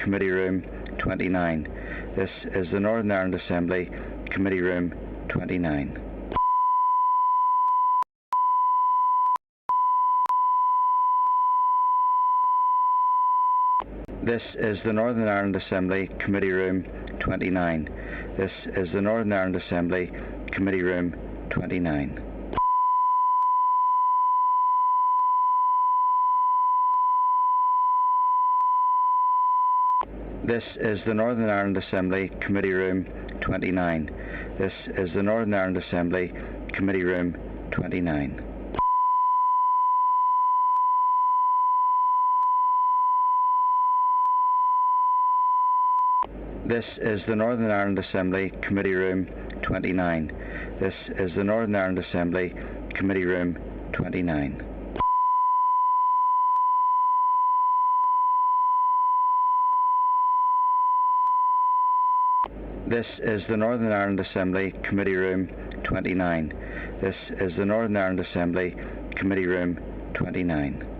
Committee Room 29. This is the Northern Ireland Assembly, Committee Room 29. This is the Northern Ireland Assembly, Committee Room 29. This is the Northern Ireland Assembly, Committee Room 29. This is the Northern Ireland Assembly, Committee Room 29. This is the Northern Ireland Assembly, Committee Room 29. This is the Northern Ireland Assembly, Committee Room 29. This is the Northern Ireland Assembly, Committee Room 29. This is the Northern Ireland Assembly, Committee Room 29. This is the Northern Ireland Assembly, Committee Room 29.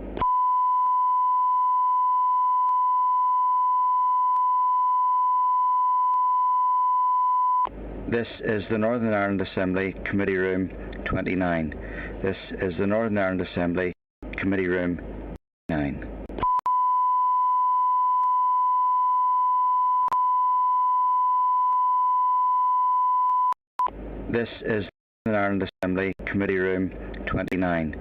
This is the Northern Ireland Assembly, Committee Room 29. This is the Northern Ireland Assembly, Committee Room 29. This is the Northern Ireland Assembly, Committee Room 29.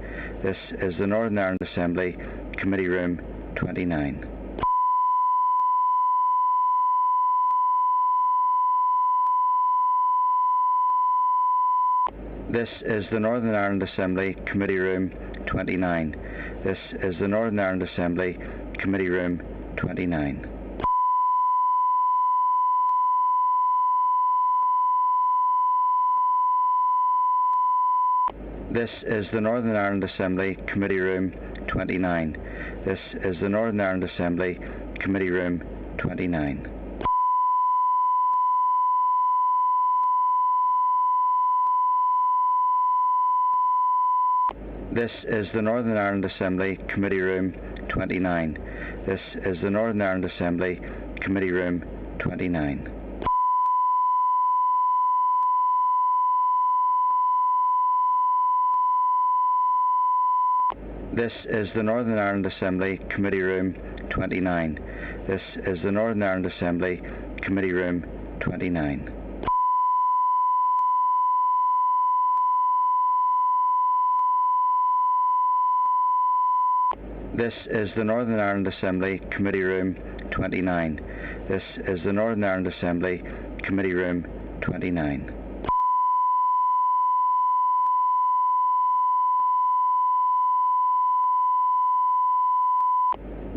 This is the Northern Ireland Assembly, Committee Room 29. This is the Northern Ireland Assembly, Committee Room 29. This is the Northern Ireland Assembly, Committee Room 29. This is the Northern Ireland Assembly, Committee Room 29. This is the Northern Ireland Assembly, Committee Room 29. This is the Northern Ireland Assembly, Committee Room 29. This is the Northern Ireland Assembly, Committee Room 29. This is the Northern Ireland Assembly, Committee Room 29. This is the Northern Ireland Assembly, Committee Room 29. This is the Northern Ireland Assembly, Committee Room 29. This is the Northern Ireland Assembly, Committee Room 29.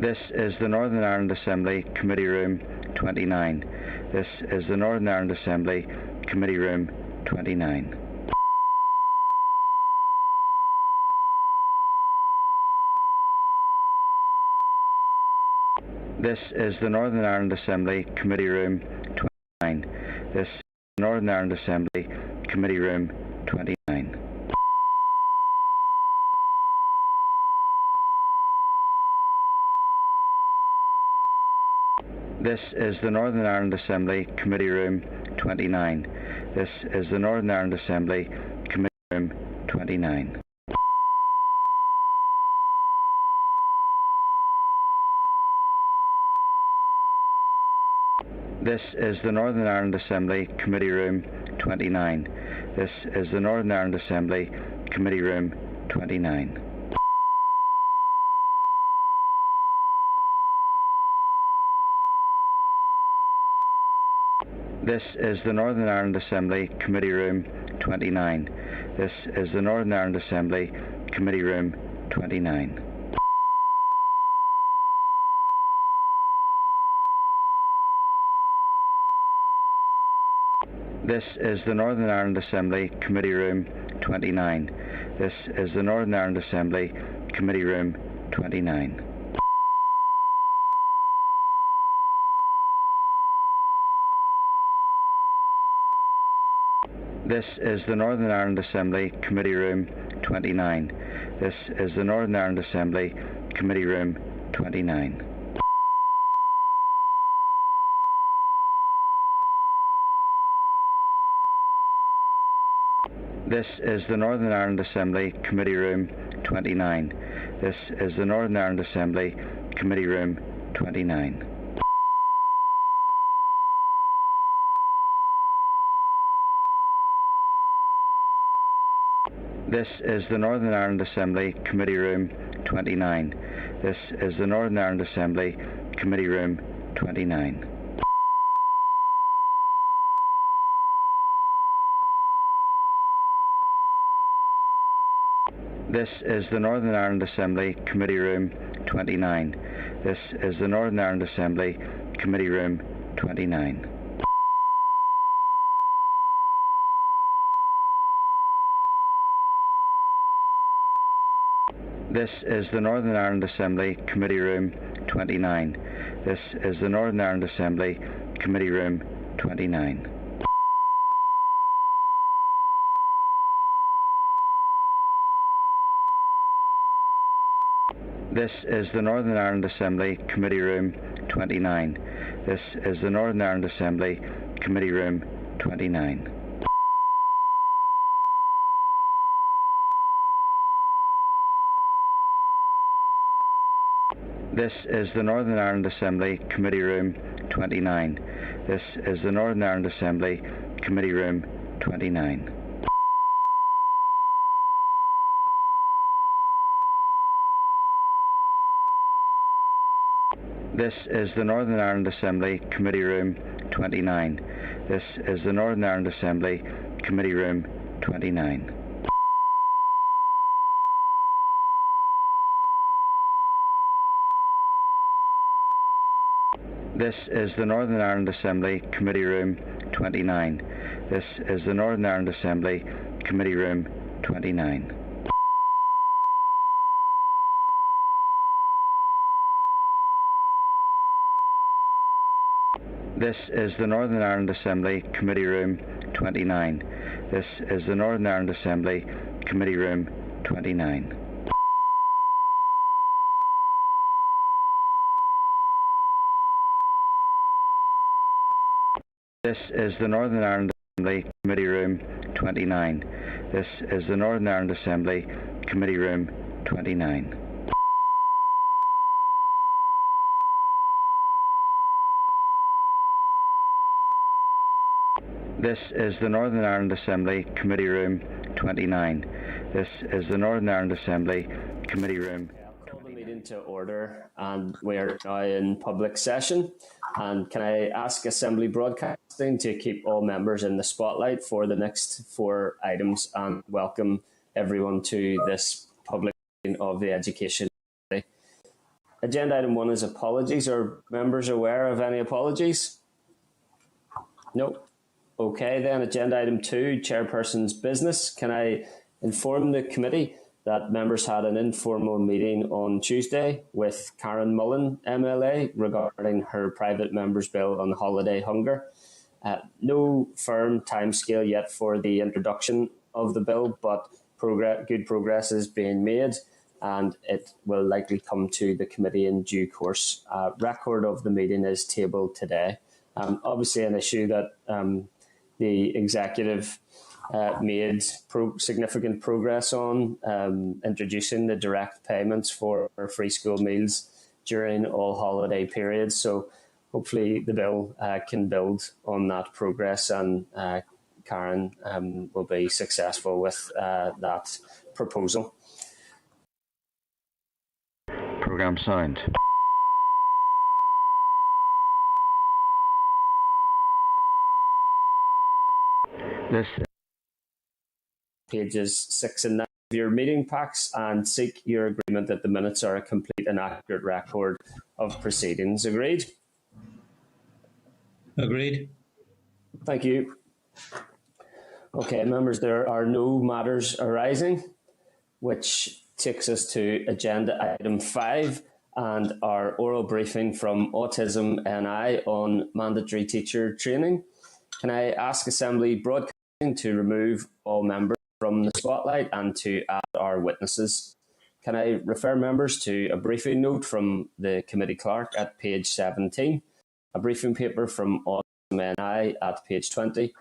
This is the Northern Ireland Assembly, Committee Room 29. This is the Northern Ireland Assembly, Committee Room 29. This is the Northern Ireland Assembly, Committee Room 29. This is the Northern Ireland Assembly, Committee Room 29. This is the Northern Ireland Assembly, Committee Room 29. This is the Northern Ireland Assembly, Committee Room 29. This is the Northern Ireland Assembly, Committee Room 29. This is the Northern Ireland Assembly, Committee Room 29. This is the Northern Ireland Assembly, Committee Room 29. This is the Northern Ireland Assembly, Committee Room 29. This is the Northern Ireland Assembly, Committee Room 29. This is the Northern Ireland Assembly, Committee Room 29. This is the Northern Ireland Assembly, Committee Room 29. This is the Northern Ireland Assembly, Committee Room 29. This is the Northern Ireland Assembly Committee Room 29. This is the Northern Ireland Assembly Committee Room 29. This is the Northern Ireland Assembly Committee Room 29. This is the Northern Ireland Assembly Committee Room 29. This is the Northern Ireland Assembly Committee Room 29. This is the Northern Ireland Assembly Committee Room 29. This is the Northern Ireland Assembly Committee Room 29. This is the Northern Ireland Assembly Committee Room 29. This is the Northern Ireland Assembly Committee Room 29. This is the Northern Ireland Assembly Committee Room 29. This is the Northern Ireland Assembly Committee Room 29. This is the Northern Ireland Assembly Committee Room 29. This is the Northern Ireland Assembly Committee Room 29. This is the Northern Ireland Assembly Committee Room 29. This is the Northern Ireland Assembly Committee Room 29. This is the Northern Ireland Assembly Committee Room 29. This is the Northern Ireland Assembly Committee Room 29. This is the Northern Ireland Assembly Committee Room 29. This is the Northern Ireland Assembly Committee Room 29. This is the Northern Ireland Assembly Committee Room 29. This is the Northern Ireland Assembly Committee Room 29. This is the Northern Ireland Assembly Committee Room. I'll call the meeting to order, and we are now in public session. And can I ask Assembly Broadcasting to keep all members in the spotlight for the next 4 items, and welcome everyone to this public meeting of the Education Committee. Agenda item 1 is apologies. Are members aware of any apologies? No. Okay, then agenda item 2, chairperson's business. Can I inform the committee that members had an informal meeting on Tuesday with Karen Mullen, MLA, regarding her private member's bill on holiday hunger. No firm timescale yet for the introduction of the bill, but good progress is being made, and it will likely come to the committee in due course. Record of the meeting is tabled today. Obviously an issue that the executive made significant progress on, introducing the direct payments for free school meals during all holiday periods. So hopefully the bill can build on that progress, and Karen will be successful with that proposal. Programme sound. This pages 6 and 9 of your meeting packs, and seek your agreement that the minutes are a complete and accurate record of proceedings. Agreed? Agreed. Thank you. Okay, members, there are no matters arising, which takes us to agenda item 5 and our oral briefing from Autism NI on mandatory teacher training. Can I ask Assembly Broadcasting to remove all members from the spotlight and to add our witnesses? Can I refer members to a briefing note from the committee clerk at page 17, a briefing paper from Autism NI at page 20,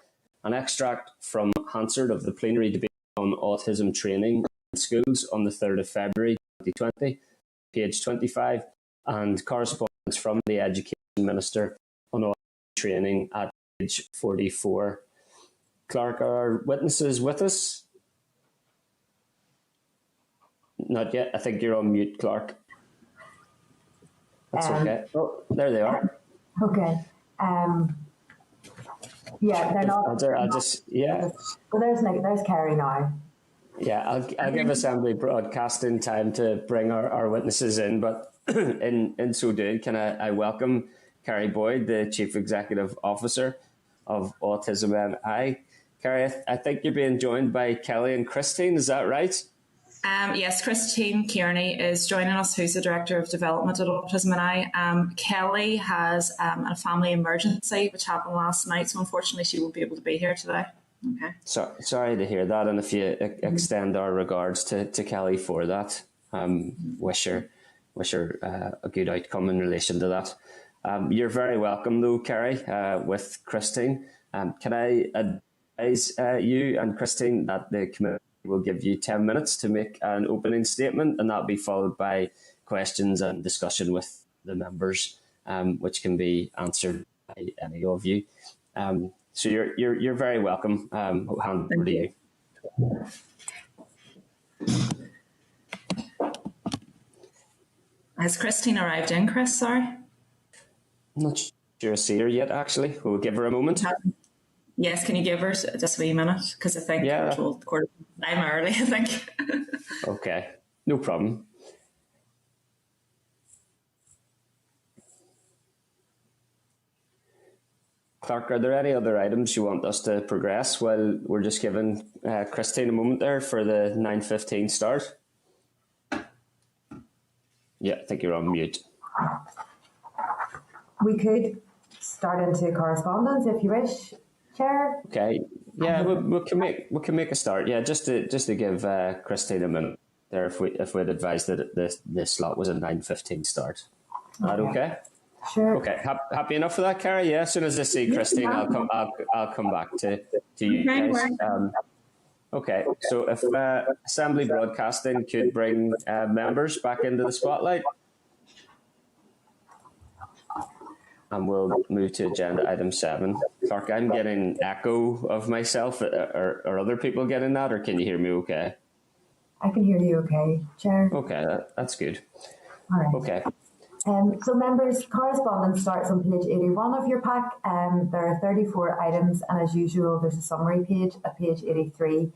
an extract from Hansard of the plenary debate on autism training in schools on the 3rd of February 2020, page 25, and correspondence from the Education Minister on autism training at page 44. Clark, are witnesses with us? Not yet. I think you're on mute, Clark. That's okay. Oh, there they are. Okay. Yeah, they're not. I'll just, yeah. Well, there's Kerry now. Yeah, I'll give Assembly Broadcasting time to bring our witnesses in, but in so doing, can I welcome Kerry Boyd, the Chief Executive Officer of Autism NI. Kerry, I think you're being joined by Kelly and Christine, is that right? Yes, Christine Kearney is joining us, who's the Director of Development at Autism NI. Kelly has a family emergency which happened last night, so unfortunately she won't be able to be here today. Okay. So, sorry to hear that, and if you extend our regards to Kelly for that, wish her a good outcome in relation to that. You're very welcome though, Kerry, with Christine. Can I advise you and Christine that the committee will give you 10 minutes to make an opening statement, and that'll be followed by questions and discussion with the members, which can be answered by any of you. So you're very welcome. I'll hand over to you. Has Christine arrived in, Chris? Sorry. I'm not sure I see her yet, actually. We'll give her a moment. Yes, can you give her just a wee minute? Because I think yeah. I'm early, I think. Okay, no problem. Clark, are there any other items you want us to progress while we're just giving Christine a moment there for the 9:15 start? Yeah, I think you're on mute. We could start into correspondence if you wish, Chair. Okay. Yeah, we can make a start. Yeah, just to give Christine a minute there, if we'd advised that this slot was a 9:15 start. Is that okay? Sure. Okay. Happy enough for that, Carrie? Yeah. As soon as I see Christine, I'll come back to you guys. Okay. So if Assembly Broadcasting could bring members back into the spotlight. And we'll move to agenda item 7. Clark, I'm getting echo of myself. Are other people getting that, or can you hear me okay? I can hear you okay, Chair. Okay, that's good. All right. Okay. So members, correspondence starts on page 81 of your pack. There are 34 items, and as usual, there's a summary page at page 83.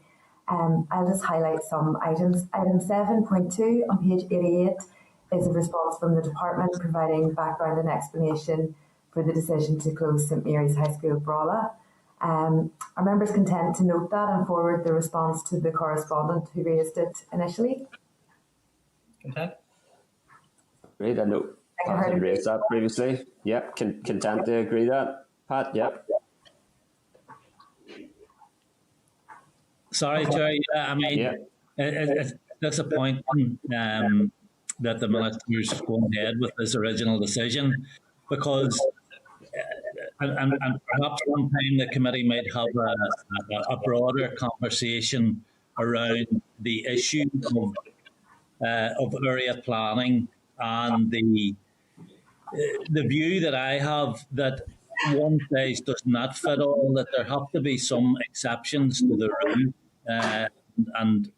I'll just highlight some items. Item 7.2 on page 88 is a response from the department providing background and explanation for the decision to close St Mary's High School, Brawla. Are members content to note that and forward the response to the correspondent who raised it initially? Okay. Great, I know Pat had raised that previously. Yep, content to agree that. Pat, yep. Sorry, Jerry. I mean, it's disappointing that the minister's going ahead with this original decision, because and perhaps sometime the committee might have a broader conversation around the issue of area planning and the view that I have that one size does not fit all, that there have to be some exceptions to the rule, and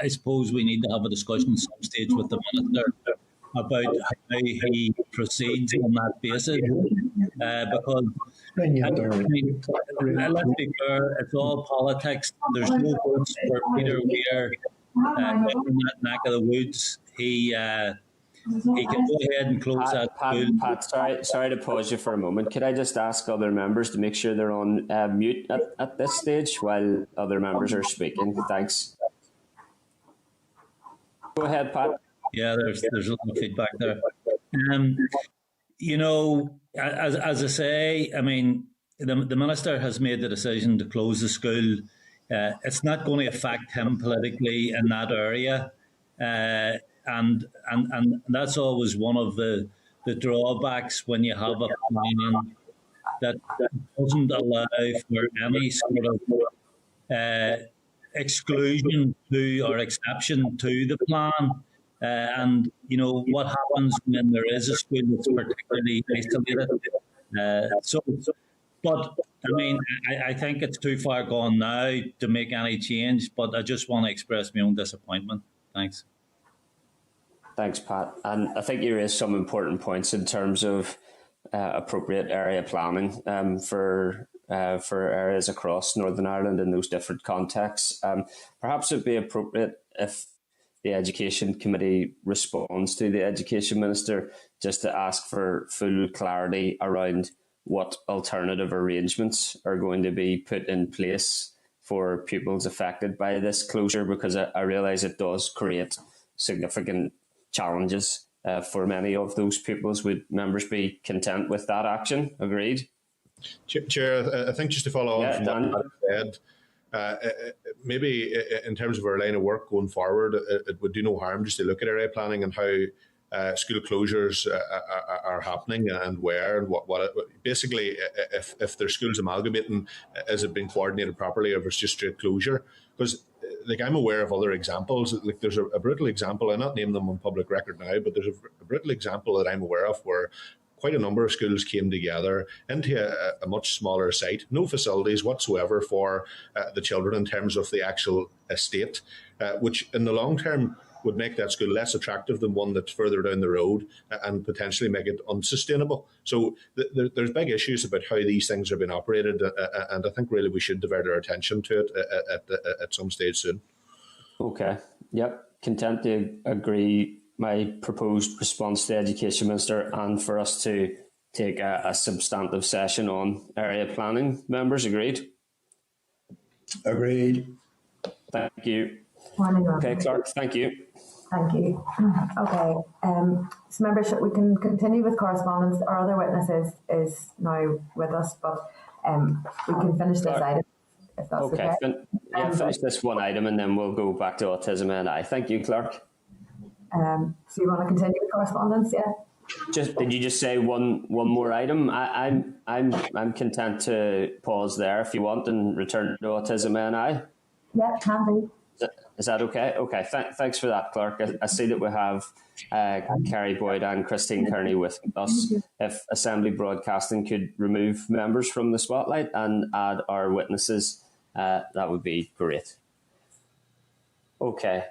I suppose we need to have a discussion at some stage with the minister about how he proceeds on that basis, because let's be fair, it's all politics. There's no votes for Peter Weir in that neck of the woods. He can go ahead and close that. Pat, sorry to pause you for a moment. Could I just ask other members to make sure they're on mute at this stage while other members are speaking? Thanks. Go ahead, Pat. Yeah, there's a lot of feedback there. You know, as I say, I mean, the minister has made the decision to close the school. It's not going to affect him politically in that area, and that's always one of the drawbacks when you have a plan that doesn't allow for any sort of exclusion to or exception to the plan. And, you know, what happens when there is a school that's particularly isolated. But, I mean, I think it's too far gone now to make any change, but I just want to express my own disappointment. Thanks. Thanks, Pat. And I think you raised some important points in terms of appropriate area planning for areas across Northern Ireland in those different contexts. Perhaps it would be appropriate if the Education Committee responds to the Education Minister just to ask for full clarity around what alternative arrangements are going to be put in place for pupils affected by this closure, because I realise it does create significant challenges for many of those pupils. Would members be content with that action? Agreed? Chair, I think just to follow on from what you said, maybe in terms of our line of work going forward, it would do no harm just to look at area planning and how school closures are happening and where and what basically if there's schools amalgamating, is it being coordinated properly, or if it's just straight closure? Because like, I'm aware of other examples. Like, there's a brutal example, I'll not name them on public record now, but there's a brutal example that I'm aware of where quite a number of schools came together into a much smaller site, no facilities whatsoever for the children in terms of the actual estate, which in the long term would make that school less attractive than one that's further down the road and potentially make it unsustainable. So there's big issues about how these things are being operated, and I think really we should divert our attention to it at some stage soon. Okay. Yep. Content to agree my proposed response to the Education Minister and for us to take a substantive session on area planning. Members, agreed? Agreed. Thank you. Okay, Clark, thank you. Thank you. Okay, so members, we can continue with correspondence. Our other witness is now with us, but we can finish this item if that's okay. Finish this one item and then we'll go back to Autism NI. Thank you, Clark. So you want to continue with correspondence? Yeah. Did you just say one more item? I'm content to pause there if you want and return to Autism NI. Yeah, can do. Is that okay? Okay, thanks for that, Clark. I see that we have Carrie Boyd and Christine Kearney with us. If Assembly Broadcasting could remove members from the spotlight and add our witnesses, that would be great. Okay,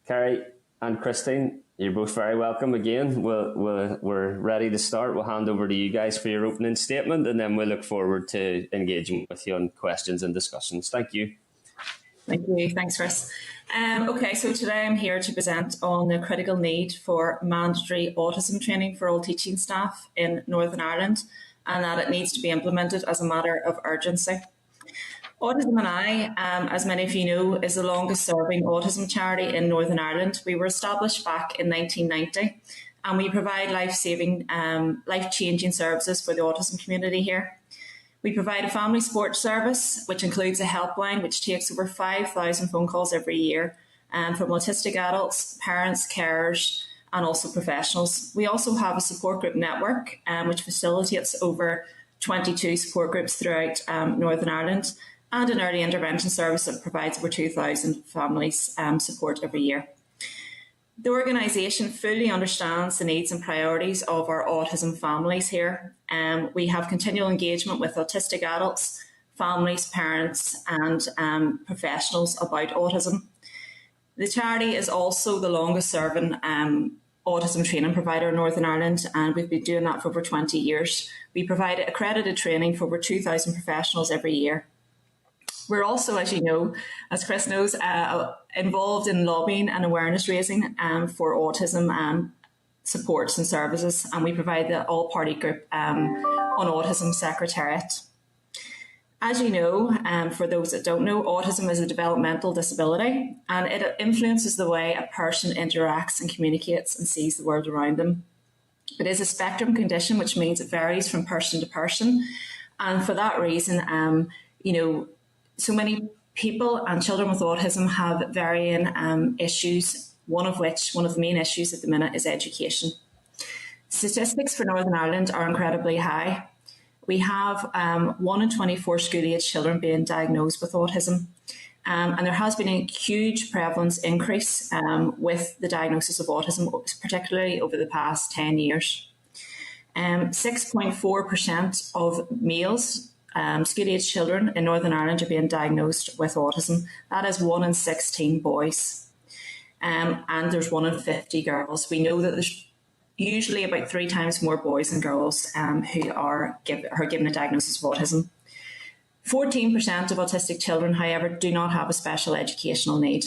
Carrie and Christine, you're both very welcome again. We're ready to start. We'll hand over to you guys for your opening statement, and then we'll look forward to engaging with you on questions and discussions. Thank you. Thank you. Thanks, Chris. Okay, so today I'm here to present on the critical need for mandatory autism training for all teaching staff in Northern Ireland, and that it needs to be implemented as a matter of urgency. Autism NI, as many of you know, is the longest serving autism charity in Northern Ireland. We were established back in 1990, and we provide life-saving, life-changing services for the autism community here. We provide a family support service, which includes a helpline, which takes over 5,000 phone calls every year from autistic adults, parents, carers, and also professionals. We also have a support group network, which facilitates over 22 support groups throughout Northern Ireland, and an early intervention service that provides over 2,000 families support every year. The organisation fully understands the needs and priorities of our autism families here. We have continual engagement with autistic adults, families, parents and professionals about autism. The charity is also the longest serving autism training provider in Northern Ireland, and we've been doing that for over 20 years. We provide accredited training for over 2,000 professionals every year. We're also, as you know, as Chris knows, involved in lobbying and awareness raising for autism supports and services, and we provide the all-party group on Autism Secretariat. As you know, for those that don't know, autism is a developmental disability, and it influences the way a person interacts and communicates and sees the world around them. It is a spectrum condition, which means it varies from person to person, and for that reason, so many people and children with autism have varying issues, one of the main issues at the minute is education. Statistics for Northern Ireland are incredibly high. We have 1 in 24 school-age children being diagnosed with autism, And there has been a huge prevalence increase with the diagnosis of autism, particularly over the past 10 years. 6.4% of males, school-age children in Northern Ireland, are being diagnosed with autism. That is 1 in 16 boys. And there's 1 in 50 girls. We know that there's usually about 3 times more boys than girls who are given a diagnosis of autism. 14% of autistic children, however, do not have a special educational need.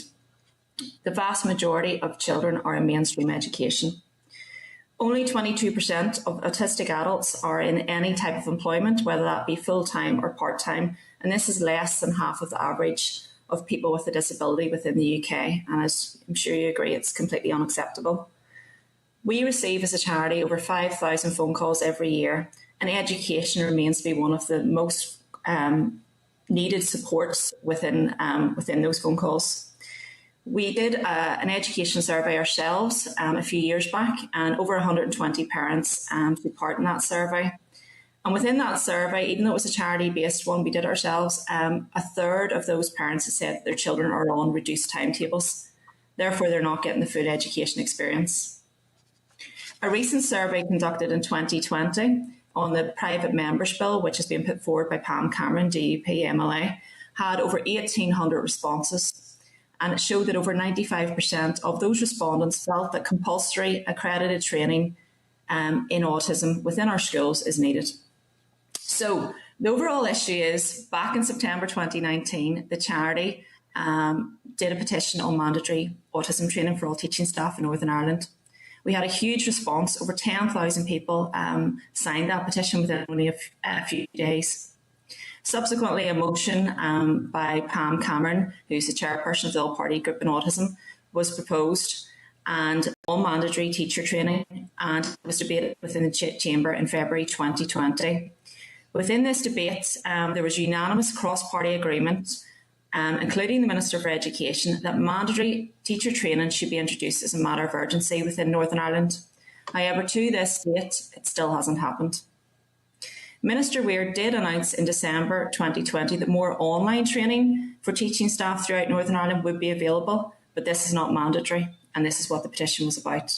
The vast majority of children are in mainstream education. Only 22% of autistic adults are in any type of employment, whether that be full-time or part-time, and this is less than half of the average of people with a disability within the UK, and as I'm sure you agree, it's completely unacceptable. We receive as a charity over 5,000 phone calls every year, and education remains to be one of the most needed supports within those phone calls. We did an education survey ourselves a few years back, and over 120 parents took part in that survey. And within that survey, even though it was a charity-based one we did ourselves, a third of those parents have said their children are on reduced timetables. Therefore, they're not getting the full education experience. A recent survey conducted in 2020 on the private members bill, which has been put forward by Pam Cameron, DUP MLA, had over 1,800 responses. And it showed that over 95% of those respondents felt that compulsory accredited training in autism within our schools is needed. So the overall issue is, back in September 2019, the charity did a petition on mandatory autism training for all teaching staff in Northern Ireland. We had a huge response. Over 10,000 people signed that petition within only a few days. Subsequently, a motion by Pam Cameron, who's the chairperson of the all-party group in autism, was proposed, and on mandatory teacher training, and it was debated within the chamber in February 2020. Within this debate, there was unanimous cross-party agreement, including the Minister for Education, that mandatory teacher training should be introduced as a matter of urgency within Northern Ireland. However, to this date, it still hasn't happened. Minister Weir did announce in December 2020 that more online training for teaching staff throughout Northern Ireland would be available, but this is not mandatory, and this is what the petition was about.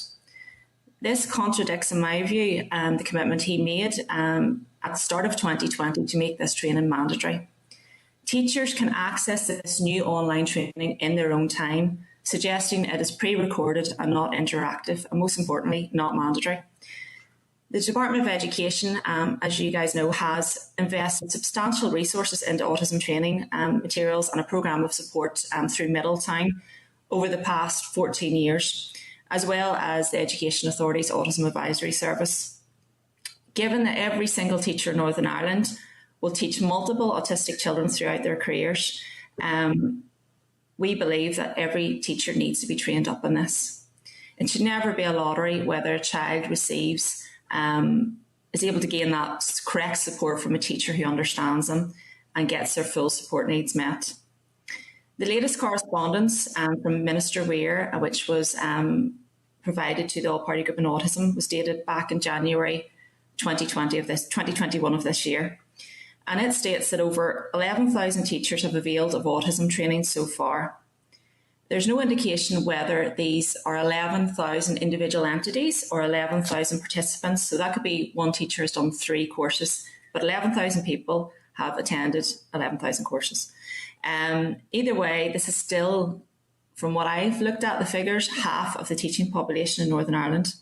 This contradicts, in my view, the commitment he made at the start of 2020 to make this training mandatory. Teachers can access this new online training in their own time, suggesting it is pre-recorded and not interactive, and most importantly, not mandatory. The Department of Education, as you guys know, has invested substantial resources into autism training materials and a programme of support through Middletown over the past 14 years, as well as the Education Authority's Autism Advisory Service. Given that every single teacher in Northern Ireland will teach multiple autistic children throughout their careers, we believe that every teacher needs to be trained up on this. It should never be a lottery whether a child receives is able to gain that correct support from a teacher who understands them and gets their full support needs met. The latest correspondence from Minister Weir, which was provided to the all-party group on autism, was dated back in January 2021 of this year. And it states that over 11,000 teachers have availed of autism training so far. There's no indication whether these are 11,000 individual entities or 11,000 participants. So that could be one teacher has done 3 courses, but 11,000 people have attended 11,000 courses. Either way, this is still, from what I've looked at the figures, half of the teaching population in Northern Ireland.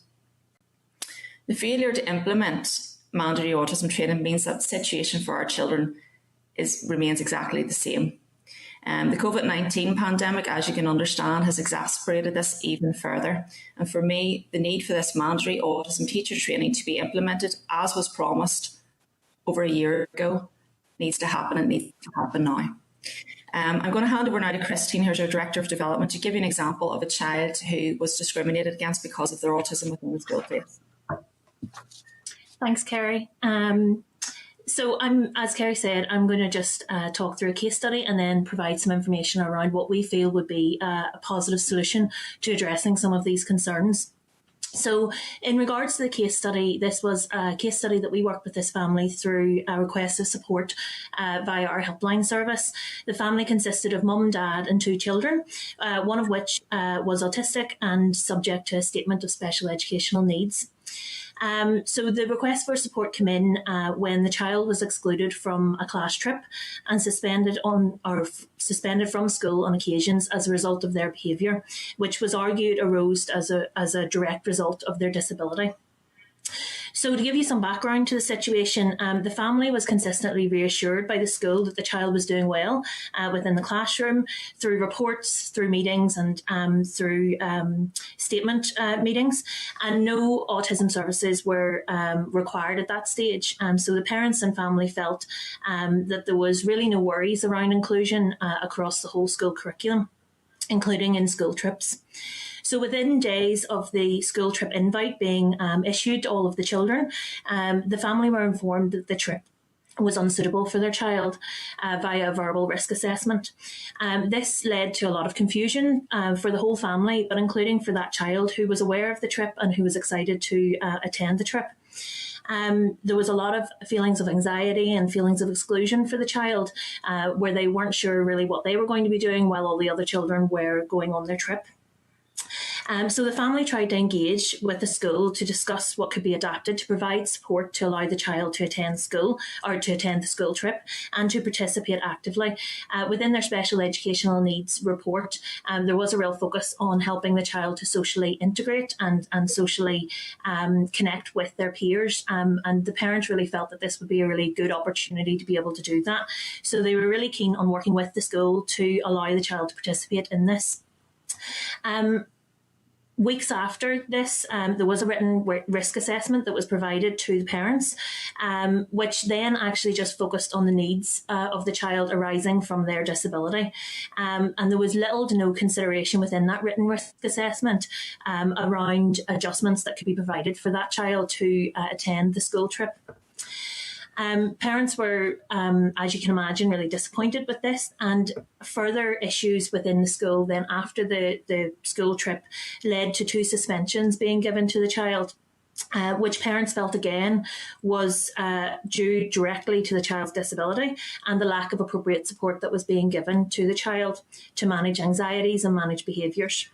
The failure to implement mandatory autism training means that the situation for our children remains exactly the same. The COVID-19 pandemic, as you can understand, has exacerbated this even further. And for me, the need for this mandatory autism teacher training to be implemented, as was promised over a year ago, needs to happen and needs to happen now. I'm going to hand over now to Christine, who's our Director of Development, to give you an example of a child who was discriminated against because of their autism within the school place. Thanks, Kerry. So as Kerry said, I'm going to just talk through a case study and then provide some information around what we feel would be a positive solution to addressing some of these concerns. So in regards to the case study, this was a case study that we worked with this family through a request of support via our helpline service. The family consisted of mum, dad and 2 children, one of which was autistic and subject to a statement of special educational needs. So the request for support came in when the child was excluded from a class trip and suspended from school on occasions as a result of their behaviour, which was argued arose as a direct result of their disability. So to give you some background to the situation, the family was consistently reassured by the school that the child was doing well within the classroom through reports, through meetings and through statement meetings, and no autism services were required at that stage. So the parents and family felt that there was really no worries around inclusion across the whole school curriculum, including in school trips. So within days of the school trip invite being issued to all of the children, the family were informed that the trip was unsuitable for their child via a verbal risk assessment. This led to a lot of confusion for the whole family, but including for that child who was aware of the trip and who was excited to attend the trip. There was a lot of feelings of anxiety and feelings of exclusion for the child, where they weren't sure really what they were going to be doing while all the other children were going on their trip. So the family tried to engage with the school to discuss what could be adapted to provide support to allow the child to attend school or to attend the school trip and to participate actively. Within their special educational needs report, there was a real focus on helping the child to socially integrate and socially connect with their peers. And the parents really felt that this would be a really good opportunity to be able to do that. So they were really keen on working with the school to allow the child to participate in this. Weeks after this, there was a written risk assessment that was provided to the parents, which then actually just focused on the needs of the child arising from their disability. And there was little to no consideration within that written risk assessment around adjustments that could be provided for that child to attend the school trip. Parents were, as you can imagine, really disappointed with this, and further issues within the school then after the school trip led to 2 suspensions being given to the child, which parents felt again was due directly to the child's disability and the lack of appropriate support that was being given to the child to manage anxieties and manage behaviours.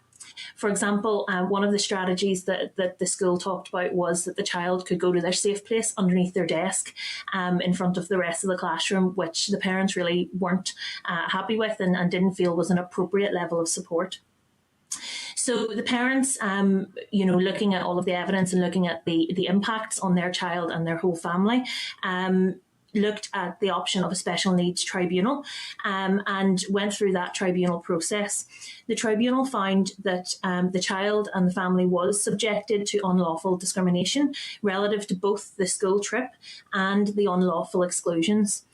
For example, one of the strategies that the school talked about was that the child could go to their safe place underneath their desk in front of the rest of the classroom, which the parents really weren't happy with and didn't feel was an appropriate level of support. So the parents, looking at all of the evidence and looking at the impacts on their child and their whole family, looked at the option of a special needs tribunal and went through that tribunal process. The tribunal found that the child and the family was subjected to unlawful discrimination relative to both the school trip and the unlawful exclusions.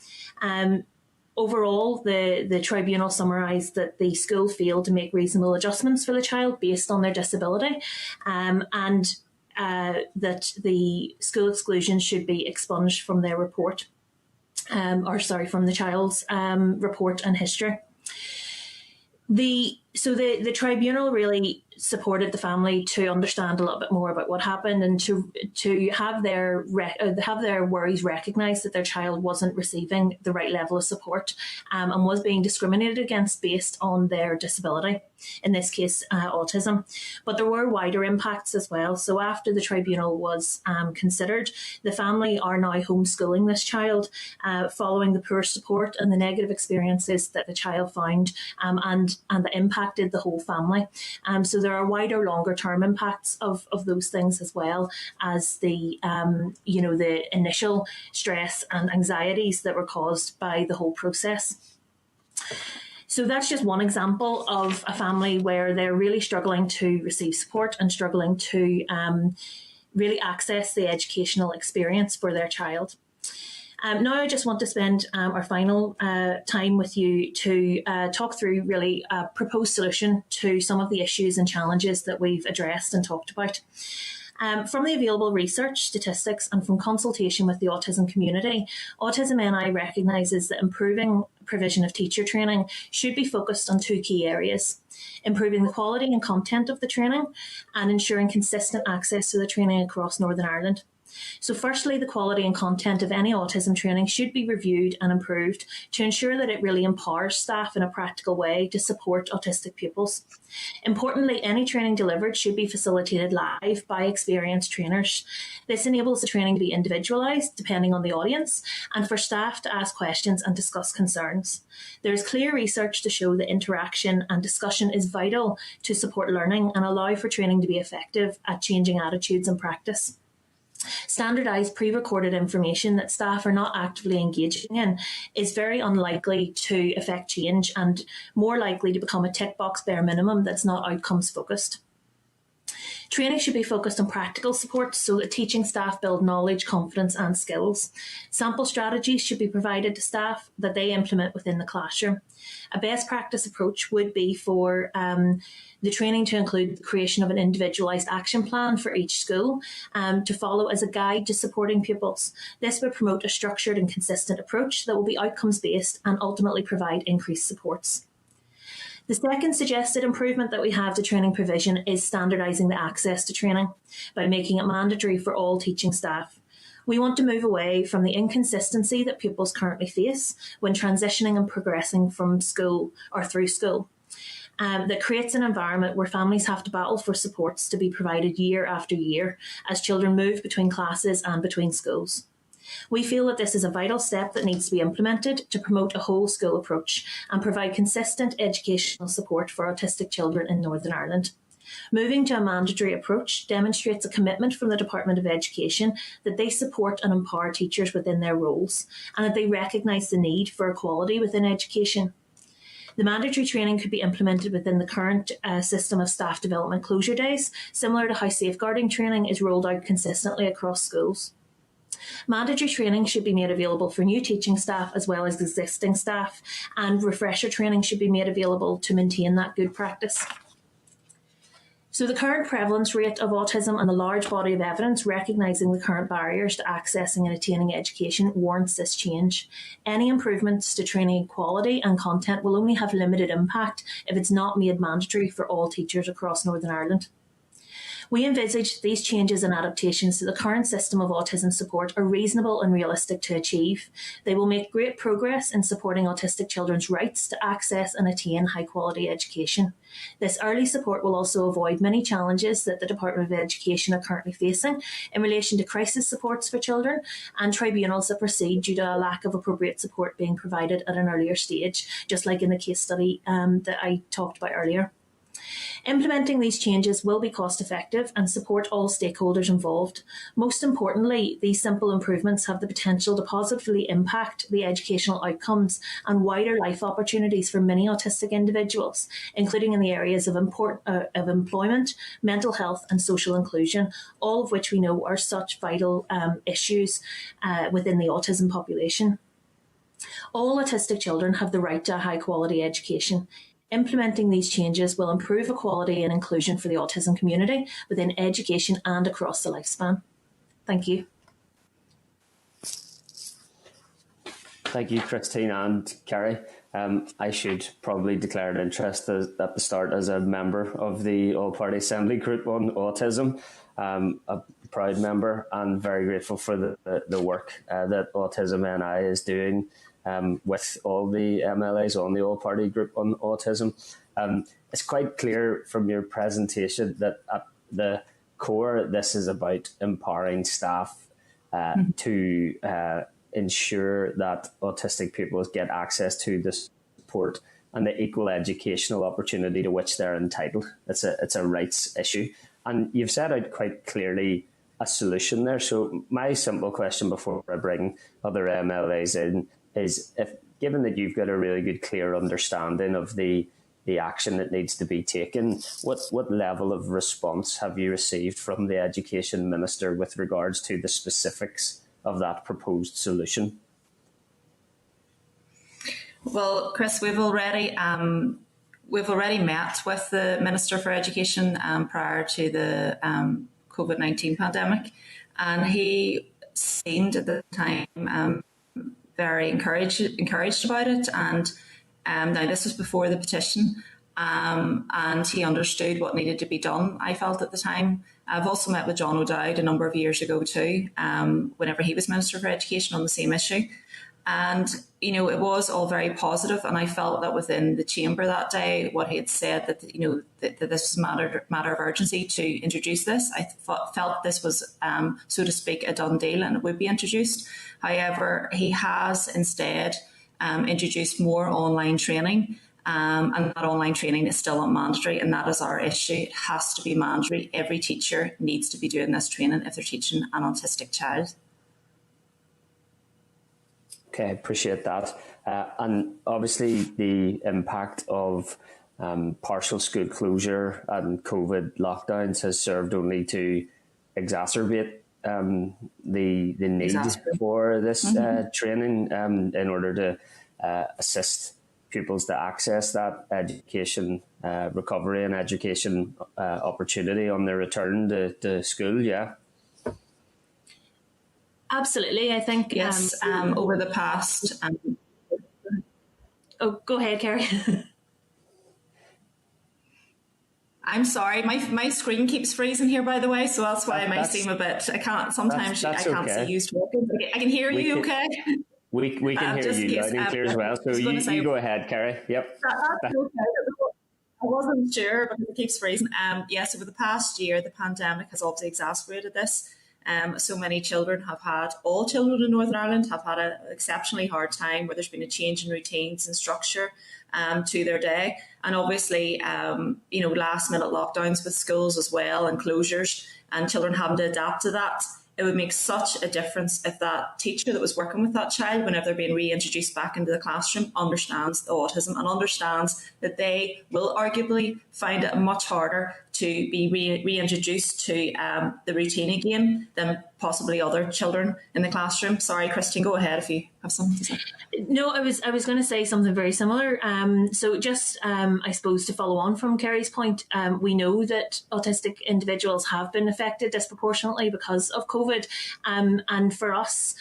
Overall, the tribunal summarised that the school failed to make reasonable adjustments for the child based on their disability and that the school exclusions should be expunged from their report. From the child's report and history. The tribunal really supported the family to understand a little bit more about what happened and to have their worries recognised that their child wasn't receiving the right level of support and was being discriminated against based on their disability, in this case autism. But there were wider impacts as well. So after the tribunal was considered, the family are now homeschooling this child following the poor support and the negative experiences that the child found and that impacted the whole family. So there are wider, longer term impacts of those things as well as the initial stress and anxieties that were caused by the whole process. So that's just one example of a family where they're really struggling to receive support and struggling to really access the educational experience for their child. Now I just want to spend our final time with you to talk through really a proposed solution to some of the issues and challenges that we've addressed and talked about. From the available research, statistics, and from consultation with the autism community, Autism NI recognises that improving provision of teacher training should be focused on two key areas: improving the quality and content of the training and ensuring consistent access to the training across Northern Ireland. So firstly, the quality and content of any autism training should be reviewed and improved to ensure that it really empowers staff in a practical way to support autistic pupils. Importantly, any training delivered should be facilitated live by experienced trainers. This enables the training to be individualised depending on the audience and for staff to ask questions and discuss concerns. There is clear research to show that interaction and discussion is vital to support learning and allow for training to be effective at changing attitudes and practice. Standardised pre-recorded information that staff are not actively engaging in is very unlikely to affect change and more likely to become a tick box bare minimum that's not outcomes focused. Training should be focused on practical support so that teaching staff build knowledge, confidence and skills. Sample strategies should be provided to staff that they implement within the classroom. A best practice approach would be for the training to include the creation of an individualised action plan for each school to follow as a guide to supporting pupils. This would promote a structured and consistent approach that will be outcomes based and ultimately provide increased supports. The second suggested improvement that we have to training provision is standardising the access to training by making it mandatory for all teaching staff. We want to move away from the inconsistency that pupils currently face when transitioning and progressing from school or through school. That creates an environment where families have to battle for supports to be provided year after year as children move between classes and between schools. We feel that this is a vital step that needs to be implemented to promote a whole school approach and provide consistent educational support for autistic children in Northern Ireland. Moving to a mandatory approach demonstrates a commitment from the Department of Education that they support and empower teachers within their roles and that they recognise the need for equality within education. The mandatory training could be implemented within the current system of staff development closure days, similar to how safeguarding training is rolled out consistently across schools. Mandatory training should be made available for new teaching staff as well as existing staff, and refresher training should be made available to maintain that good practice. So the current prevalence rate of autism and the large body of evidence recognising the current barriers to accessing and attaining education warrants this change. Any improvements to training quality and content will only have limited impact if it's not made mandatory for all teachers across Northern Ireland. We envisage these changes and adaptations to the current system of autism support are reasonable and realistic to achieve. They will make great progress in supporting autistic children's rights to access and attain high quality education. This early support will also avoid many challenges that the Department of Education are currently facing in relation to crisis supports for children and tribunals that proceed due to a lack of appropriate support being provided at an earlier stage, just like in the case study that I talked about earlier. Implementing these changes will be cost effective and support all stakeholders involved. Most importantly, these simple improvements have the potential to positively impact the educational outcomes and wider life opportunities for many autistic individuals, including in the areas of employment, mental health and social inclusion, all of which we know are such vital issues within the autism population. All autistic children have the right to a high quality education. Implementing these changes will improve equality and inclusion for the autism community within education and across the lifespan. Thank you. Thank you, Christine and Kerry. I should probably declare an interest at the start as a member of the All-Party Assembly Group on Autism, a proud member and very grateful for the work that Autism NI is doing with all the MLAs on the All-Party Group on Autism. It's quite clear from your presentation that at the core, this is about empowering staff to ensure that autistic pupils get access to the support and the equal educational opportunity to which they're entitled. It's a rights issue. And you've set out quite clearly a solution there. So my simple question before I bring other MLAs in is, if given that you've got a really good, clear understanding of the action that needs to be taken, what level of response have you received from the Education Minister with regards to the specifics of that proposed solution? Well, Chris, we've already met with the Minister for Education prior to the COVID-19 pandemic. And he seemed at the time very encouraged about it. And now this was before the petition. And he understood what needed to be done, I felt at the time. I've also met with John O'Dowd a number of years ago too, whenever he was Minister for Education on the same issue. And, you know, it was all very positive, and I felt that within the chamber that day, what he had said, that, you know, that this was a matter of urgency to introduce this. I felt this was, so to speak, a done deal and it would be introduced. However, he has instead introduced more online training. And that online training is still not mandatory, and that is our issue. It has to be mandatory. Every teacher needs to be doing this training if they're teaching an autistic child. Okay, appreciate that. And obviously the impact of partial school closure and COVID lockdowns has served only to exacerbate the need for this training in order to assist pupils to access that education recovery and education opportunity on their return to school, yeah? Absolutely, I think. Yes, over the past... Oh, go ahead, Kerry. I'm sorry, my screen keeps freezing here, by the way, so that's why I might seem a bit... I can't see you talking. I can hear you, okay? We can hear you loud and clear as well, so you go ahead, Kerry. Yep. That's okay. I wasn't sure because it keeps freezing. Yes, over the past year, the pandemic has obviously exacerbated this. So many children all children in Northern Ireland have had an exceptionally hard time where there's been a change in routines and structure to their day. And obviously, last minute lockdowns with schools as well and closures, and children having to adapt to that. It would make such a difference if that teacher that was working with that child, whenever they're being reintroduced back into the classroom, understands the autism and understands that they will arguably find it much harder to be reintroduced to the routine again than possibly other children in the classroom. Sorry, Christine, go ahead if you have something to say. No, I was going to say something very similar. So just, I suppose, to follow on from Kerry's point, we know that autistic individuals have been affected disproportionately because of COVID. And for us,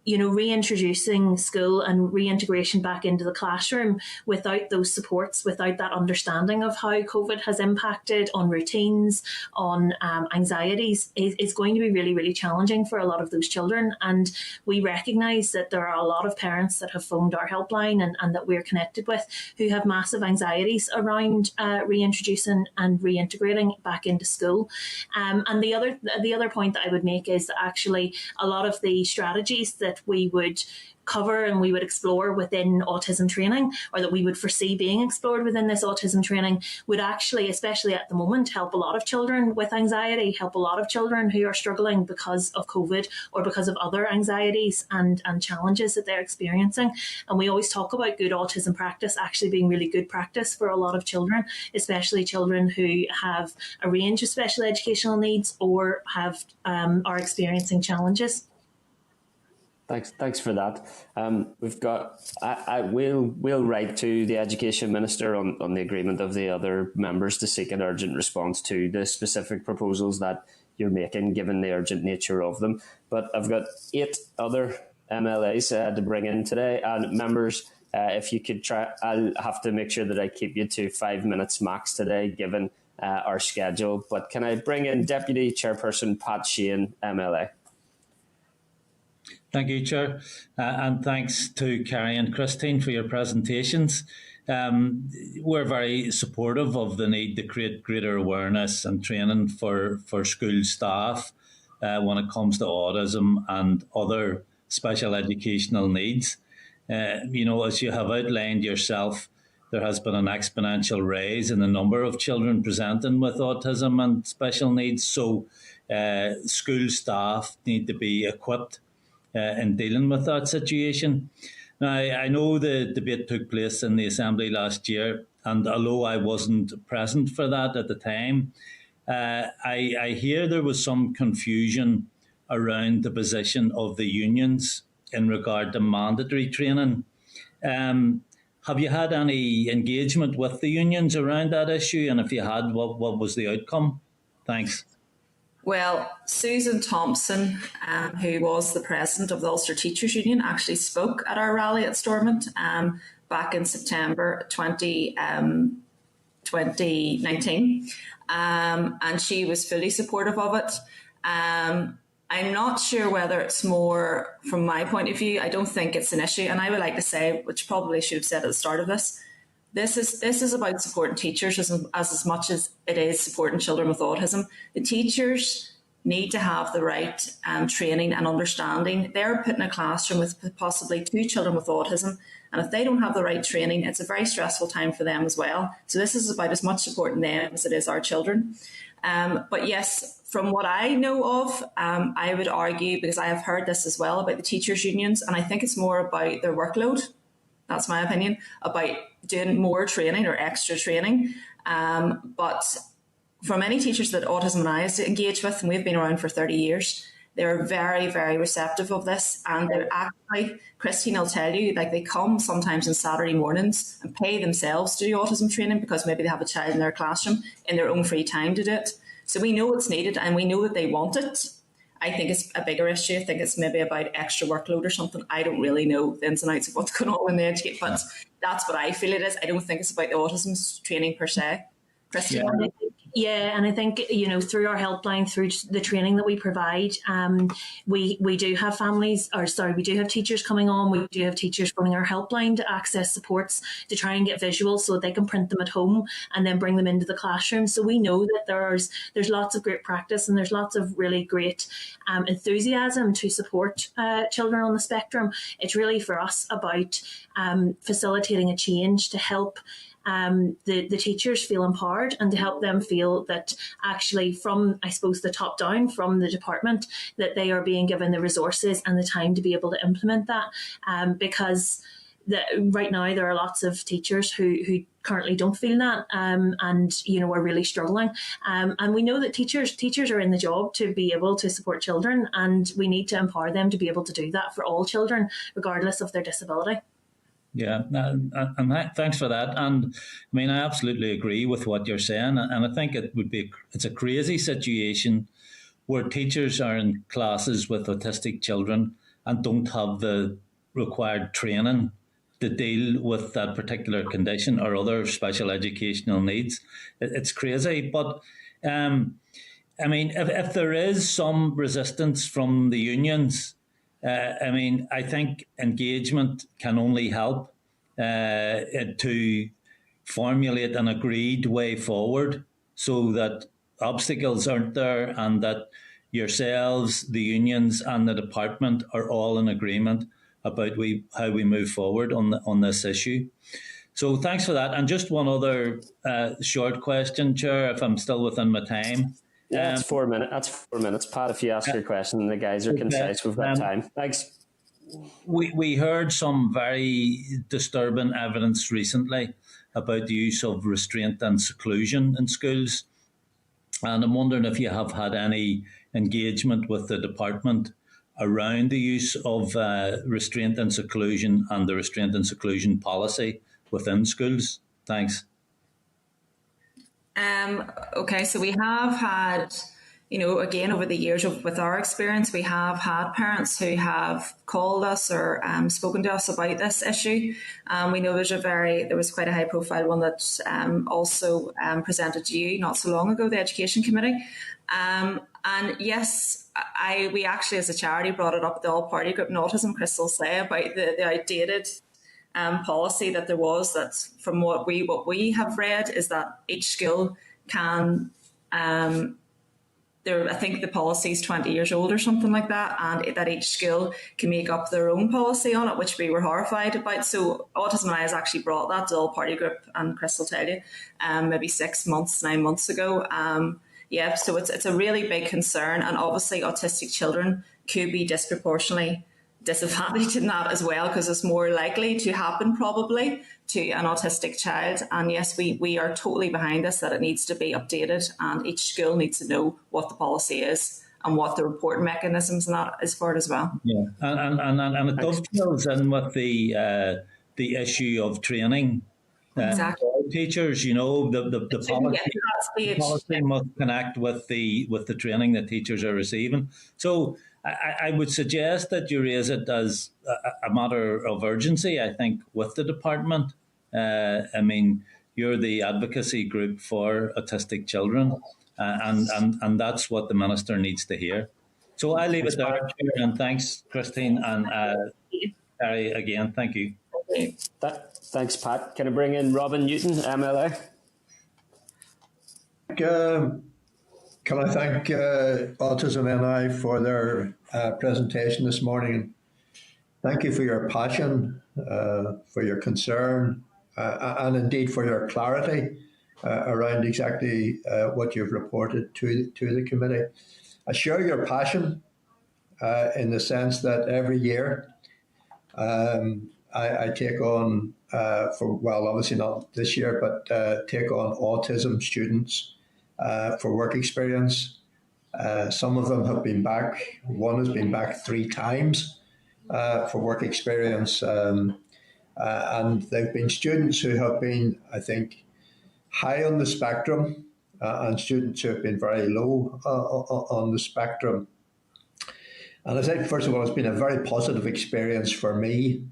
reintroducing school and reintegration back into the classroom without those supports, without that understanding of how COVID has impacted on routines, on anxieties, is going to be really, really challenging for a lot of those children. And we recognise that there are a lot of parents that have phoned our helpline and that we're connected with who have massive anxieties around reintroducing and reintegrating back into school. And the other point that I would make is that actually a lot of the strategies that we would cover and we would explore within autism training, or that we would foresee being explored within this autism training, would actually, especially at the moment, help a lot of children with anxiety, help a lot of children who are struggling because of COVID or because of other anxieties and challenges that they're experiencing. And we always talk about good autism practice actually being really good practice for a lot of children, especially children who have a range of special educational needs or are experiencing challenges. Thanks for that. We've got. We'll write to the Education Minister on the agreement of the other members to seek an urgent response to the specific proposals that you're making, given the urgent nature of them. But I've got 8 other MLAs to bring in today, and members, if you could try, I'll have to make sure that I keep you to 5 minutes max today, given our schedule. But can I bring in Deputy Chairperson Pat Sheehan, MLA? Thank you, Chair, and thanks to Kerry and Christine for your presentations. We're very supportive of the need to create greater awareness and training for school staff when it comes to autism and other special educational needs. As you have outlined yourself, there has been an exponential rise in the number of children presenting with autism and special needs, so school staff need to be equipped in dealing with that situation. Now, I know the debate took place in the Assembly last year, and although I wasn't present for that at the time, I hear there was some confusion around the position of the unions in regard to mandatory training. Have you had any engagement with the unions around that issue? And if you had, what was the outcome? Thanks. Well, Susan Thompson, who was the president of the Ulster Teachers Union, actually spoke at our rally at Stormont back in September 2019, and she was fully supportive of it. I'm not sure whether it's more, from my point of view, I don't think it's an issue. And I would like to say, which probably should have said at the start of this is about supporting teachers as much as it is supporting children with autism. The teachers need to have the right training and understanding. They're put in a classroom with possibly 2 children with autism. And if they don't have the right training, it's a very stressful time for them as well. So this is about as much supporting them as it is our children. But yes, from what I know of, I would argue, because I have heard this as well about the teachers' unions, and I think it's more about their workload. That's my opinion, about doing more training or extra training. But for many teachers that Autism NI is engaged with, and we've been around for 30 years, they're very, very receptive of this. And they're actually, Christine will tell you, like they come sometimes on Saturday mornings and pay themselves to do autism training because maybe they have a child in their classroom in their own free time to do it. So we know it's needed and we know that they want it. I think it's a bigger issue. I think it's maybe about extra workload or something. I don't really know the ins and outs of what's going on in the educate, but that's what I feel it is. I don't think it's about the autism training per se. Christian? Yeah, and I think, through our helpline, through the training that we provide, we do have we do have teachers coming on. We do have teachers phoning our helpline to access supports to try and get visuals so that they can print them at home and then bring them into the classroom. So we know that there's lots of great practice and there's lots of really great enthusiasm to support children on the spectrum. It's really for us about facilitating a change to help the teachers feel empowered and to help them feel that actually from, I suppose, the top down, from the department, that they are being given the resources and the time to be able to implement that. Because right now there are lots of teachers who currently don't feel that and are really struggling. And we know that teachers are in the job to be able to support children, and we need to empower them to be able to do that for all children, regardless of their disability. Yeah, and thanks for that. And I mean, I absolutely agree with what you're saying. And I think it's a crazy situation where teachers are in classes with autistic children and don't have the required training to deal with that particular condition or other special educational needs. It's crazy. But I mean, if there is some resistance from the unions, I think engagement can only help to formulate an agreed way forward so that obstacles aren't there and that yourselves, the unions and the department are all in agreement about how we move forward on this issue. So thanks for that. And just one other short question, Chair, if I'm still within my time. Yeah, that's 4 minutes. That's 4 minutes. Pat, if you ask your question and the guys are concise, we've got time. Thanks. We heard some very disturbing evidence recently about the use of restraint and seclusion in schools. And I'm wondering if you have had any engagement with the department around the use of restraint and seclusion and the restraint and seclusion policy within schools. Thanks. Okay, so we have had, again, over the years with our experience, we have had parents who have called us or spoken to us about this issue. We know there was quite a high profile one that also presented to you not so long ago, the Education Committee. And yes, we actually as a charity brought it up at the all-party group in Autism, Crystal say, about the outdated policy that there was, that from what we have read is that each school can, I think the policy is 20 years old or something like that, and that each school can make up their own policy on it, which we were horrified about. So Autism NI has actually brought that to all party group, and Chris will tell you, maybe 9 months ago. So it's a really big concern, and obviously autistic children could be disproportionately disadvantaged in that as well, because it's more likely to happen probably to an autistic child. And yes, we are totally behind this, that it needs to be updated, and each school needs to know what the policy is and what the reporting mechanisms and that is for it as well. Yeah, and it dovetails in with the issue of training Exactly. Teachers, you know, the policy must connect with the training that teachers are receiving. So I would suggest that you raise it as a matter of urgency, I think, with the department. I mean, you're the advocacy group for autistic children, and that's what the Minister needs to hear. So I'll leave it there, and thanks, Christine, and Carrie, again, thank you. Thanks, Pat. Can I bring in Robin Newton, MLA? Can I thank Autism NI for their presentation this morning? Thank you for your passion, for your concern, and indeed for your clarity around exactly what you've reported to the committee. I share your passion in the sense that every year I take on, obviously not this year, but take on autism students for work experience. Some of them have been back. One has been back 3 times for work experience. And they've been students who have been, I think, high on the spectrum and students who have been very low on the spectrum. And I think, first of all, it's been a very positive experience for me.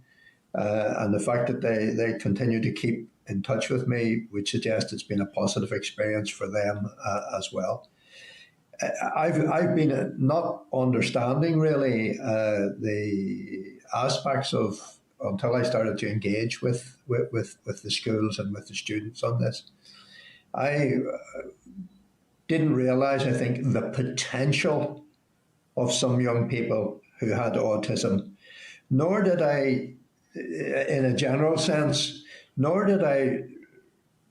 And the fact that they continue to keep in touch with me would suggest it's been a positive experience for them as well. I've been not understanding really the aspects of, until I started to engage with the schools and with the students on this. I didn't realize, I think, the potential of some young people who had autism, nor did I, in a general sense, nor did I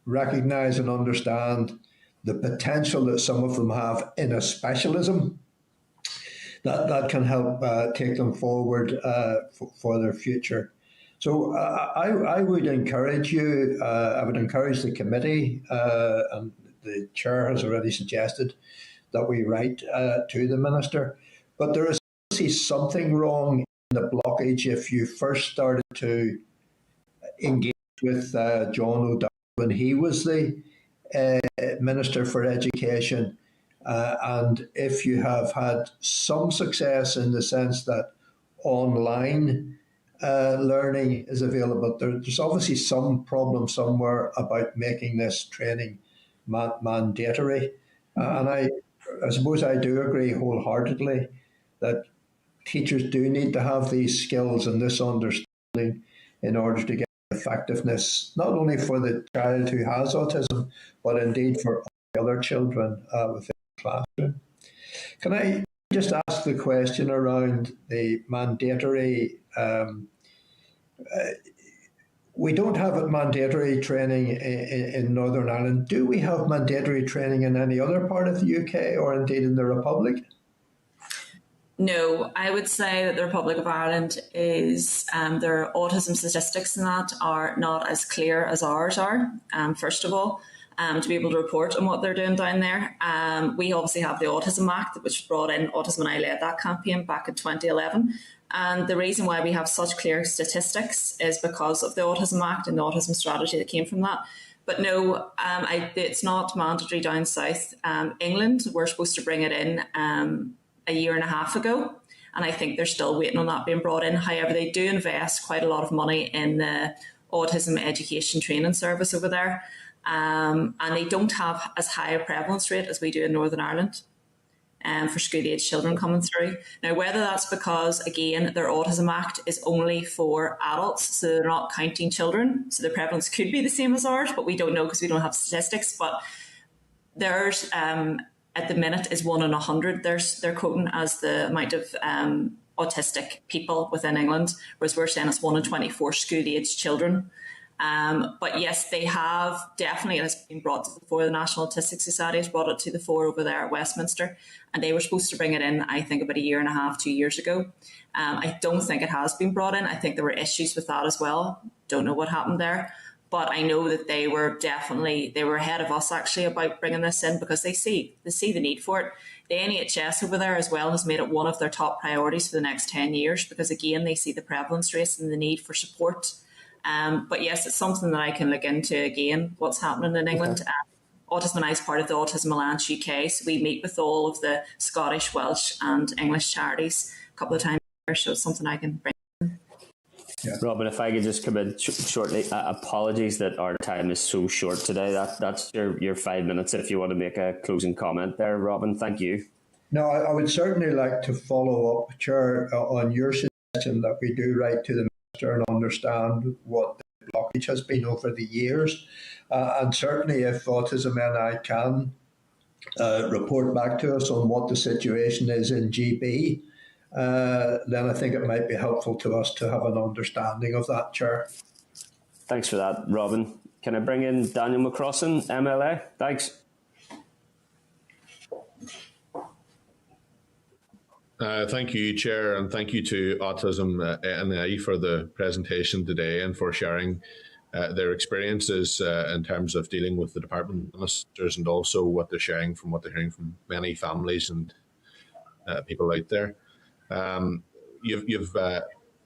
recognize and understand the potential that some of them have in a specialism that can help take them forward for their future. So I would encourage you, I would encourage the committee, and the chair has already suggested that we write to the Minister, but there is obviously something wrong in the blockage if you first started to engage with John O'Donnell when he was the Minister for Education, and if you have had some success in the sense that online learning is available, there's obviously some problem somewhere about making this training mandatory. And I suppose I do agree wholeheartedly that teachers do need to have these skills and this understanding in order to get effectiveness, not only for the child who has autism, but indeed for all the other children within the classroom. Can I just ask the question around the mandatory? We don't have mandatory training in Northern Ireland. Do we have mandatory training in any other part of the UK or indeed in the Republic? No, I would say that the Republic of Ireland is, their autism statistics in that are not as clear as ours are, first of all, to be able to report on what they're doing down there. We obviously have the Autism Act, which brought in Autism NI led that campaign back in 2011. And the reason why we have such clear statistics is because of the Autism Act and the Autism Strategy that came from that. But no, it's not mandatory down south. England, we're supposed to bring it in a year and a half ago, and I think they're still waiting on that being brought in. However, they do invest quite a lot of money in the autism education training service over there, and they don't have as high a prevalence rate as we do in Northern Ireland for school-age children coming through. Now, whether that's because, again, their Autism Act is only for adults, so they're not counting children, so the prevalence could be the same as ours, but we don't know because we don't have statistics. But there's at the minute is 1 in 100. They're quoting as the amount of autistic people within England, whereas we're saying it's 1 in 24 school-age children. But yes, they have definitely, it has been brought to the fore. The National Autistic Society has brought it to the fore over there at Westminster, and they were supposed to bring it in, I think, about a year and a half, 2 years ago. I don't think it has been brought in. I think there were issues with that as well. Don't know what happened there. But I know that they were ahead of us actually about bringing this in because they see the need for it. The NHS over there as well has made it one of their top priorities for the next 10 years because, again, they see the prevalence rates and the need for support But yes, it's something that I can look into again, what's happening in England. Autism NI is part of the Autism Alliance UK, so we meet with all of the Scottish, Welsh and English charities a couple of times a year, so it's something I can bring. Yeah. Robin, if I could just come in shortly, apologies that our time is so short today. That's your 5 minutes if you want to make a closing comment there, Robin. Thank you. No, I would certainly like to follow up, Chair, on your suggestion that we do write to the Minister and understand what the blockage has been over the years. And certainly if Autism NI can report back to us on what the situation is in GB, then I think it might be helpful to us to have an understanding of that, Chair. Thanks for that, Robin. Can I bring in Daniel McCrossan, MLA? Thanks. Thank you, Chair, and thank you to Autism NI for the presentation today and for sharing their experiences in terms of dealing with the department ministers, and also what they're sharing from what they're hearing from many families and people out there. You've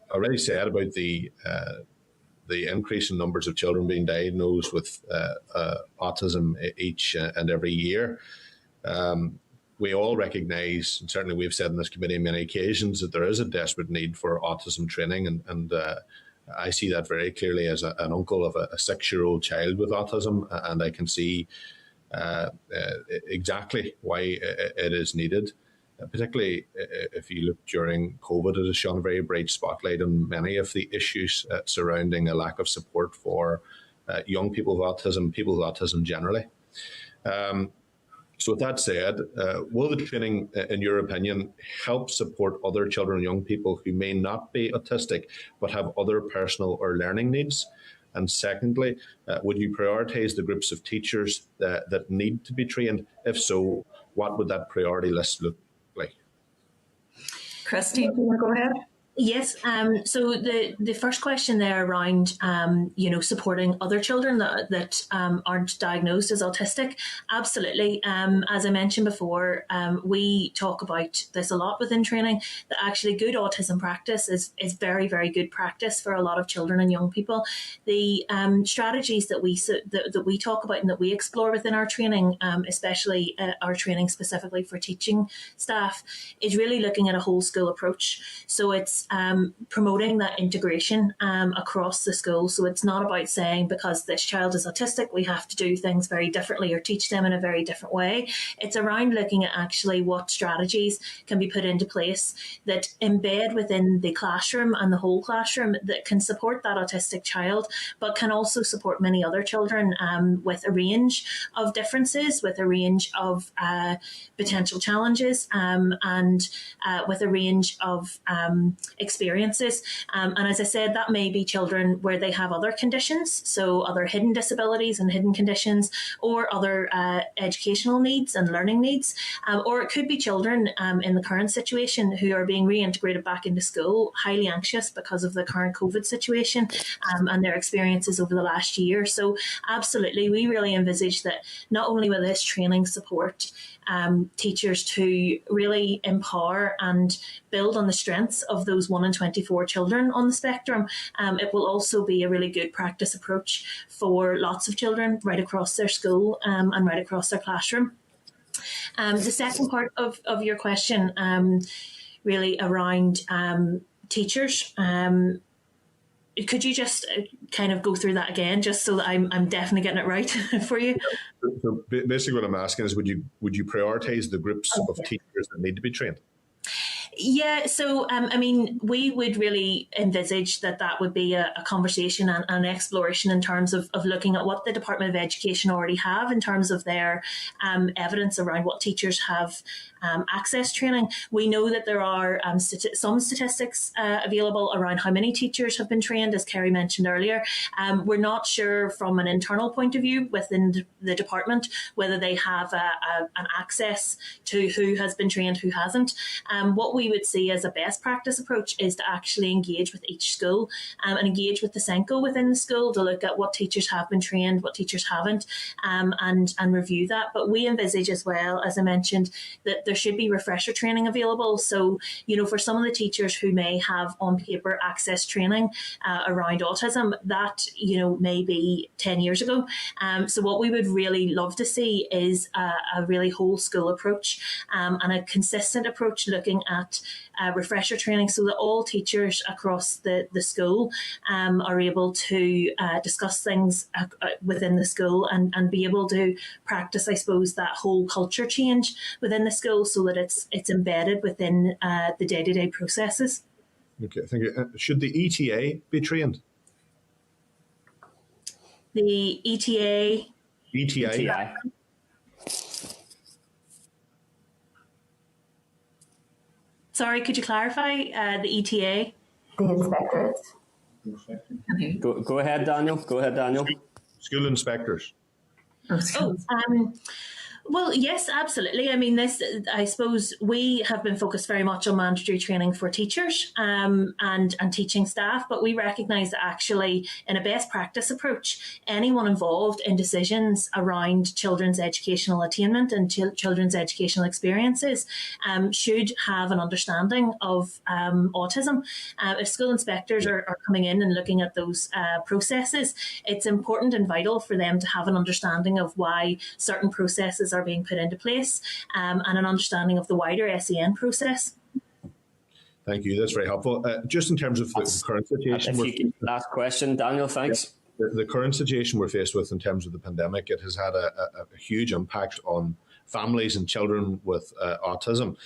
already said about the increase in numbers of children being diagnosed with autism each and every year. We all recognise, and certainly we've said in this committee on many occasions, that there is a desperate need for autism training, and I see that very clearly as an uncle of a 6-year-old child with autism, and I can see exactly why it is needed. Particularly if you look during COVID, it has shone a very bright spotlight on many of the issues surrounding a lack of support for young people with autism generally. So with that said, will the training, in your opinion, help support other children and young people who may not be autistic but have other personal or learning needs? And secondly, would you prioritise the groups of teachers that need to be trained? If so, what would that priority list look like? Christine, do you want to go ahead? Yes. So the first question there around, supporting other children that aren't diagnosed as autistic. Absolutely. As I mentioned before, we talk about this a lot within training, that actually good autism practice is very, very good practice for a lot of children and young people. The strategies that we talk about and that we explore within our training, especially our training specifically for teaching staff, is really looking at a whole school approach. So it's promoting that integration across the school. So it's not about saying because this child is autistic, we have to do things very differently or teach them in a very different way. It's around looking at actually what strategies can be put into place that embed within the classroom and the whole classroom that can support that autistic child, but can also support many other children with a range of differences, with a range of potential challenges, and with a range of experiences. And as I said, that may be children where they have other conditions, so other hidden disabilities and hidden conditions, or other educational needs and learning needs. Or it could be children in the current situation who are being reintegrated back into school, highly anxious because of the current COVID situation and their experiences over the last year. So absolutely, we really envisage that not only will this training support teachers to really empower and build on the strengths of those 1 in 24 children on the spectrum, it will also be a really good practice approach for lots of children right across their school and right across their classroom. The second part of your question, really around teachers. Could you just kind of go through that again, just so that I'm definitely getting it right for you? So basically what I'm asking is, would you prioritise the groups of teachers that need to be trained? Yeah, so we would really envisage that would be a conversation and an exploration in terms of looking at what the Department of Education already have in terms of their evidence around what teachers have access training. We know that there are some statistics available around how many teachers have been trained, as Kerry mentioned earlier. We're not sure from an internal point of view within the department whether they have an access to who has been trained, who hasn't. What we we would see as a best practice approach is to actually engage with each school and engage with the SENCO within the school to look at what teachers have been trained, what teachers haven't, and review that. But we envisage as well, as I mentioned, that there should be refresher training available. So, for some of the teachers who may have on paper access training around autism, that, may be 10 years ago. So what we would really love to see is a really whole school approach and a consistent approach looking at refresher training so that all teachers across the school are able to discuss things within the school and be able to practice, I suppose, that whole culture change within the school so that it's embedded within the day-to-day processes. Okay, thank you. Should the ETA be trained? The ETA. ETA. Sorry, could you clarify the ETA? The inspectorate. Go ahead, Daniel. School inspectors. Well, yes, absolutely. I mean, I suppose we have been focused very much on mandatory training for teachers and teaching staff, but we recognise that actually in a best practice approach, anyone involved in decisions around children's educational attainment and children's educational experiences should have an understanding of autism. If school inspectors are coming in and looking at those processes, it's important and vital for them to have an understanding of why certain processes are being put into place and an understanding of the wider SEN process. Thank you. That's very helpful. Just in terms of the current situation. Last question, Daniel, thanks. The current situation we're faced with in terms of the pandemic, it has had a huge impact on families and children with autism.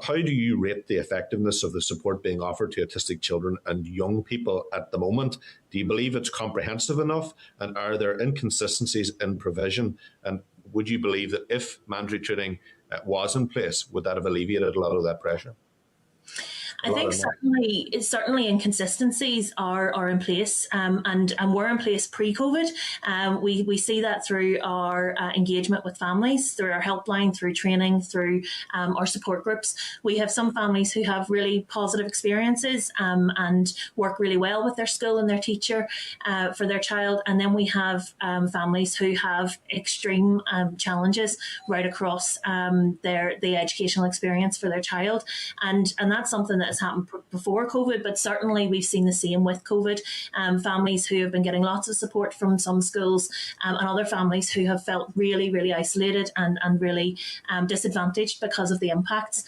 How do you rate the effectiveness of the support being offered to autistic children and young people at the moment? Do you believe it's comprehensive enough? And are there inconsistencies in provision? And would you believe that if mandatory training was in place, would that have alleviated a lot of that pressure? I think certainly inconsistencies are in place and were in place pre-COVID. We see that through our engagement with families, through our helpline, through training, through our support groups. We have some families who have really positive experiences and work really well with their school and their teacher for their child. And then we have families who have extreme challenges right across the educational experience for their child. And that's something that has happened before COVID, but certainly we've seen the same with COVID. Families who have been getting lots of support from some schools and other families who have felt really, really isolated and really disadvantaged because of the impacts.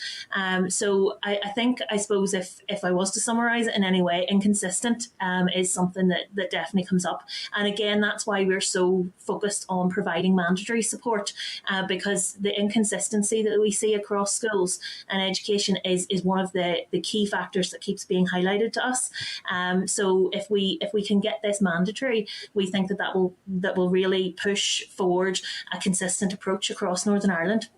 So I think, I suppose, if I was to summarise it in any way, inconsistent is something that definitely comes up. And again, that's why we're so focused on providing mandatory support because the inconsistency that we see across schools and education is one of the key factors that keeps being highlighted to us. So if we can get this mandatory, we think that will really push forward a consistent approach across Northern Ireland.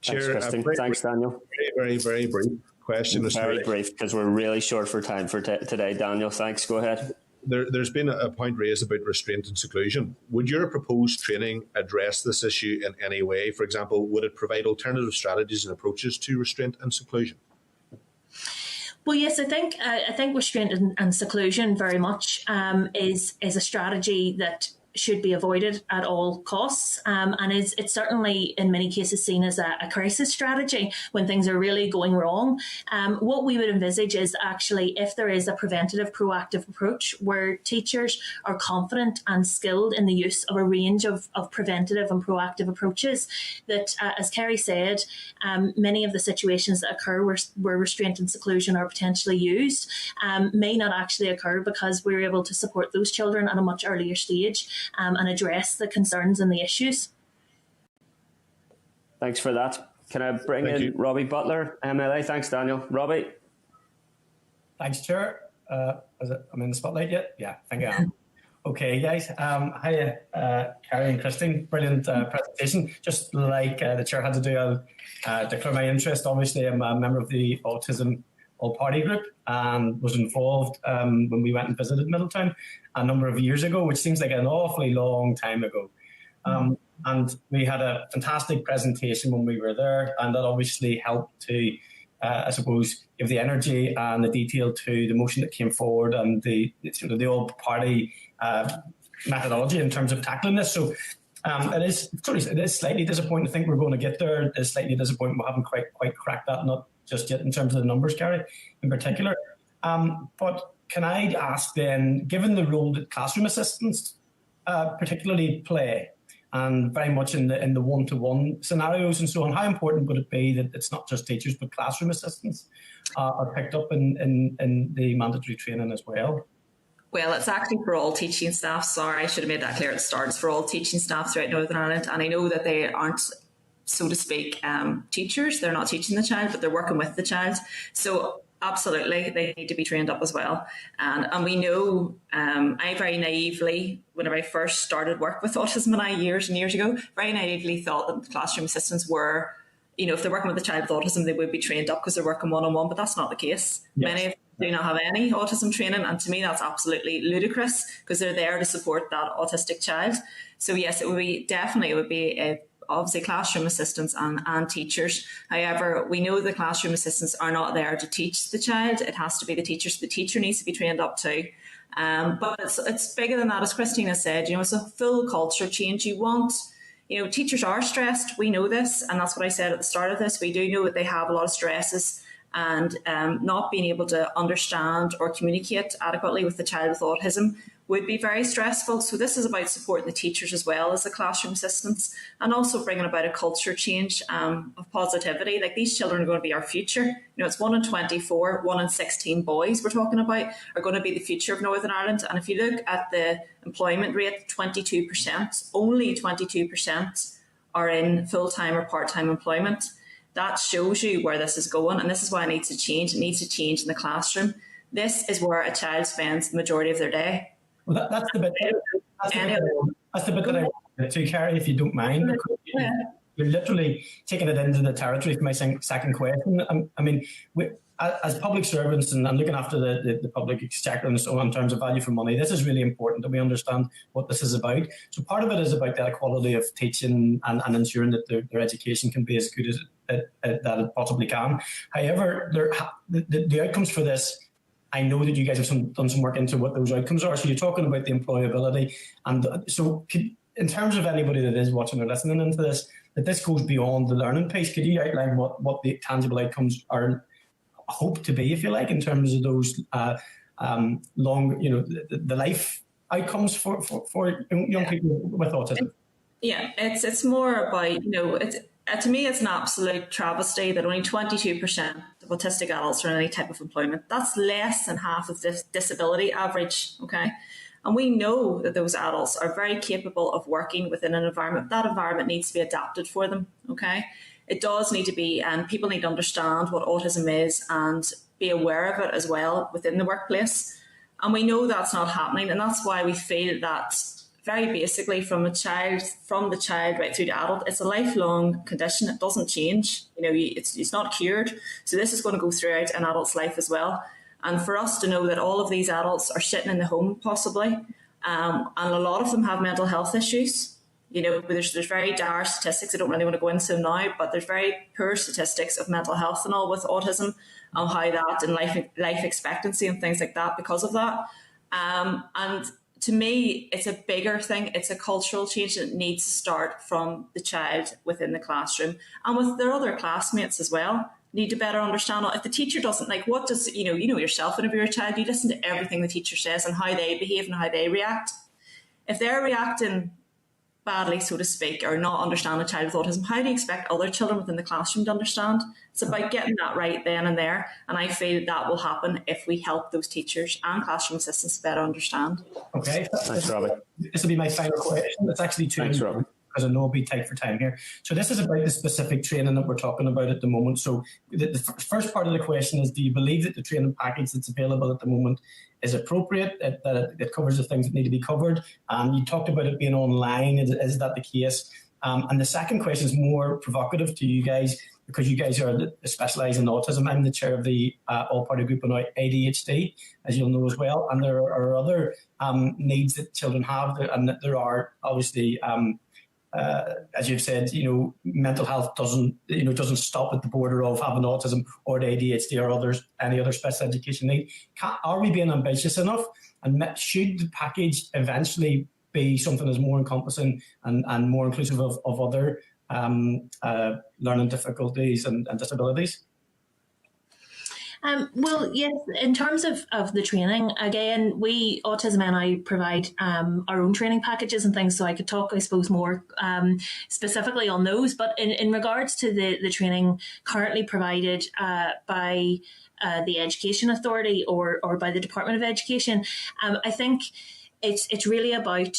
Chair, thanks, Daniel. Very, very brief question. Very brief because we're really short for time for today. Daniel, thanks. Go ahead. There's been a point raised about restraint and seclusion. Would your proposed training address this issue in any way? For example, would it provide alternative strategies and approaches to restraint and seclusion? Well, yes, I think restraint and seclusion very much is a strategy that should be avoided at all costs, and it's certainly in many cases seen as a crisis strategy when things are really going wrong. What we would envisage is actually if there is a preventative, proactive approach where teachers are confident and skilled in the use of a range of preventative and proactive approaches, that, as Kerry said, many of the situations that occur where restraint and seclusion are potentially used may not actually occur because we're able to support those children at a much earlier stage and address the concerns and the issues. Thanks for that. Can I bring in Robbie Butler, MLA? Thanks, Daniel. Robbie. Thanks, Chair. I'm in the spotlight yet? Yeah, I think I am. Okay, guys. Hi, Carrie and Christine. Brilliant presentation. Just like the Chair had to do, I'll declare my interest. Obviously, I'm a member of the Autism All-Party Group and was involved when we went and visited Middletown a number of years ago, which seems like an awfully long time ago. And we had a fantastic presentation when we were there, and that obviously helped to I suppose, give the energy and the detail to the motion that came forward and the all-party methodology in terms of tackling this. So it is slightly disappointing. I think we're going to get there. It's slightly disappointing we haven't quite cracked that nut just yet in terms of the numbers, Carrie, in particular. But can I ask then, given the role that classroom assistants particularly play, and very much in the one-to-one scenarios and so on, how important would it be that it's not just teachers but classroom assistants are picked up in the mandatory training as well? Well, it's actually for all teaching staff. Sorry, I should have made that clear at the start. It's for all teaching staff throughout Northern Ireland. And I know that they aren't, so to speak, teachers. They're not teaching the child, but they're working with the child. So absolutely, they need to be trained up as well. And we know, I very naively, whenever I first started work with Autism NI years and years ago, very naively thought that the classroom assistants were, if they're working with a child with autism, they would be trained up because they're working one-on-one, but that's not the case. Yes. Many of them do not have any autism training, and to me that's absolutely ludicrous because they're there to support that autistic child. So yes, it would be obviously classroom assistants and teachers. However, we know the classroom assistants are not there to teach the child. It has to be the teacher. So the teacher needs to be trained up too. But it's bigger than that, as Christina said. It's a full culture change. You want, teachers are stressed. We know this, and that's what I said at the start of this. We do know that they have a lot of stresses, and not being able to understand or communicate adequately with the child with autism would be very stressful. So this is about supporting the teachers as well as the classroom assistants, and also bringing about a culture change of positivity. Like, these children are going to be our future. It's 1 in 24, 1 in 16 boys we're talking about are going to be the future of Northern Ireland. And if you look at the employment rate, 22%, only 22% are in full-time or part-time employment. That shows you where this is going, and this is why it needs to change. It needs to change in the classroom. This is where a child spends the majority of their day. Well, that's the bit that I want to carry, if you don't mind. Yeah. You're literally taking it into the territory for my second question. I mean, as public servants and looking after the public exchequer and so on in terms of value for money, this is really important that we understand what this is about. So part of it is about the equality of teaching and ensuring that their education can be as good as that it possibly can. However, the outcomes for this, I know that you guys have done some work into what those outcomes are. So you're talking about the employability. And so in terms of anybody that is watching or listening into this, that this goes beyond the learning piece, could you outline what the tangible outcomes are hoped to be, if you like, in terms of those the life outcomes for young people with autism? Yeah, it's more about, to me, it's an absolute travesty that only 22% of autistic adults are in any type of employment. That's less than half of the disability average, okay? And we know that those adults are very capable of working within an environment. That environment needs to be adapted for them, okay? It does need to be, and people need to understand what autism is and be aware of it as well within the workplace. And we know that's not happening, and that's why we feel that very basically from the child right through to adult, it's a lifelong condition. It doesn't change. It's not cured. So this is going to go throughout an adult's life as well. And for us to know that all of these adults are sitting in the home possibly, and a lot of them have mental health issues. There's very dire statistics. I don't really want to go into them now, but there's very poor statistics of mental health and all with autism, and how that and life expectancy and things like that because of that. And to me, it's a bigger thing. It's a cultural change that needs to start from the child within the classroom and with their other classmates as well. Need to better understand. If the teacher doesn't what does, you know yourself whenever you're a child, you listen to everything the teacher says and how they behave and how they react. If they're reacting badly, so to speak, or not understand a child with autism, how do you expect other children within the classroom to understand? It's about getting that right then and there. And I feel that will happen if we help those teachers and classroom assistants better understand. Okay. Thanks, Robbie. This will be my final question. It's actually two. Thanks, Robbie. Because I know I'll be tight for time here. So this is about the specific training that we're talking about at the moment. So the first part of the question is, do you believe that the training package that's available at the moment is appropriate, that it covers the things that need to be covered? You talked about it being online. Is that the case? And the second question is more provocative to you guys, because you guys are specialised in autism. I'm the chair of the all-party group on ADHD, as you'll know as well. And there are other needs that children have, and there are obviously as you've said, mental health doesn't stop at the border of having autism or ADHD or any other special education need. Are we being ambitious enough? And should the package eventually be something that's more encompassing and more inclusive of other learning difficulties and disabilities? Well, yes, in terms of the training, again, we, Autism NI, provide our own training packages and things, so I could talk, I suppose, more specifically on those. But in regards to the training currently provided by the Education Authority or by the Department of Education, I think it's really about,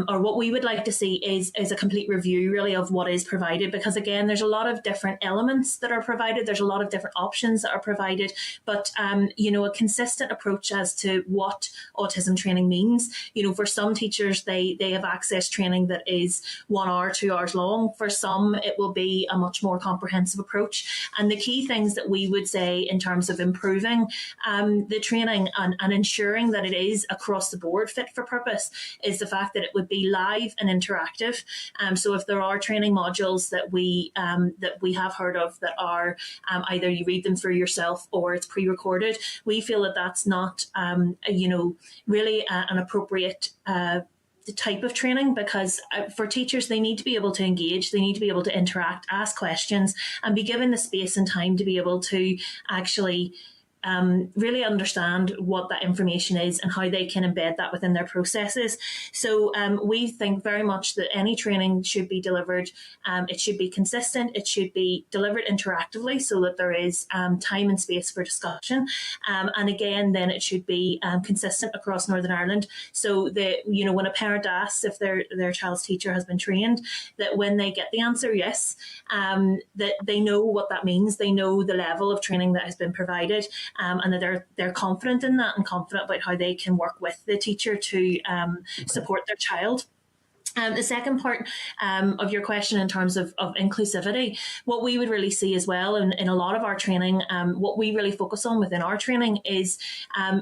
or what we would like to see is a complete review really of what is provided, because again, there's a lot of different elements that are provided. There's a lot of different options that are provided, but a consistent approach as to what autism training means. For some teachers, they have access training that is 1 hour, 2 hours long. For some, it will be a much more comprehensive approach. And the key things that we would say in terms of improving the training and ensuring that it is across the board fit for purpose is the fact that it would be live and interactive. So if there are training modules that we have heard of that are either you read them through yourself or it's pre-recorded, we feel that that's not really an appropriate the type of training, because for teachers, they need to be able to engage, they need to be able to interact, ask questions, and be given the space and time to be able to actually really understand what that information is and how they can embed that within their processes. So we think very much that any training should be delivered. It should be consistent. It should be delivered interactively so that there is time and space for discussion. And again, then it should be consistent across Northern Ireland. So that, when a parent asks if their child's teacher has been trained, that when they get the answer yes, that they know what that means. They know the level of training that has been provided. And that they're confident in that and confident about how they can work with the teacher to support their child. The second part of your question in terms of inclusivity, what we would really see as well in a lot of our training, what we really focus on within our training is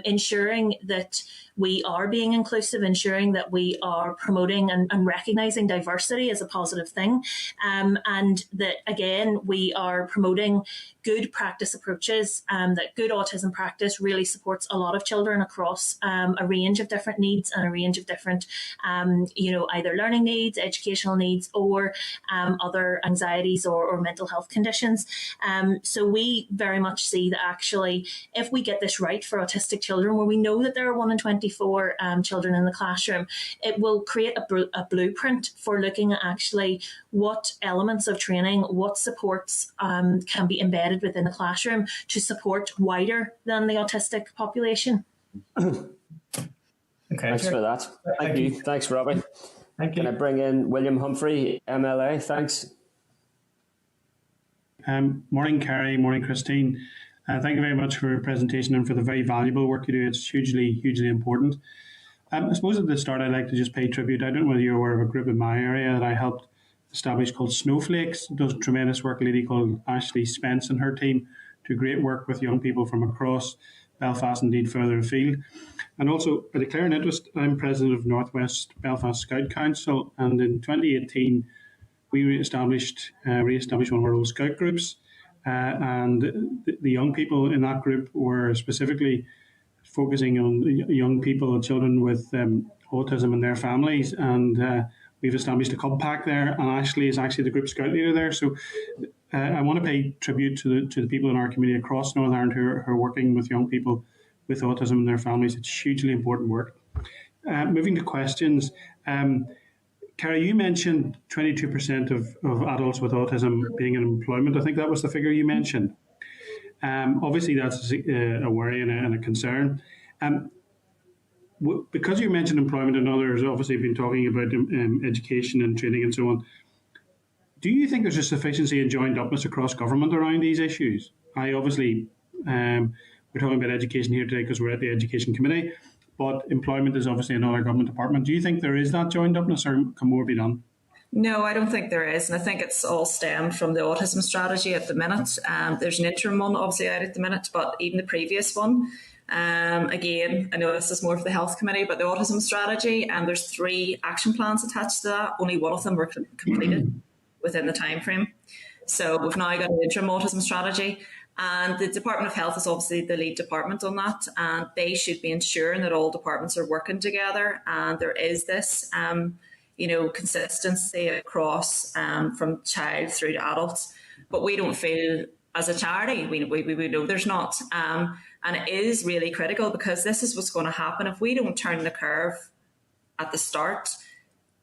ensuring that we are being inclusive, ensuring that we are promoting and recognising diversity as a positive thing, and that, again, we are promoting good practice approaches, that good autism practice really supports a lot of children across a range of different needs and a range of different, either learning needs, educational needs, or other anxieties or mental health conditions. So we very much see that actually, if we get this right for autistic children, where we know that there are 1 in 24 children in the classroom, it will create a blueprint for looking at actually what elements of training, what supports can be embedded within the classroom to support wider than the autistic population. Okay, thanks for that. Thank you. Thanks, Robbie. Thank you. Can I bring in William Humphrey, MLA? Thanks. Morning, Carrie. Morning, Christine. Thank you very much for your presentation and for the very valuable work you do. It's hugely important. I suppose at the start, I'd like to just pay tribute. I don't know whether you're aware of a group in my area that I helped establish called Snowflakes. It does tremendous work. A lady called Ashley Spence and her team do great work with young people from across Belfast, indeed further afield. And also, by declaring interest, I'm president of Northwest Belfast Scout Council, and in 2018, we re-established one of our old Scout groups. And the young people in that group were specifically focusing on young people, children with autism and their families. And we've established a compact there, and Ashley is actually the group scout leader there. So I want to pay tribute to the people in our community across Northern Ireland who are working with young people with autism and their families. It's hugely important work. Moving to questions. Carrie, you mentioned 22% of adults with autism being in employment. I think that was the figure you mentioned. Obviously, that's a worry and a concern. Because you mentioned employment, and others obviously have been talking about education and training and so on, do you think there's a sufficiency in joined upness across government around these issues? We're talking about education here today because we're at the Education Committee, but employment is obviously another government department. Do you think there is that joined upness, or can more be done? No, I don't think there is. And I think it's all stemmed from the Autism Strategy at the minute. There's an interim one obviously out at the minute, but even the previous one, Again, I know this is more for the Health Committee, but the Autism Strategy, and there's 3 action plans attached to that. Only one of them were completed within the time frame. So we've now got an interim Autism Strategy, and the Department of Health is obviously the lead department on that, and they should be ensuring that all departments are working together, and there is this consistency across from child through to adults. But we don't feel, as a charity, we know there's not. And it is really critical, because this is what's going to happen. If we don't turn the curve at the start,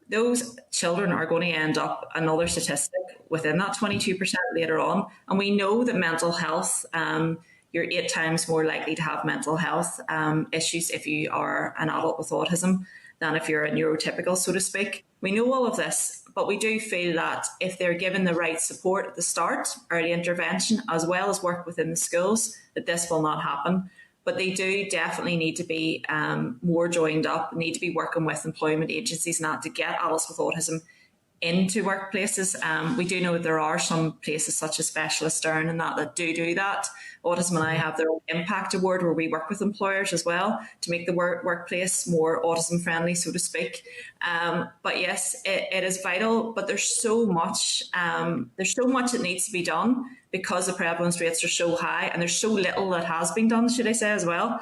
those children are going to end up another statistic within that 22% later on. And we know that mental health, you're 8 times more likely to have mental health issues if you are an adult with autism than if you're a neurotypical, so to speak. We know all of this, but we do feel that if they're given the right support at the start, early intervention, as well as work within the schools, that this will not happen. But they do definitely need to be more joined up, need to be working with employment agencies and that to get adults with autism into workplaces. We do know that there are some places such as Specialist Earn and that do that. Autism NI have their own impact award where we work with employers as well to make the workplace more autism friendly, so to speak. But yes, it is vital, but there's so much that needs to be done because the prevalence rates are so high, and there's so little that has been done, should I say, as well.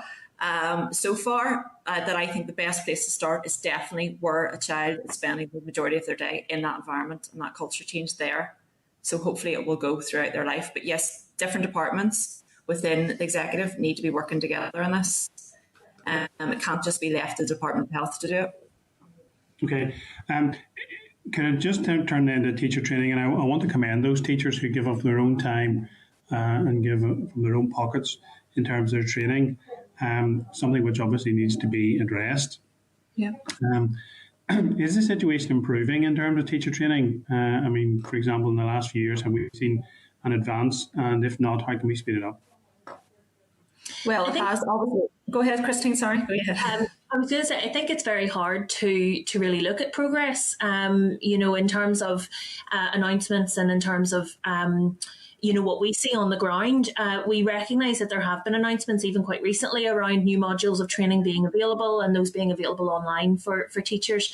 So far, that I think the best place to start is definitely where a child is spending the majority of their day in that environment and that culture change there. So hopefully it will go throughout their life. But yes, different departments within the executive need to be working together on this. It can't just be left to the Department of Health to do it. Okay. Can I just turn then to teacher training? And I want to commend those teachers who give up their own time and give from their own pockets in terms of their training. Something which obviously needs to be addressed. Yeah. Is the situation improving in terms of teacher training? I mean, for example, in the last few years, have we seen an advance? And if not, how can we speed it up? Well, it has obviously. Go ahead, Christine. Sorry. Go ahead. I was going to say, I think it's very hard to really look at progress, in terms of announcements and in terms of what we see on the ground. We recognise that there have been announcements even quite recently around new modules of training being available and those being available online for teachers.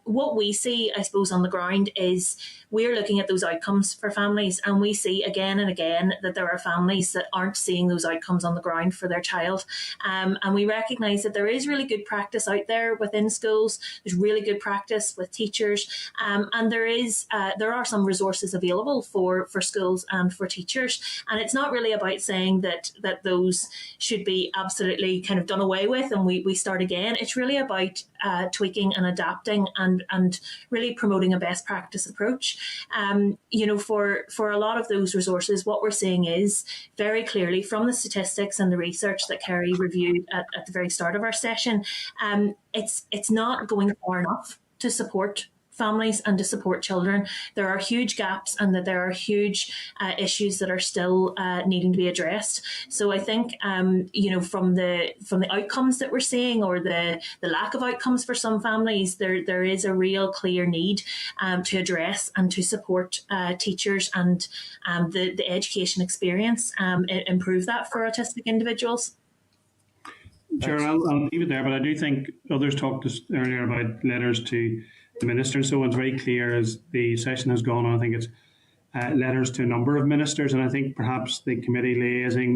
What we see, I suppose, on the ground is we're looking at those outcomes for families, and we see again and again that there are families that aren't seeing those outcomes on the ground for their child. And we recognise that there is really good practice out there within schools. There's really good practice with teachers, and there are some resources available for schools and for teachers. And it's not really about saying that those should be absolutely kind of done away with and we start again. It's really about tweaking and adapting and really promoting a best practice approach. For a lot of those resources, what we're seeing is very clearly from the statistics and the research that Kerry reviewed at the very start of our session, it's not going far enough to support families and to support children. There are huge gaps, and that there are huge issues that are still needing to be addressed. So I think, from the outcomes that we're seeing, or the lack of outcomes for some families, there is a real clear need to address and to support teachers and the education experience, improve that for autistic individuals. Sure, I'll leave it there, but I do think others talked earlier about letters to the minister, and so it's very clear as the session has gone on. I think it's letters to a number of ministers, and I think perhaps the committee liaising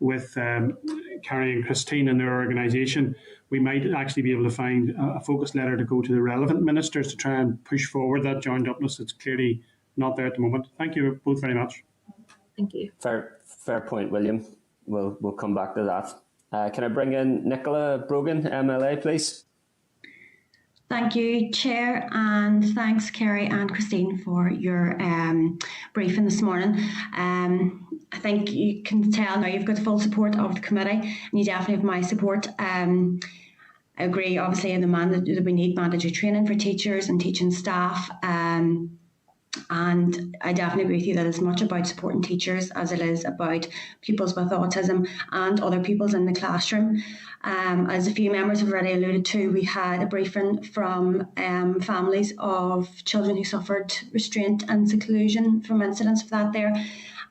with Carrie and Christine and their organisation, we might actually be able to find a focus letter to go to the relevant ministers to try and push forward that joined upness that's clearly not there at the moment. Thank you both very much. Thank you. Fair point, William. We'll come back to that. Can I bring in Nicola Brogan, MLA, please? Thank you, Chair, and thanks, Kerry and Christine, for your briefing this morning. I think you can tell now you've got the full support of the committee, and you definitely have my support. I agree, obviously, in the that we need mandatory training for teachers and teaching staff. And I definitely agree with you that it's much about supporting teachers as it is about pupils with autism and other pupils in the classroom. As a few members have already alluded to, we had a briefing from families of children who suffered restraint and seclusion from incidents of that there.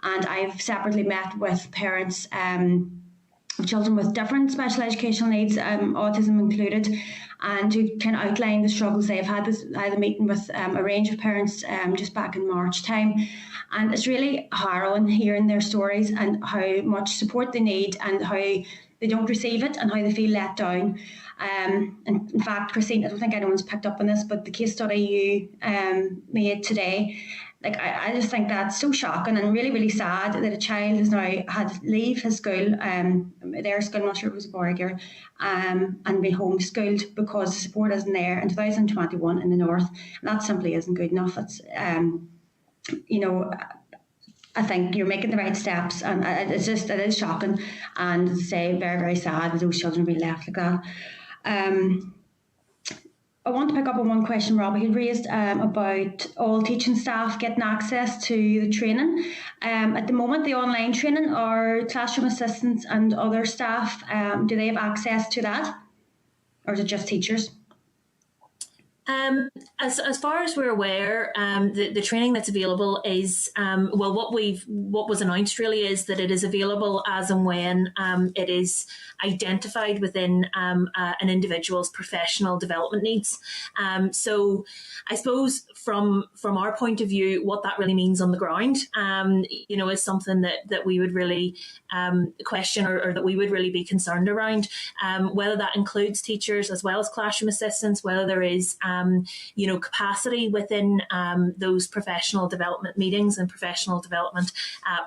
And I've separately met with parents children with different special educational needs, autism included, and who can outline the struggles they've had. I had a meeting with a range of parents just back in March time, and it's really harrowing hearing their stories and how much support they need and how they don't receive it and how they feel let down. And in fact, Christine, I don't think anyone's picked up on this, but the case study you made today, like I just think that's so shocking and really, really sad that a child has now had to leave his school, their school, I'm not sure if it was a boy or girl, and be homeschooled because the support isn't there in 2021 in the north. And that simply isn't good enough. It's, I think you're making the right steps, and it is shocking and say very, very sad that those children be left like that. I want to pick up on one question Robbie had raised about all teaching staff getting access to the training. At the moment, the online training, are classroom assistants and other staff, do they have access to that? Or is it just teachers? As far as we're aware, the training that's available is what was announced really is that it is available as and when it is identified within an individual's professional development needs. So I suppose from our point of view, what that really means on the ground, is something that we would really question or that we would really be concerned around, whether that includes teachers as well as classroom assistants, whether there is capacity within those professional development meetings and professional development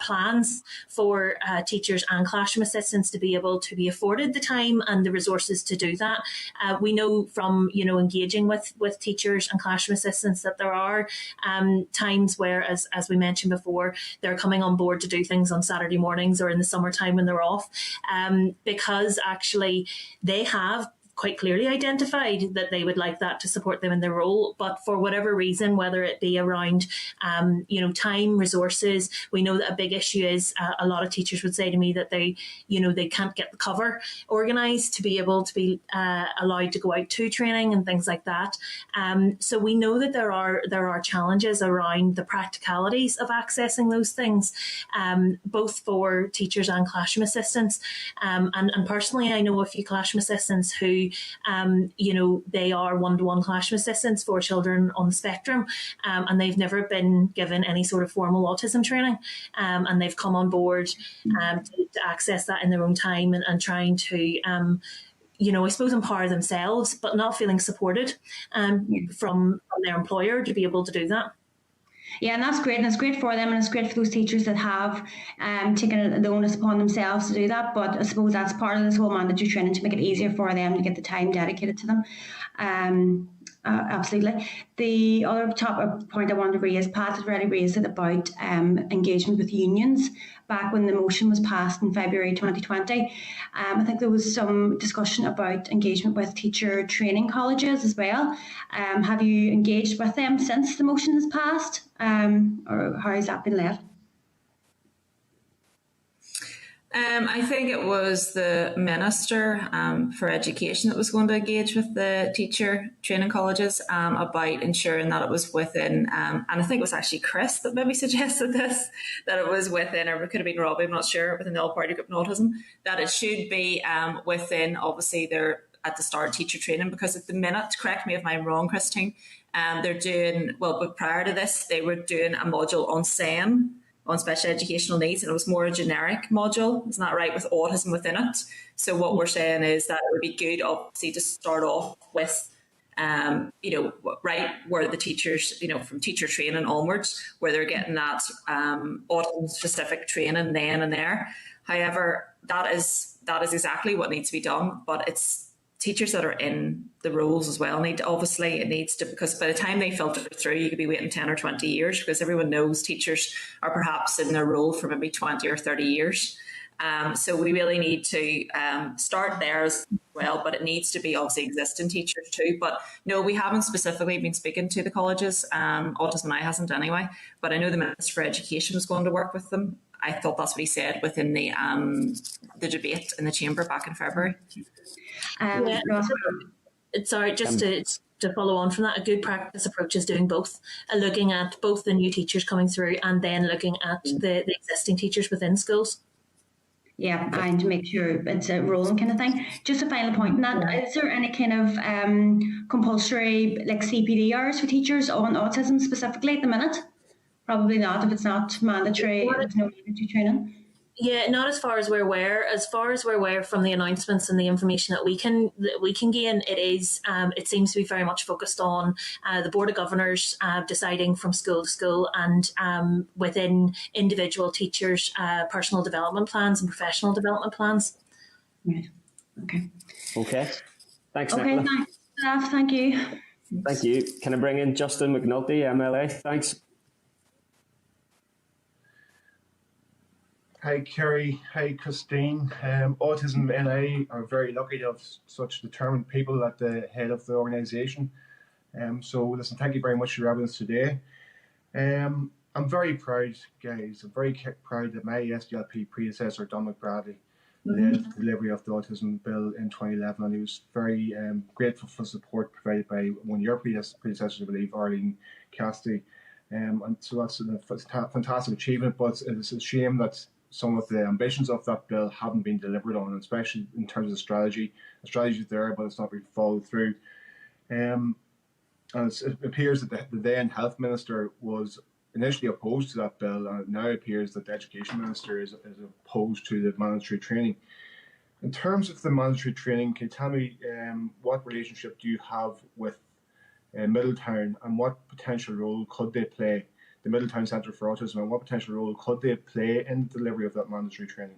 plans for teachers and classroom assistants to be able to be afforded the time and the resources to do that. We know from engaging with teachers and classroom assistants that there are times where, as we mentioned before, they're coming on board to do things on Saturday mornings or in the summertime when they're off, because actually they have quite clearly identified that they would like that to support them in their role, but for whatever reason, whether it be around time, resources, we know that a big issue is a lot of teachers would say to me that they can't get the cover organised to be able to be allowed to go out to training and things like that. So we know that there are challenges around the practicalities of accessing those things, both for teachers and classroom assistants. And personally, I know a few classroom assistants who they are one-to-one classroom assistants for children on the spectrum, and they've never been given any sort of formal autism training, and they've come on board to access that in their own time and trying to I suppose empower themselves, but not feeling supported from their employer to be able to do that. Yeah, and that's great, and it's great for them, and it's great for those teachers that have taken the onus upon themselves to do that. But I suppose that's part of this whole mandatory training to make it easier for them to get the time dedicated to them. Absolutely. The other top point I wanted to raise, Pat had already raised it about engagement with unions back when the motion was passed in February 2020. I think there was some discussion about engagement with teacher training colleges as well. Have you engaged with them since the motion has passed, or how has that been left? I think it was the Minister for Education that was going to engage with the teacher training colleges about ensuring that it was within, and I think it was actually Chris that maybe suggested this, that it was within, or it could have been Robbie, I'm not sure, within the All-Party Group on Autism, that it should be within, obviously, their at the start teacher training, because at the minute, correct me if I'm wrong, Christine, they're doing, but prior to this, they were doing a module on SEN, on special educational needs, and it was more a generic module. It's not right with autism within it. So what we're saying is that it would be good, obviously, to start off with, right where the teachers, from teacher training onwards, where they're getting that autism specific training then and there. However, that is exactly what needs to be done, but it's teachers that are in the roles as well because by the time they filter through, you could be waiting 10 or 20 years, because everyone knows teachers are perhaps in their role for maybe 20 or 30 years. So we really need to start there as well, but it needs to be obviously existing teachers too. But no, we haven't specifically been speaking to the colleges. Autism NI hasn't anyway, but I know the Minister for Education was going to work with them. I thought that's what he said within the debate in the chamber back in February. Sorry, just to follow on from that, a good practice approach is doing both, looking at both the new teachers coming through and then looking at the existing teachers within schools. Yeah, and to make sure it's a rolling kind of thing. Just a final point on that, is there any kind of compulsory like CPD hours for teachers on autism specifically at the minute? Probably not if it's not mandatory, there's no mandatory training. Yeah, not as far as we're aware. As far as we're aware from the announcements and the information that we can gain, it seems to be very much focused on the Board of Governors deciding from school to school and within individual teachers' personal development plans and professional development plans. Right. Okay. Okay. Thanks, okay, Nicola. Thanks, staff. Thank you. Thank you. Can I bring in Justin McNulty, MLA? Thanks. Hi, Kerry. Hi, Christine. Autism NI are very lucky to have such determined people at the head of the organisation. So, listen, thank you very much for your evidence today. I'm very proud, guys. I'm very proud that my SDLP predecessor, Don McBradley, led the delivery of the Autism Bill in 2011, and he was very grateful for support provided by one of your predecessors, I believe, Arlene Cassidy. And so that's a fantastic achievement, but it's a shame that some of the ambitions of that bill haven't been delivered on, especially in terms of strategy. The strategy is there, but it's not being followed through. And it appears that the then Health Minister was initially opposed to that bill, and it now appears that the Education Minister is opposed to the mandatory training. In terms of the mandatory training, can you tell me what relationship do you have with Middletown, and what potential role could they play, the Middletown Centre for Autism, and what potential role could they play in the delivery of that mandatory training?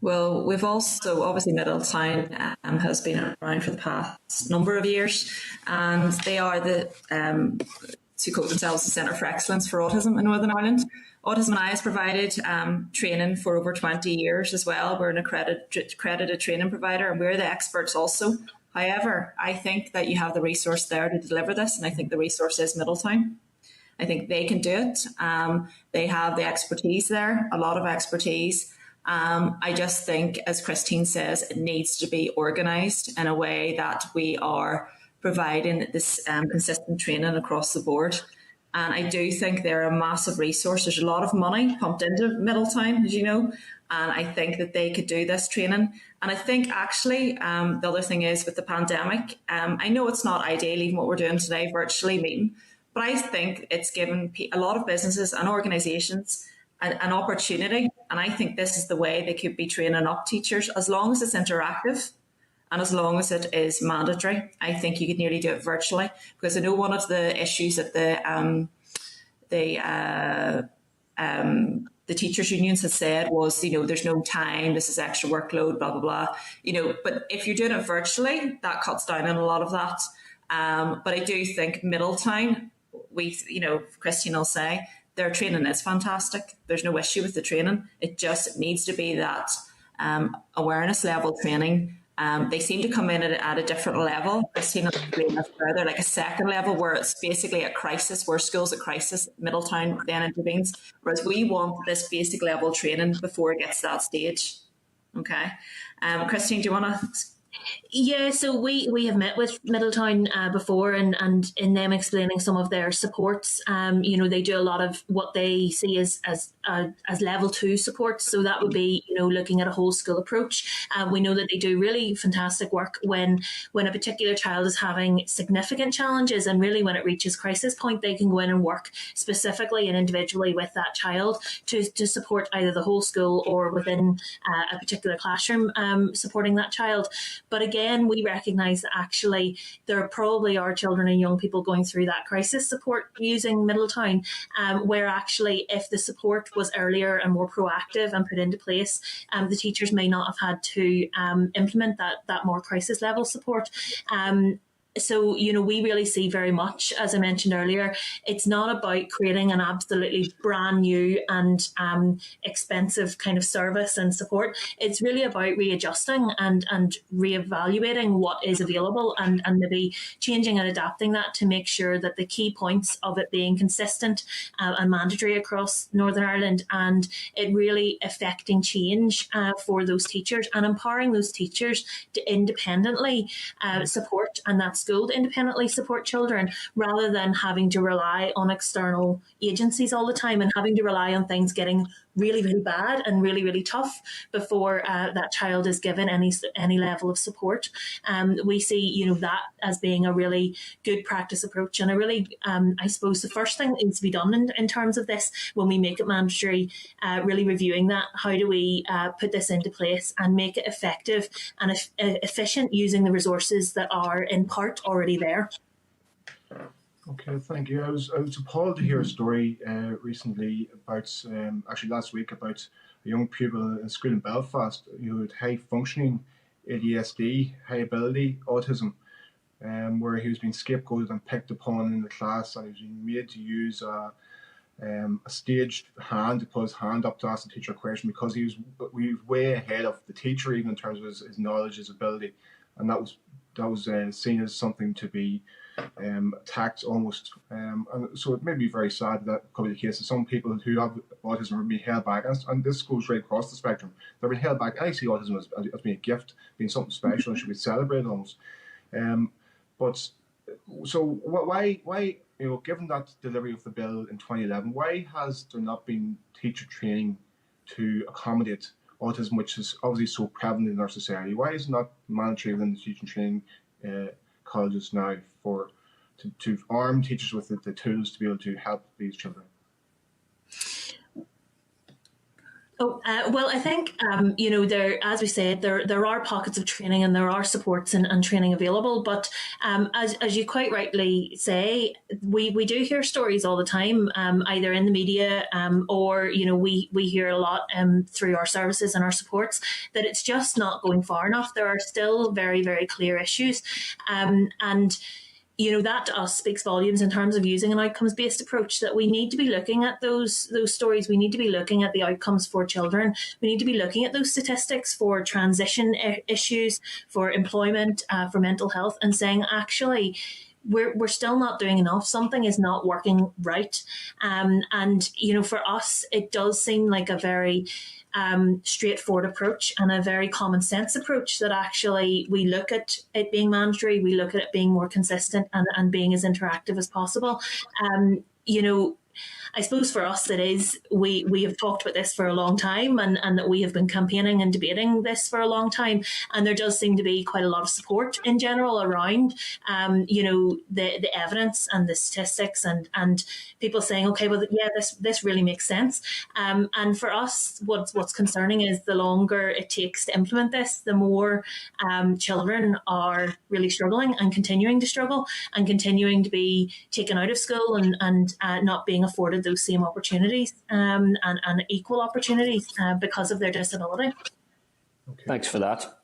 Well, we've also, obviously Middletown has been around for the past number of years, and they are the, to quote themselves, the Centre for Excellence for Autism in Northern Ireland. Autism NI has provided training for over 20 years as well. We're an accredited training provider, and we're the experts also. However, I think that you have the resource there to deliver this, and I think the resource is Middletown. I think they can do it. They have the expertise there, a lot of expertise. I just think, as Christine says, it needs to be organised in a way that we are providing this consistent training across the board. And I do think they're a massive resource. There's a lot of money pumped into Middletown, as you know, and I think that they could do this training. And I think actually the other thing is with the pandemic, I know it's not ideal, even what we're doing today, virtually meeting, but I think it's given a lot of businesses and organisations an opportunity. And I think this is the way they could be training up teachers, as long as it's interactive and as long as it is mandatory. I think you could nearly do it virtually, because I know one of the issues that the teachers' unions had said was, there's no time, this is extra workload, blah, blah, blah. But if you're doing it virtually, that cuts down on a lot of that. But I do think Middletown, Christine will say, their training is fantastic. There's no issue with the training. It just needs to be that awareness level training. They seem to come in at a different level. Christine will explain this further, like a second level where it's basically a crisis, where schools at crisis, Middletown then intervenes. Whereas we want this basic level training before it gets to that stage. Okay. Christine, do you want to... Yeah, so we have met with Middletown before, and in them explaining some of their supports, they do a lot of what they see as level 2 support. So that would be, looking at a whole school approach. We know that they do really fantastic work when a particular child is having significant challenges, and really when it reaches crisis point, they can go in and work specifically and individually with that child to support either the whole school or within a particular classroom supporting that child. But again, we recognise that actually there probably are children and young people going through that crisis support using Middletown, where actually if the support was earlier and more proactive and put into place, the teachers may not have had to implement that more crisis level support. So, we really see very much, as I mentioned earlier, it's not about creating an absolutely brand new and expensive kind of service and support. It's really about readjusting and reevaluating what is available and maybe changing and adapting that to make sure that the key points of it being consistent and mandatory across Northern Ireland, and it really affecting change for those teachers and empowering those teachers to independently support, and that's school to independently support children, rather than having to rely on external agencies all the time and having to rely on things getting really, really bad and really, really tough before that child is given any level of support. We see, that as being a really good practice approach, and a really, I suppose, the first thing that needs to be done in terms of this when we make it mandatory, really reviewing that. How do we put this into place and make it effective and efficient using the resources that are in part already there? Okay, thank you. I was appalled to hear a story recently about, actually last week, about a young pupil in school in Belfast who had high functioning ADSD, high ability autism, where he was being scapegoated and picked upon in the class, and he was being made to use a staged hand to put his hand up to ask the teacher a question, because he was way ahead of the teacher, even in terms of his knowledge, his ability, and that was seen as something to be attacked almost. And so it made me very sad that could be the case. Some people who have autism are being held back, and this goes right across the spectrum. They're being held back. I see autism as being a gift, being something special, and should be celebrated almost. But so why, given that delivery of the bill in 2011, why has there not been teacher training to accommodate autism, which is obviously so prevalent in our society? Why is it not mandatory within the teaching training colleges now to arm teachers with the tools to be able to help these children? Well, I think, there, as we said, there are pockets of training and there are supports and training available. But as you quite rightly say, we do hear stories all the time, either in the media or, we hear a lot through our services and our supports, that it's just not going far enough. There are still very, very clear issues. And that to us speaks volumes in terms of using an outcomes-based approach, that we need to be looking at those stories. We need to be looking at the outcomes for children. We need to be looking at those statistics for transition issues, for employment, for mental health, and saying, actually, we're still not doing enough. Something is not working right. And for us, it does seem like a very straightforward approach and a very common sense approach, that actually we look at it being mandatory, we look at it being more consistent and being as interactive as possible. I suppose for us it is, we have talked about this for a long time, and that we have been campaigning and debating this for a long time, and there does seem to be quite a lot of support in general around the evidence and the statistics and people saying, okay, well, yeah, this really makes sense. And for us, what's concerning is the longer it takes to implement this, the more children are really struggling and continuing to struggle and continuing to be taken out of school and not being afforded those same opportunities and equal opportunities because of their disability. Okay. Thanks for that.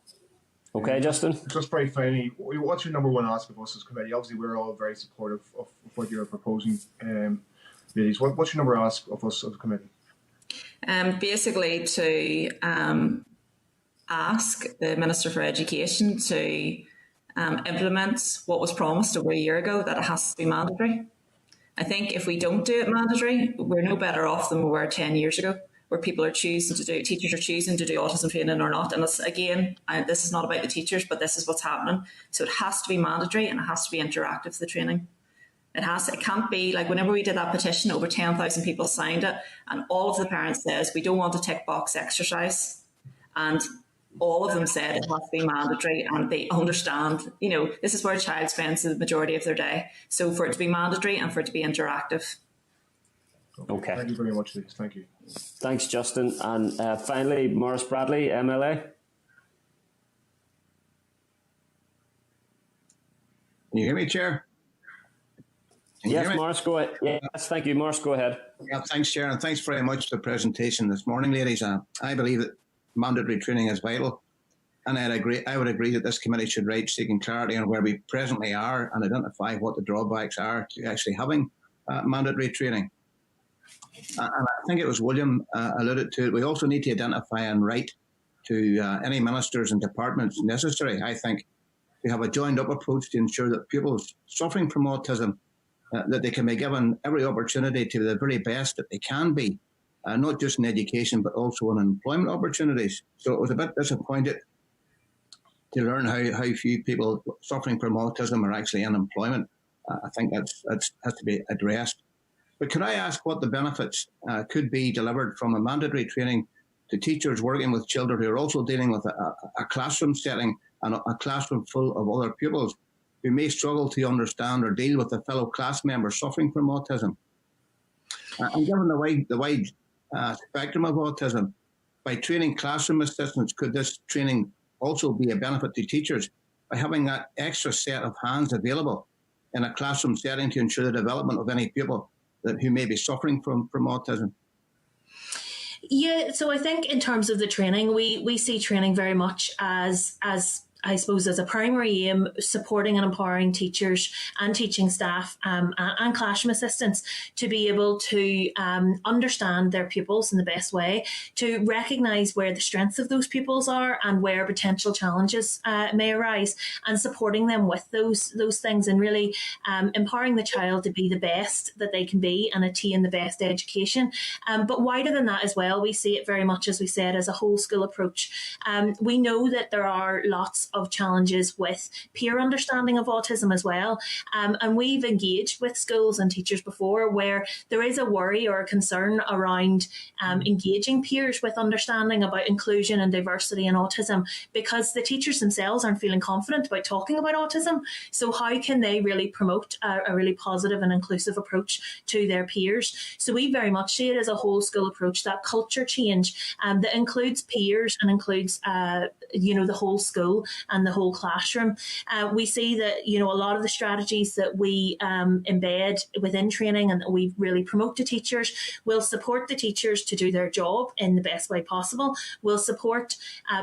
Okay, Justin? Just very finally, what's your number one ask of us as committee? Obviously, we're all very supportive of what you're proposing. Ladies, what's your number one ask of us as a committee? Basically to ask the Minister for Education to implement what was promised over a year ago, that it has to be mandatory. I think if we don't do it mandatory, we're no better off than we were 10 years ago, where people are choosing to do, teachers are choosing to do autism training or not. And this, again, this is not about the teachers, but this is what's happening. So it has to be mandatory and it has to be interactive, the training. It can't be like whenever we did that petition, over 10,000 people signed it, and all of the parents says, we don't want a tick box exercise. And all of them said it has to be mandatory, and they understand, this is where a child spends the majority of their day. So for it to be mandatory and for it to be interactive. Okay. Thank you very much, Liz. Thank you. Thanks, Justin. And finally, Maurice Bradley, MLA. Can you hear me, Chair? Yes, Maurice, go ahead. Yes, thank you. Maurice, go ahead. Yeah, thanks, Chair, and thanks very much for the presentation this morning, ladies. I believe that mandatory training is vital, and I would agree that this committee should write seeking clarity on where we presently are and identify what the drawbacks are to actually having mandatory training. And I think it was William alluded to it. We also need to identify and write to any ministers and departments necessary, I think, to have a joined-up approach to ensure that people suffering from autism, that they can be given every opportunity to the very best that they can be, not just in education, but also in employment opportunities. So it was a bit disappointed to learn how few people suffering from autism are actually in employment. I think that has to be addressed. But could I ask what the benefits could be delivered from a mandatory training to teachers working with children who are also dealing with a classroom setting and a classroom full of other pupils who may struggle to understand or deal with a fellow class member suffering from autism? And given the wide spectrum of autism, by training classroom assistants, could this training also be a benefit to teachers by having that extra set of hands available in a classroom setting to ensure the development of any pupil who may be suffering from autism? Yeah, so I think in terms of the training, we see training very much as I suppose as a primary aim, supporting and empowering teachers and teaching staff and classroom assistants to be able to understand their pupils in the best way, to recognise where the strengths of those pupils are and where potential challenges may arise, and supporting them with those things, and really empowering the child to be the best that they can be and attain the best education. But wider than that as well, we see it very much, as we said, as a whole school approach. We know that there are lots of challenges with peer understanding of autism as well. And we've engaged with schools and teachers before where there is a worry or a concern around engaging peers with understanding about inclusion and diversity in autism, because the teachers themselves aren't feeling confident about talking about autism. So how can they really promote a really positive and inclusive approach to their peers? So we very much see it as a whole school approach, that culture change that includes peers and includes the whole school and the whole classroom. We see that, a lot of the strategies that we embed within training and that we really promote to teachers will support the teachers to do their job in the best way possible, will support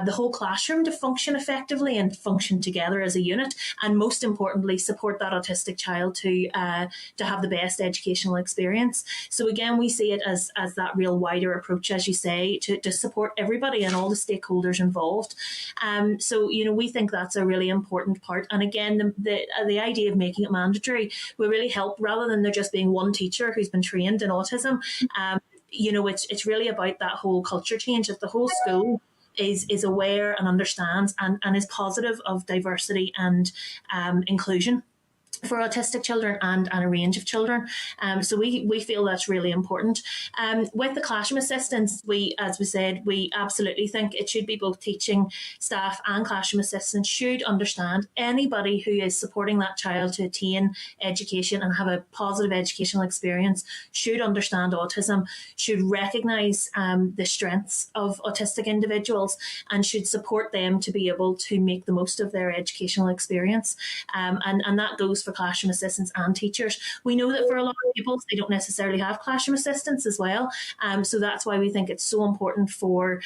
the whole classroom to function effectively and function together as a unit, and most importantly, support that autistic child to have the best educational experience. So again, we see it as that real wider approach, as you say, to support everybody and all the stakeholders involved. So, we think that's a really important part. And again, the idea of making it mandatory will really help, rather than there just being one teacher who's been trained in autism. It's really about that whole culture change. If the whole school is aware and understands and is positive of diversity and inclusion for autistic children and a range of children. So we feel that's really important. With the classroom assistants, as we said, we absolutely think it should be both teaching staff and classroom assistants should understand anybody who is supporting that child to attain education and have a positive educational experience should understand autism, should recognise the strengths of autistic individuals, and should support them to be able to make the most of their educational experience. And that goes for classroom assistants and teachers. We know that for a lot of people, they don't necessarily have classroom assistants as well. So that's why we think it's so important for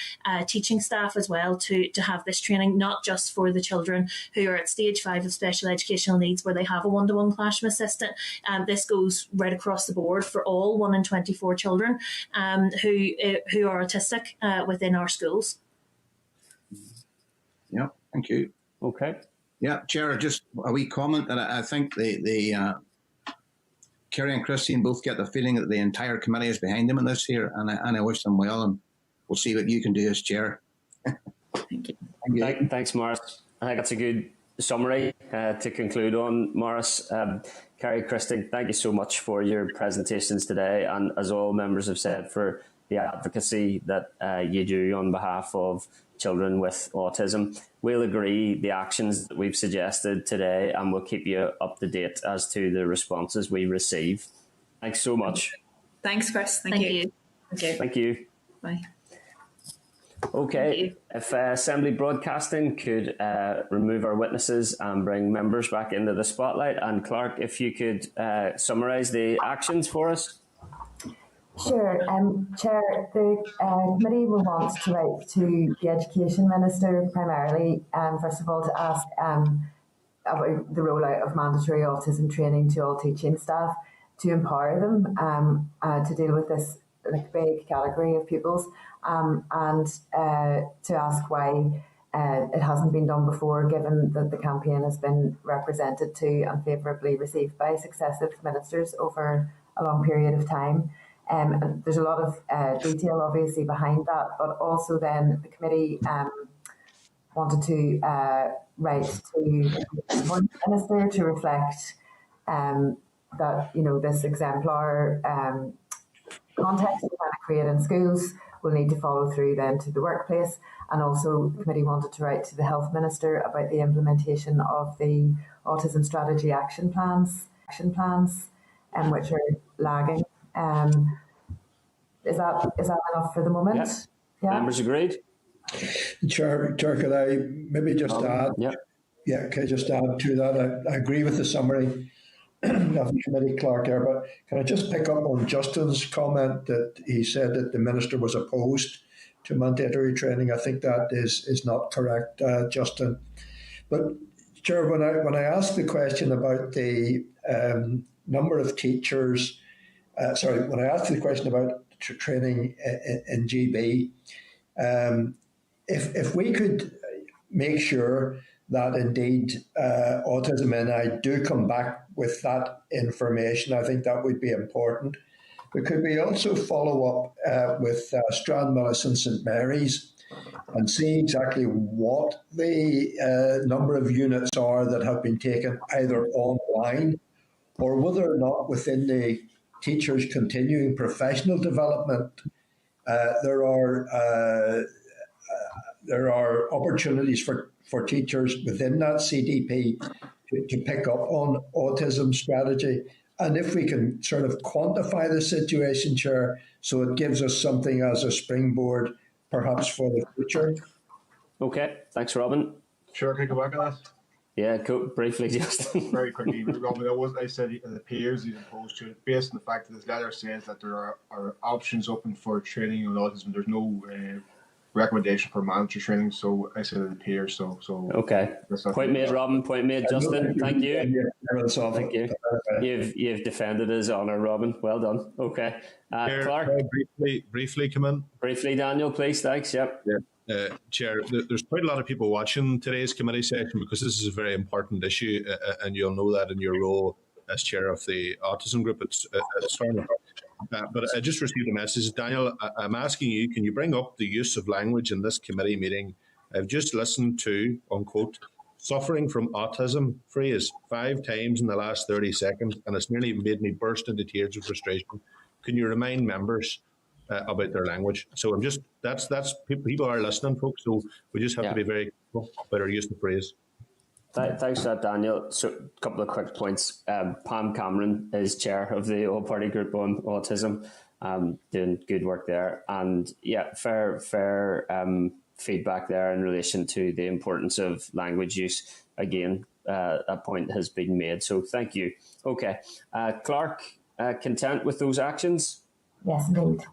teaching staff as well to have this training, not just for the children who are at stage 5 of special educational needs where they have a one-to-one classroom assistant. This goes right across the board for all 1 in 24 children who are autistic within our schools. Yeah, thank you. Okay. Yeah, Chair, just a wee comment that I think the Kerry and Christine both get the feeling that the entire committee is behind them in this here, and I wish them well, and we'll see what you can do as Chair. Thank you. Thanks, Morris. I think that's a good summary to conclude on, Morris. Kerry, Christine, thank you so much for your presentations today, and as all members have said, for the advocacy that you do on behalf of children with autism. We'll agree the actions that we've suggested today, and we'll keep you up to date as to the responses we receive. Thanks so much. Thanks, Chris. Thank you. Okay. Thank you. Bye. Okay, if Assembly Broadcasting could remove our witnesses and bring members back into the spotlight. And Clark, if you could summarise the actions for us. Sure. Chair, the committee will want to write to the Education Minister primarily, first of all, to ask about the rollout of mandatory autism training to all teaching staff to empower them to deal with this big category of pupils, and to ask why it hasn't been done before, given that the campaign has been represented to and favourably received by successive ministers over a long period of time. And there's a lot of detail, obviously, behind that, but also then the committee wanted to write to the Minister to reflect that this exemplar context we're trying to create in schools will need to follow through then to the workplace. And also the committee wanted to write to the Health Minister about the implementation of the Autism Strategy action plans, which are lagging. Is that enough for the moment? Yep. Yeah. Members agreed? Chair, could I maybe just add? Yep. Yeah, can I just add to that? I agree with the summary of the committee clerk there, but can I just pick up on Justin's comment that he said that the minister was opposed to mandatory training? I think that is not correct, Justin. But Chair, when I asked the question about the number of teachers, when I asked the question about training in GB, if we could make sure that indeed Autism NI do come back with that information, I think that would be important. But could we also follow up with Stranmillis and St Mary's and see exactly what the number of units are that have been taken either online or whether or not within the teachers' continuing professional development there are opportunities for teachers within that CDP to pick up on autism strategy. And if we can sort of quantify the situation, Chair, so it gives us something as a springboard, perhaps for the future. Okay, thanks, Robin. Sure, can I go back on that? Yeah, briefly, Justin. Very quickly, Robin, I said the peers as opposed to it, based on the fact that this letter says that there are options open for training on autism. There's no recommendation for mandatory training, so I said the peers. So okay. Point made, Robin. Point made, Justin. Thank you. Thank you. You've defended his honour, Robin. Well done. Okay, Clark. Briefly come in. Briefly, Daniel, please. Thanks. Yep. Yeah. Chair, there's quite a lot of people watching today's committee session because this is a very important issue, and you'll know that in your role as chair of the autism group at Stormont. But I just received a message. Daniel, I'm asking you, can you bring up the use of language in this committee meeting? I've just listened to, unquote, suffering from autism phrase 5 times in the last 30 seconds, and it's nearly made me burst into tears of frustration. Can you remind members about their language? So that's people are listening, folks, so we just have to be very careful about our use of the phrase. Thanks for that, Daniel. So a couple of quick points. Pam Cameron is chair of the all-party group on autism, doing good work there. And yeah, fair feedback there in relation to the importance of language use. Again, a point has been made. So thank you. Okay. Clark, content with those actions? Yes, indeed.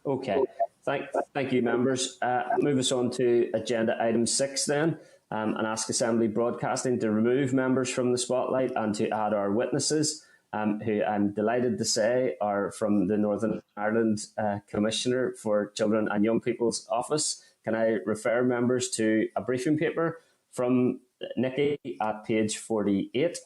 Okay. Thank you, members. Move us on to agenda item 6 then. And ask Assembly Broadcasting to remove members from the spotlight and to add our witnesses, who I'm delighted to say are from the Northern Ireland Commissioner for Children and Young People's Office. Can I refer members to a briefing paper from NICCY at page 48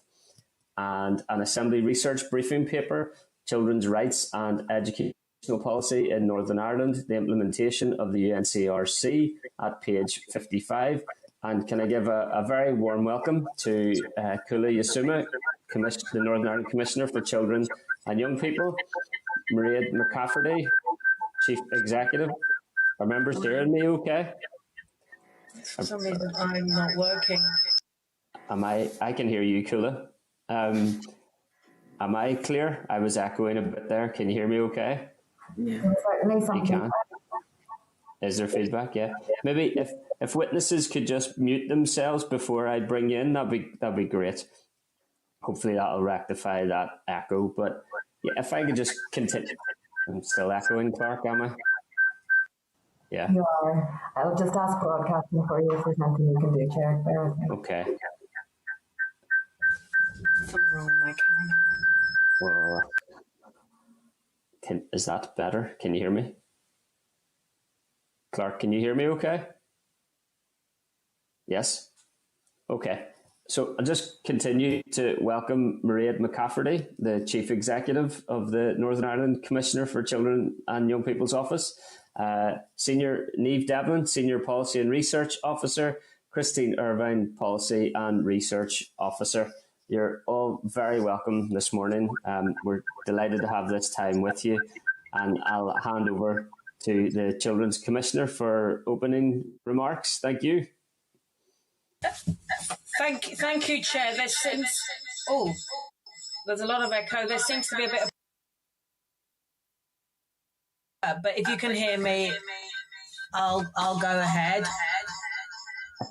and an Assembly Research briefing paper, Children's Rights and Educational Policy in Northern Ireland, the implementation of the UNCRC at page 55. And can I give a very warm welcome to Kula Yasuma, the Northern Ireland Commissioner for Children and Young People, Mairead McCafferty, Chief Executive. Are members hearing me okay? For some reason, I'm not working. I can hear you, Kula. Am I clear? I was echoing a bit there. Can you hear me okay? Yeah. You can. Is there feedback? Yeah. Maybe if witnesses could just mute themselves before I bring you in, that'd be great. Hopefully that'll rectify that echo. But yeah, if I could just continue. I'm still echoing, Clark, am I? Yeah. You are. I'll just ask broadcasting for you if there's anything you can do, Chair. Bear with me. Okay. Something wrong with my camera. Well, is that better? Can you hear me? Clark, can you hear me okay? Yes? Okay. So I'll just continue to welcome Mairead McCafferty, the Chief Executive of the Northern Ireland Commissioner for Children and Young People's Office, Senior Niamh Devlin, Senior Policy and Research Officer, Christine Irvine, Policy and Research Officer. You're all very welcome this morning. We're delighted to have this time with you, and I'll hand over to the Children's Commissioner for opening remarks. Thank you. Thank you, Chair. There's a lot of echo. There seems to be a bit of... But if you can hear me, I'll go ahead.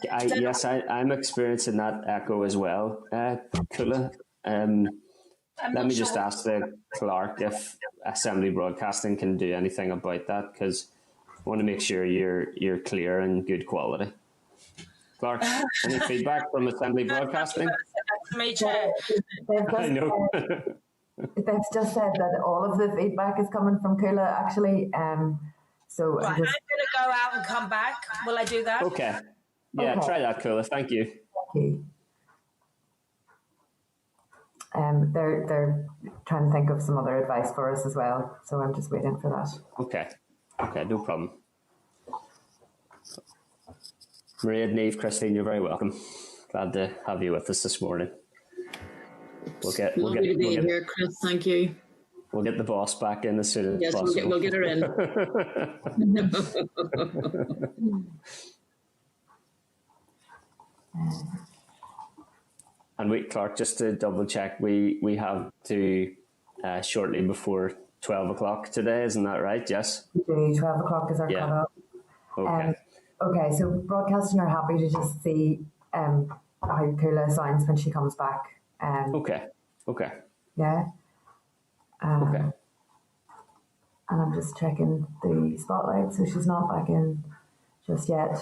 Yes, I'm experiencing that echo as well, Kula. Let me just ask the clerk if Assembly Broadcasting can do anything about that, because I want to make sure you're clear and good quality. Clark, any feedback from Assembly Broadcasting? Me, Chair. I know. They've just said that all of the feedback is coming from Kula, actually. So right, I'm going to go out and come back. Will I do that? Okay. Yeah, okay. Try that, Kula. Thank you. Thank you. They're trying to think of some other advice for us as well, so I'm just waiting for that. Okay, no problem. Maria, Neve, Christine, you're very welcome. Glad to have you with us this morning. Lovely to be here, Chris. Thank you. We'll get the boss back in as soon as possible. Yes, we'll get her in. And wait, Clark, just to double check, we have to shortly before 12 o'clock today, isn't that right? Yes? 12 o'clock is our cutoff. Okay. Okay, so broadcasting are happy to just see how Kula sounds when she comes back. Okay. Yeah. Okay. And I'm just checking the spotlight, so she's not back in just yet.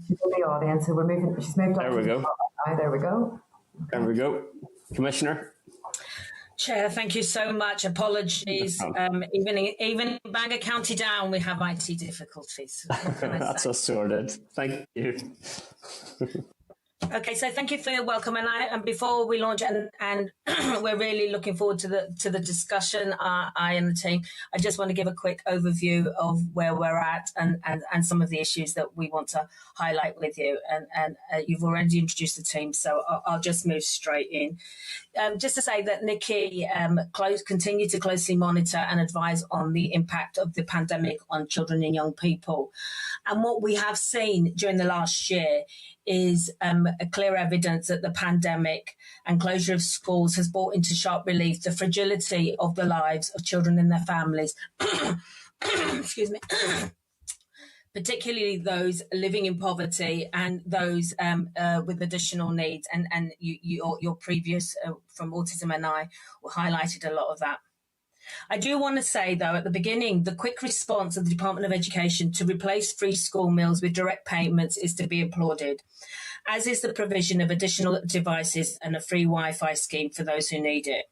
She's in the audience, so we're moving. She's moved up. There we go. There we go. Okay. There we go. Commissioner. Chair, thank you so much. Apologies. Even in Bangor County Down, we have IT difficulties. That's all sorted. Thank you. Okay, so thank you for your welcome, and before we launch, and we're really looking forward to the discussion. I and the team. I just want to give a quick overview of where we're at and some of the issues that we want to highlight with you. And you've already introduced the team, so I'll just move straight in. Just to say that NICCY continue to closely monitor and advise on the impact of the pandemic on children and young people, and what we have seen during the last year is a clear evidence that the pandemic and closure of schools has brought into sharp relief the fragility of the lives of children and their families. Excuse me. Particularly those living in poverty and those with additional needs. And your previous from Autism NI highlighted a lot of that. I do want to say, though, at the beginning, the quick response of the Department of Education to replace free school meals with direct payments is to be applauded, as is the provision of additional devices and a free Wi-Fi scheme for those who need it.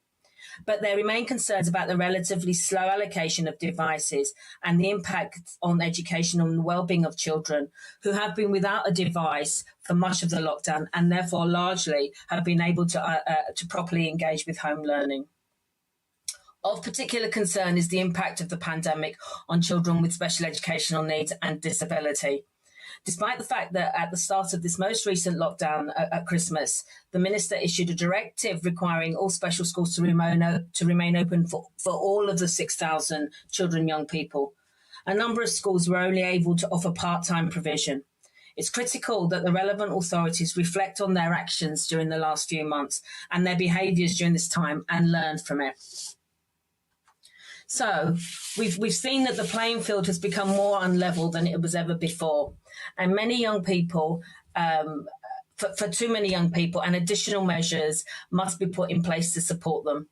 But there remain concerns about the relatively slow allocation of devices and the impact on education and the well-being of children who have been without a device for much of the lockdown and therefore largely have been able to properly engage with home learning. Of particular concern is the impact of the pandemic on children with special educational needs and disability. Despite the fact that at the start of this most recent lockdown at Christmas, the Minister issued a directive requiring all special schools to remain open for all of the 6,000 children and young people. A number of schools were only able to offer part-time provision. It's critical that the relevant authorities reflect on their actions during the last few months and their behaviours during this time and learn from it. So we've seen that the playing field has become more unlevel than it was ever before. And many young people, for too many young people, and additional measures must be put in place to support them.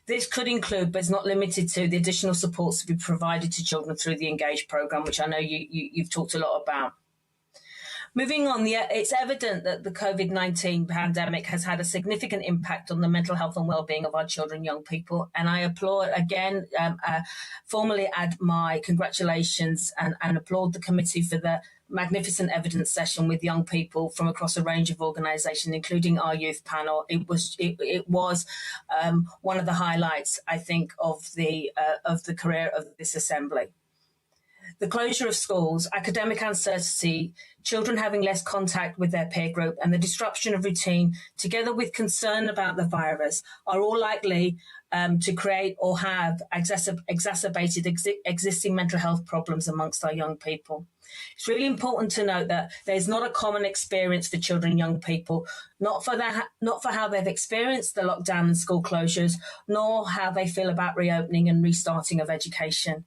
This could include, but is not limited to, the additional supports to be provided to children through the Engage programme, which I know you've talked a lot about. Moving on, it's evident that the COVID-19 pandemic has had a significant impact on the mental health and well-being of our children and young people. And I applaud, again, formally add my congratulations and applaud the committee for the magnificent evidence session with young people from across a range of organisations, including our youth panel. It was one of the highlights, I think, of the career of this assembly. The closure of schools, academic uncertainty, children having less contact with their peer group, and the disruption of routine, together with concern about the virus, are all likely to create or have exacerbated existing mental health problems amongst our young people. It's really important to note that there's not a common experience for children and young people, not for how they've experienced the lockdown and school closures, nor how they feel about reopening and restarting of education.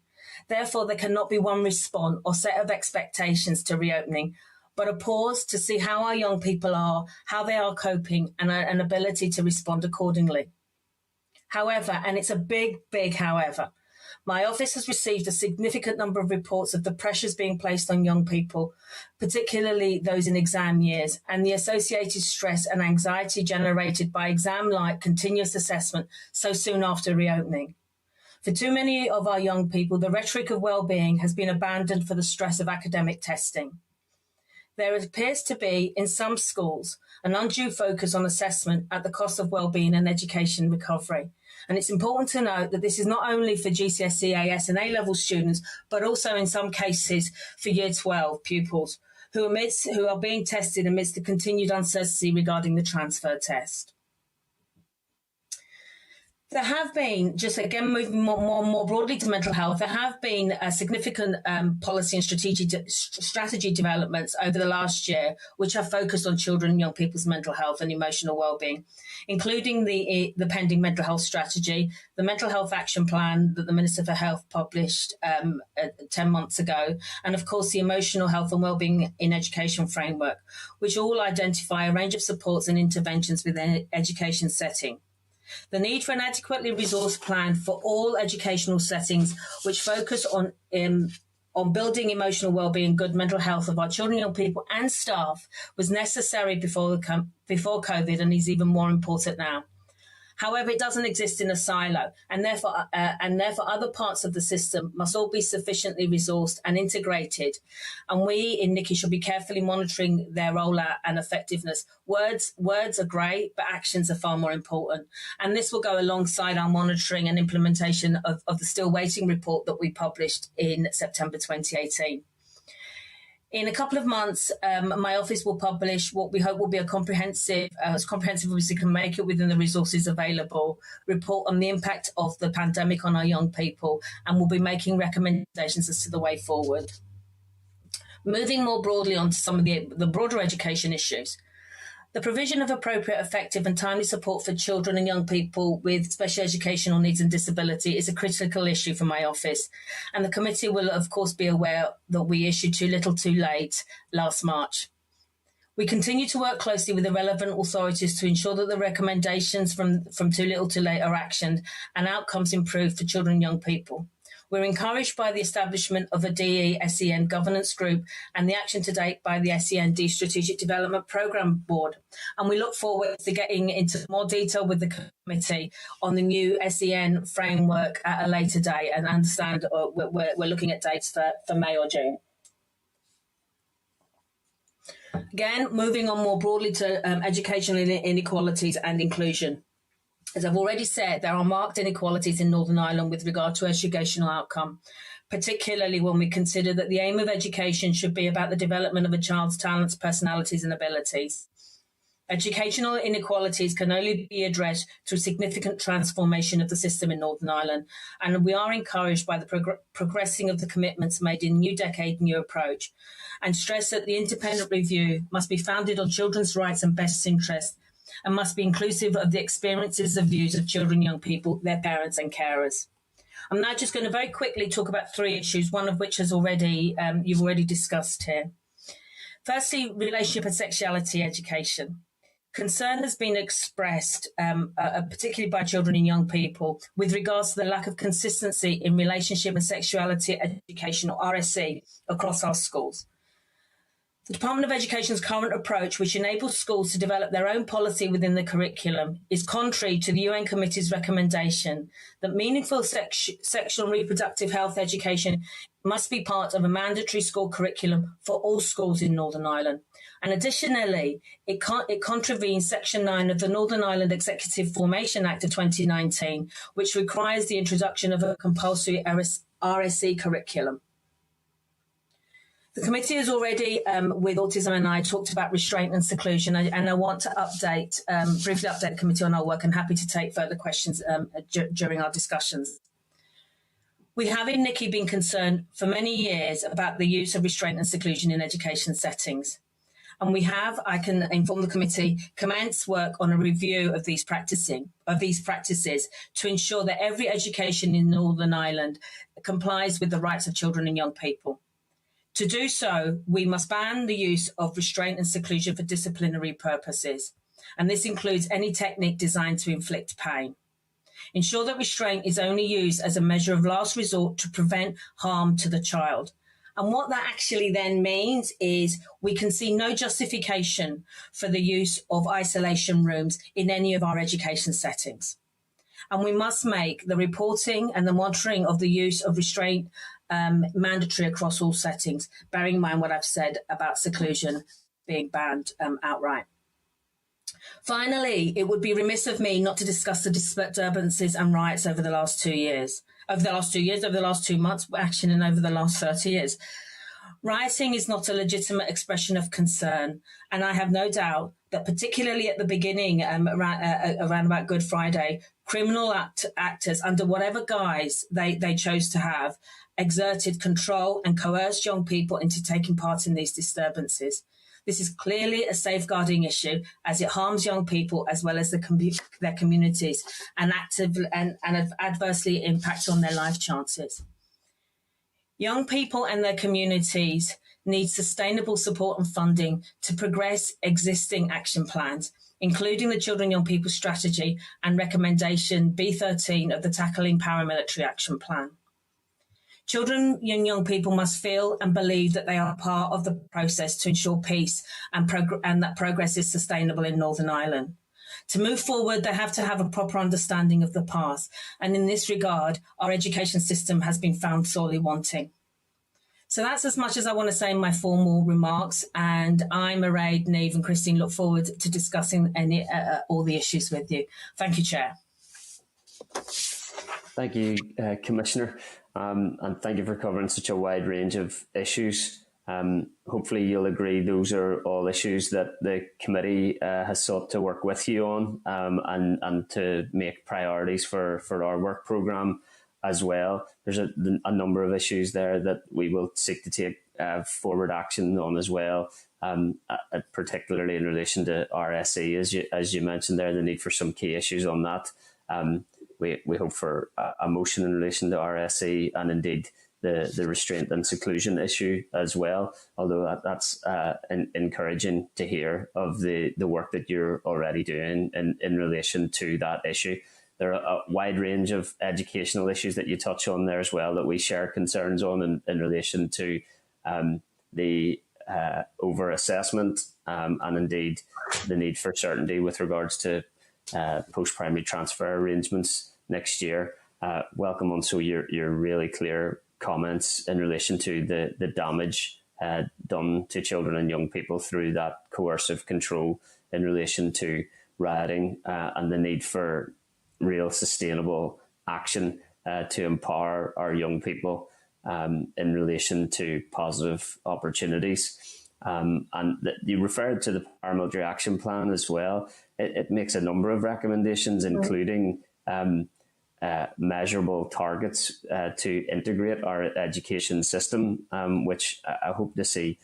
Therefore, there cannot be one response or set of expectations to reopening, but a pause to see how our young people are, how they are coping, and an ability to respond accordingly. However, and it's a big, big however, my office has received a significant number of reports of the pressures being placed on young people, particularly those in exam years, and the associated stress and anxiety generated by exam-like continuous assessment so soon after reopening. For too many of our young people, the rhetoric of well-being has been abandoned for the stress of academic testing. There appears to be, in some schools, an undue focus on assessment at the cost of well-being and education recovery. And it's important to note that this is not only for GCSE, AS and A-level students, but also in some cases for Year 12 pupils who are being tested amidst the continued uncertainty regarding the transfer test. There have been, just again moving more broadly to mental health, there have been significant policy and strategy developments over the last year, which have focused on children and young people's mental health and emotional well-being, including the pending mental health strategy, the mental health action plan that the Minister for Health published 10 months ago, and of course the emotional health and well-being in education framework, which all identify a range of supports and interventions within an education setting. The need for an adequately resourced plan for all educational settings, which focus on building emotional well-being and good mental health of our children, young people and staff, was necessary before COVID and is even more important now. However, it doesn't exist in a silo, and therefore other parts of the system must all be sufficiently resourced and integrated. And we in NICCY should be carefully monitoring their rollout and effectiveness. Words are great, but actions are far more important. And this will go alongside our monitoring and implementation of the Still Waiting report that we published in September 2018. In a couple of months, my office will publish what we hope will be a comprehensive, as comprehensive as we can make it within the resources available, report on the impact of the pandemic on our young people, and we'll be making recommendations as to the way forward. Moving more broadly on to some of the broader education issues. The provision of appropriate, effective and timely support for children and young people with special educational needs and disability is a critical issue for my office. And the committee will, of course, be aware that we issued Too Little Too Late last March. We continue to work closely with the relevant authorities to ensure that the recommendations from Too Little Too Late are actioned and outcomes improved for children and young people. We're encouraged by the establishment of a DE-SEN governance group and the action to date by the SEND Strategic Development Programme Board. And we look forward to getting into more detail with the committee on the new SEN framework at a later date, and understand we're looking at dates for May or June. Again, moving on more broadly to educational inequalities and inclusion. As I've already said, there are marked inequalities in Northern Ireland with regard to educational outcome, particularly when we consider that the aim of education should be about the development of a child's talents, personalities and abilities. Educational inequalities can only be addressed through significant transformation of the system in Northern Ireland, and we are encouraged by the progressing of the commitments made in New Decade New Approach, and stress that the independent review must be founded on children's rights and best interests, and must be inclusive of the experiences and views of children, young people, their parents and carers. I'm now just going to very quickly talk about three issues, one of which has you've already discussed here. Firstly, relationship and sexuality education. Concern has been expressed, particularly by children and young people, with regards to the lack of consistency in relationship and sexuality education, or RSE, across our schools. The Department of Education's current approach, which enables schools to develop their own policy within the curriculum, is contrary to the UN Committee's recommendation that meaningful sexual and reproductive health education must be part of a mandatory school curriculum for all schools in Northern Ireland. And additionally, it contravenes Section 9 of the Northern Ireland Executive Formation Act of 2019, which requires the introduction of a compulsory RSE curriculum. The committee has already, with Autism NI, talked about restraint and seclusion, and I want to briefly update the committee on our work, and happy to take further questions during our discussions. We have in NICCY been concerned for many years about the use of restraint and seclusion in education settings. And we have, I can inform the committee, commenced work on a review of these practices to ensure that every education in Northern Ireland complies with the rights of children and young people. To do so, we must ban the use of restraint and seclusion for disciplinary purposes. And this includes any technique designed to inflict pain. Ensure that restraint is only used as a measure of last resort to prevent harm to the child. And what that actually then means is we can see no justification for the use of isolation rooms in any of our education settings. And we must make the reporting and the monitoring of the use of restraint mandatory across all settings, bearing in mind what I've said about seclusion being banned outright. Finally, it would be remiss of me not to discuss the disturbances and riots over the last 2 months, actually, and over the last 30 years. Rioting is not a legitimate expression of concern, and I have no doubt that particularly at the beginning, around about Good Friday, criminal actors, under whatever guise they chose to have, exerted control and coerced young people into taking part in these disturbances. This is clearly a safeguarding issue as it harms young people as well as their communities and adversely impacts on their life chances. Young people and their communities need sustainable support and funding to progress existing action plans, including the Children and Young People Strategy and Recommendation B13 of the Tackling Paramilitary Action Plan. Children and young people must feel and believe that they are part of the process to ensure peace and that progress is sustainable in Northern Ireland. To move forward, they have to have a proper understanding of the past. And in this regard, our education system has been found sorely wanting. So that's as much as I want to say in my formal remarks. And I, Mairead, Niamh and Christine look forward to discussing all the issues with you. Thank you, Chair. Thank you, Commissioner. And thank you for covering such a wide range of issues. Hopefully you'll agree those are all issues that the committee has sought to work with you on and to make priorities for our work programme as well. There's a number of issues there that we will seek to take forward action on as well, particularly in relation to RSE, as you mentioned there, the need for some key issues on that. We hope for a motion in relation to RSE and indeed the restraint and seclusion issue as well, although that's encouraging to hear of the work that you're already doing in relation to that issue. There are a wide range of educational issues that you touch on there as well that we share concerns on in relation to the over-assessment and indeed the need for certainty with regards to post-primary transfer arrangements next year. Welcome also your really clear comments in relation to the damage done to children and young people through that coercive control in relation to rioting and the need for real sustainable action to empower our young people in relation to positive opportunities. And you referred to the Paramilitary Action Plan as well. It makes a number of recommendations, including measurable targets to integrate our education system, which I hope to see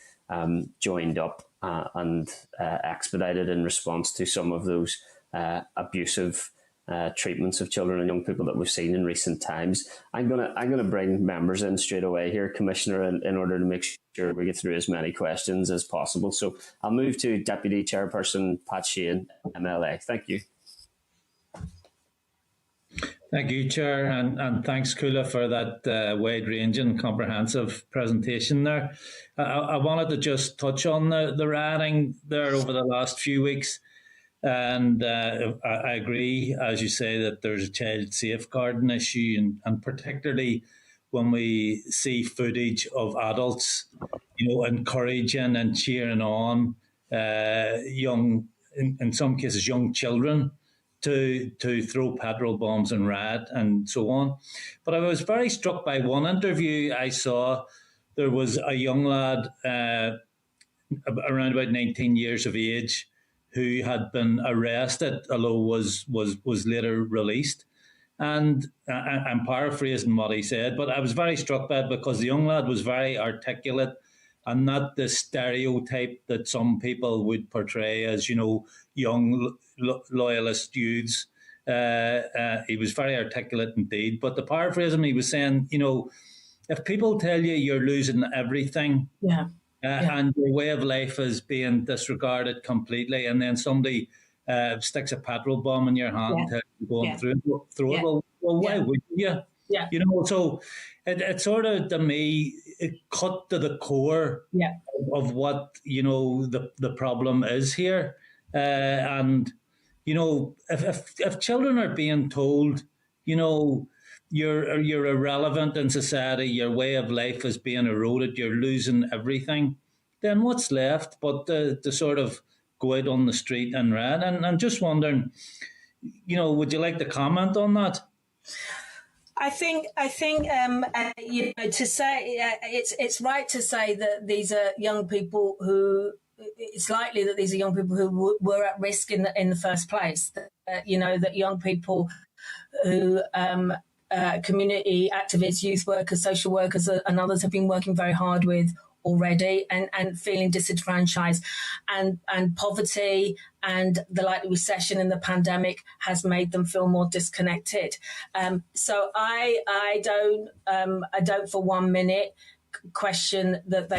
joined up and expedited in response to some of those abusive treatments of children and young people that we've seen in recent times. I'm gonna bring members in straight away here, Commissioner, in order to make sure we get through as many questions as possible. So I'll move to Deputy Chairperson Pat Sheehan, MLA. Thank you. Thank you, Chair, and thanks, Kula, for that wide-ranging, comprehensive presentation there. I wanted to just touch on the rioting there over the last few weeks. And I agree, as you say, that there's a child safeguarding issue, and particularly when we see footage of adults, encouraging and cheering on in some cases, young children to throw petrol bombs and riot and so on. But I was very struck by one interview I saw there was a young lad around about 19 years of age who had been arrested, although was later released. And I'm paraphrasing what he said, but I was very struck by it because the young lad was very articulate and not the stereotype that some people would portray as, young loyalist youths. He was very articulate indeed. But to paraphrase him, he was saying, if people tell you you're losing everything, and your way of life is being disregarded completely, and then somebody sticks a petrol bomb in your hand to go through it. Well, why would you? Yeah. So it sort of, to me, it cut to the core of what, the problem is here. And, if children are being told, you're irrelevant in society, your way of life is being eroded, you're losing everything, then what's left but to sort of go out on the street and riot? And I'm just wondering, would you like to comment on that? I think to say it's right to say that these are young people who. It's likely that these are young people who were at risk in the first place. That young people who community activists, youth workers, social workers, and others have been working very hard with already, and feeling disenfranchised, and poverty and the likely recession and the pandemic has made them feel more disconnected. So I don't for 1 minute question that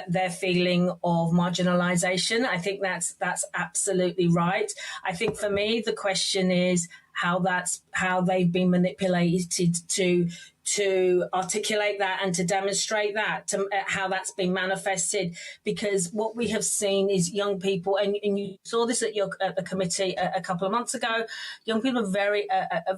their feeling of marginalization. I think that's absolutely right. I think for me the question is how they've been manipulated to articulate that and to demonstrate that, to how that's been manifested. Because what we have seen is young people, and you saw this at the committee a couple of months ago, young people are very,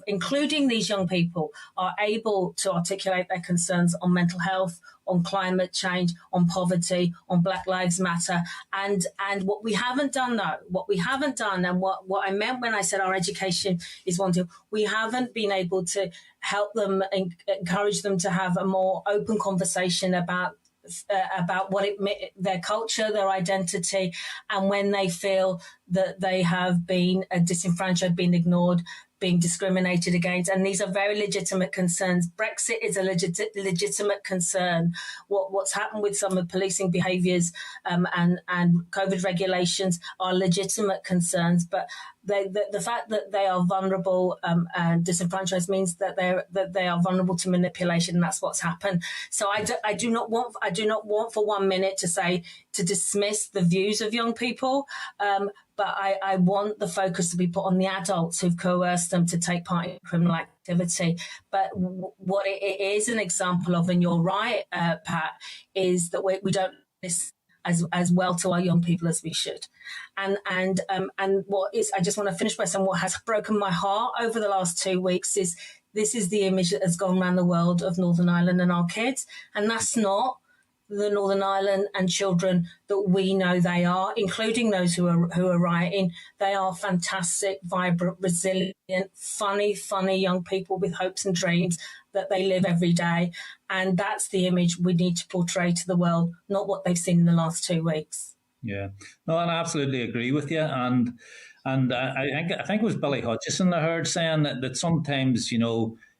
including these young people, are able to articulate their concerns on mental health, on climate change, on poverty, on Black Lives Matter. And what we haven't done, and what I meant when I said our education is wanting, we haven't been able to help them and encourage them to have a more open conversation about what their culture, their identity, and when they feel that they have been disenfranchised, been ignored, being discriminated against. And these are very legitimate concerns. Brexit is a legitimate concern. What's happened with some of the policing behaviours and COVID regulations are legitimate concerns. But the fact that they are vulnerable and disenfranchised means that they are vulnerable to manipulation, and that's what's happened. So I do not want for 1 minute to dismiss the views of young people. But I want the focus to be put on the adults who've coerced them to take part in criminal activity. But what it is an example of, and you're right, Pat, is that we don't listen as well to our young people as we should. And what is, I just want to finish by saying what has broken my heart over the last 2 weeks is this is the image that has gone around the world of Northern Ireland and our kids. And that's not the Northern Ireland and children that we know they are, including those who are rioting. They are fantastic, vibrant, resilient, funny young people with hopes and dreams that they live every day. And that's the image we need to portray to the world, not what they've seen in the last 2 weeks. Yeah, no, and I absolutely agree with you. And I think it was Billy Hutchison I heard saying that sometimes,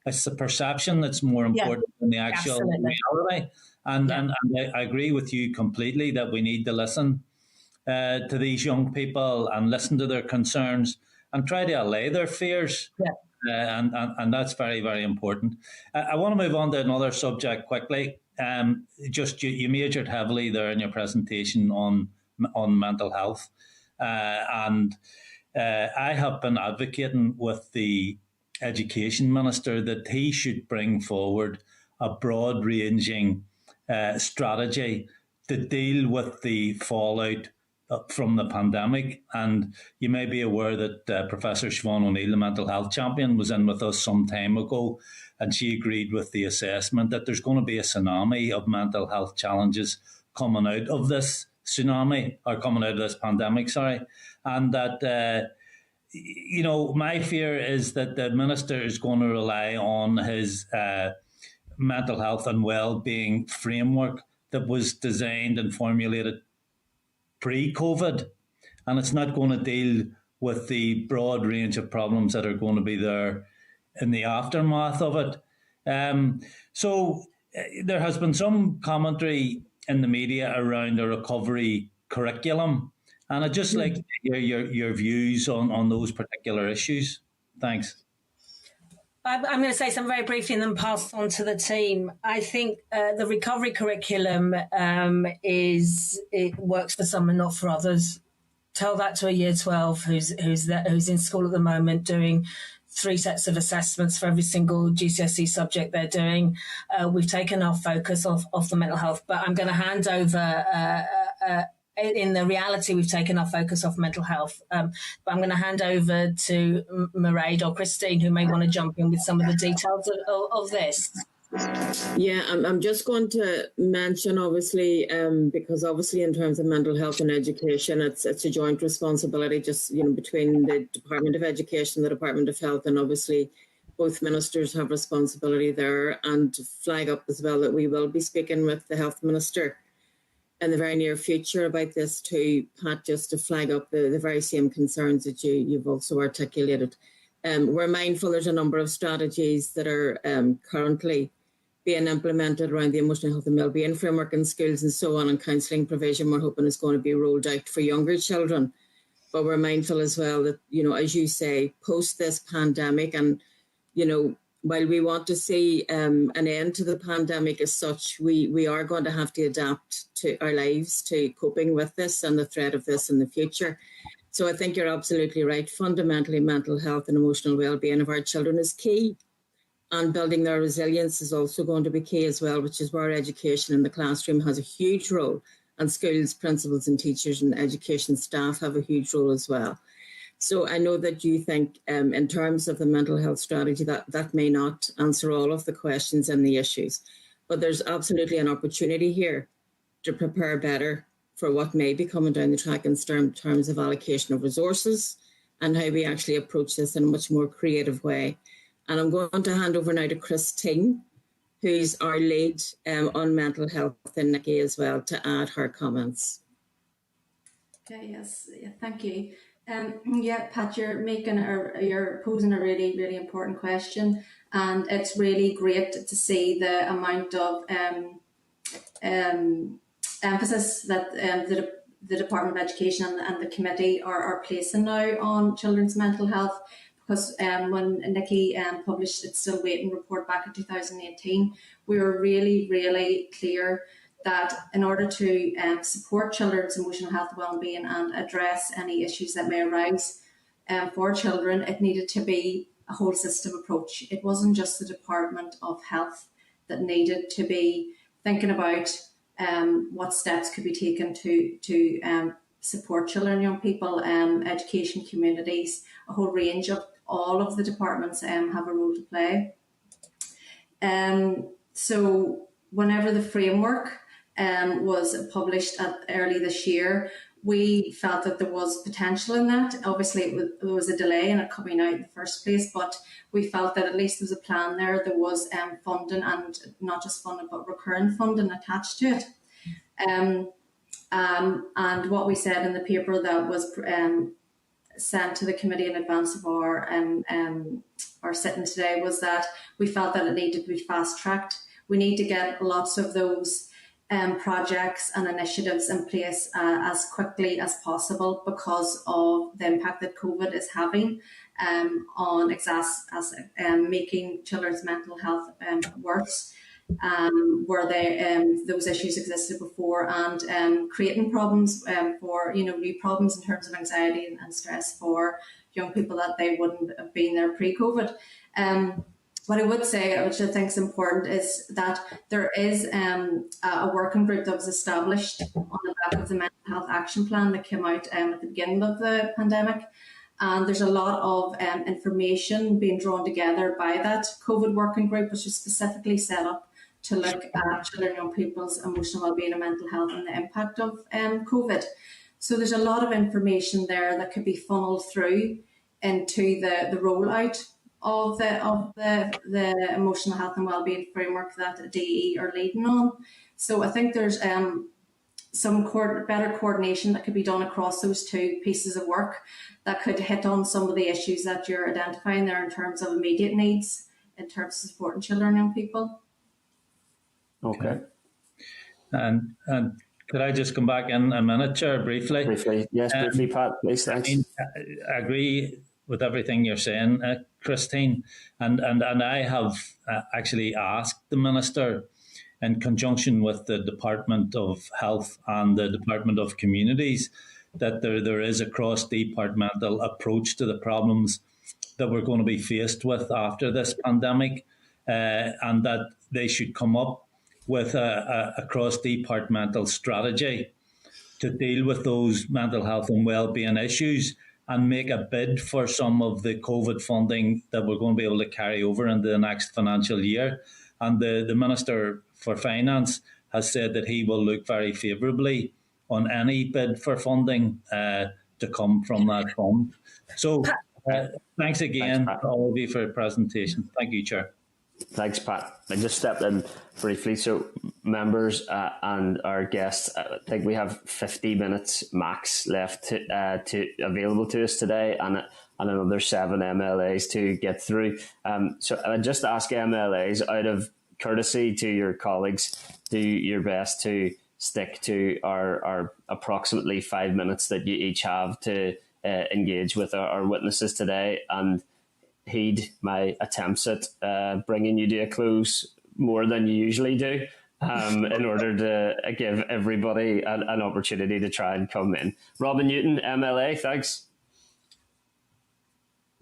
it's the perception that's more important than the actual reality. And I agree with you completely that we need to listen to these young people and listen to their concerns and try to allay their fears. Yeah. And that's very, very important. I want to move on to another subject quickly. You majored heavily there in your presentation on mental health. And I have been advocating with the Education Minister that he should bring forward a broad-ranging strategy to deal with the fallout from the pandemic. And you may be aware that Professor Siobhan O'Neill, the mental health champion, was in with us some time ago, and she agreed with the assessment that there's going to be a tsunami of mental health challenges coming out of this pandemic, and that my fear is that the minister is going to rely on his mental health and well-being framework that was designed and formulated pre-COVID, and it's not going to deal with the broad range of problems that are going to be there in the aftermath of it. So there has been some commentary in the media around a recovery curriculum, and I'd just like to hear your views on those particular issues. Thanks. I'm going to say something very briefly and then pass on to the team. I think the recovery curriculum it works for some and not for others. Tell that to a year 12 who's in school at the moment doing 3 sets of assessments for every single GCSE subject they're doing. We've taken our focus off the mental health, but I'm going to hand over. In the reality, we've taken our focus off mental health. But I'm going to hand over to Mairead or Christine, who may want to jump in with some of the details of this. Yeah, I'm just going to mention, obviously, because obviously in terms of mental health and education, it's a joint responsibility just, between the Department of Education, the Department of Health, and obviously both ministers have responsibility there. And to flag up as well that we will be speaking with the Health Minister in the very near future about this too, Pat, just to flag up the very same concerns that you've also articulated. We're mindful there's a number of strategies that are currently being implemented around the emotional health and wellbeing framework in schools and so on, and counselling provision we're hoping is going to be rolled out for younger children. But we're mindful as well that, as you say, post this pandemic and, while we want to see an end to the pandemic as such, we are going to have to adapt to our lives to coping with this and the threat of this in the future. So I think you're absolutely right. Fundamentally, mental health and emotional well-being of our children is key. And building their resilience is also going to be key as well, which is where education in the classroom has a huge role. And schools, principals and teachers and education staff have a huge role as well. So I know that you think in terms of the mental health strategy that may not answer all of the questions and the issues, but there's absolutely an opportunity here to prepare better for what may be coming down the track in terms of allocation of resources and how we actually approach this in a much more creative way. And I'm going to hand over now to Christine, who's our lead on mental health in NICCY as well, to add her comments. Okay, yes, thank you. Pat, you're posing a really, really important question, and it's really great to see the amount of emphasis that the Department of Education and the committee are placing now on children's mental health. Because when NICCY published its Still Waiting report back in 2018, we were really, really clear that in order to support children's emotional health and well-being and address any issues that may arise for children, it needed to be a whole system approach. It wasn't just the Department of Health that needed to be thinking about what steps could be taken to support children and young people, education communities, a whole range of all of the departments have a role to play. So whenever the framework was published early this year, we felt that there was potential in that. Obviously, there was a delay in it coming out in the first place, but we felt that at least there was a plan there. There was funding, and not just funding, but recurring funding attached to it. And what we said in the paper that was sent to the committee in advance of our sitting today was that we felt that it needed to be fast-tracked. We need to get lots of those projects and initiatives in place as quickly as possible because of the impact that COVID is having on making children's mental health worse, where those issues existed before, and creating problems for new problems in terms of anxiety and stress for young people that they wouldn't have been there pre-COVID. What I would say, which I think is important, is that there is a working group that was established on the back of the Mental Health Action Plan that came out at the beginning of the pandemic. And there's a lot of information being drawn together by that COVID working group, which is specifically set up to look at children and young people's emotional wellbeing and mental health and the impact of COVID. So there's a lot of information there that could be funneled through into the rollout of the emotional health and wellbeing framework that DE are leading on. So I think there's some better coordination that could be done across those two pieces of work that could hit on some of the issues that you're identifying there in terms of immediate needs, in terms of supporting children and young people. Okay. And could I just come back in a minute, Chair, briefly? Briefly, yes, briefly, Pat, please, thanks. I agree with everything you're saying, Christine, and I have actually asked the Minister, in conjunction with the Department of Health and the Department of Communities, that there is a cross-departmental approach to the problems that we're going to be faced with after this pandemic, and that they should come up with a cross-departmental strategy to deal with those mental health and wellbeing issues and make a bid for some of the COVID funding that we're going to be able to carry over into the next financial year. And the Minister for Finance has said that he will look very favourably on any bid for funding to come from that fund. So thanks again, all of you, for your presentation. Thank you, Chair. Thanks, Pat. I just stepped in briefly. So members and our guests, I think we have 50 minutes max left to available to us today, and another 7 MLAs to get through. So I just ask MLAs, out of courtesy to your colleagues, do your best to stick to our approximately 5 minutes that you each have to engage with our witnesses today, and heed my attempts at bringing you to a close more than you usually do, in order to give everybody an opportunity to try and come in. Robin Newton, MLA, thanks.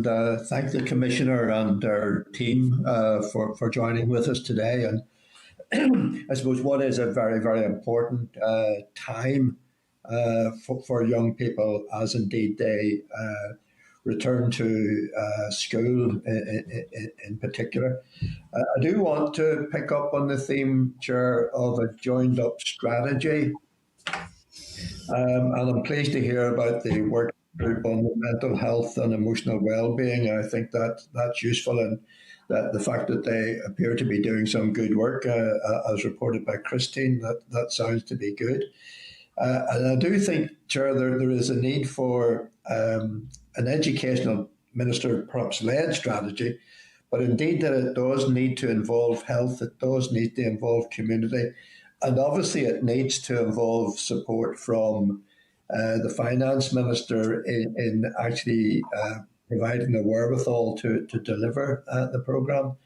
Thank the Commissioner and our team for joining with us today. And I suppose what is a very, very important time for young people, as indeed they return to school in particular. I do want to pick up on the theme, Chair, of a joined-up strategy. And I'm pleased to hear about the work group on mental health and emotional well-being. I think that's useful, and that the fact that they appear to be doing some good work, as reported by Christine, that sounds to be good. And I do think, Chair, there is a need for an educational minister perhaps led strategy, but indeed that it does need to involve health, it does need to involve community, and obviously it needs to involve support from the finance minister in actually providing the wherewithal to deliver the programme.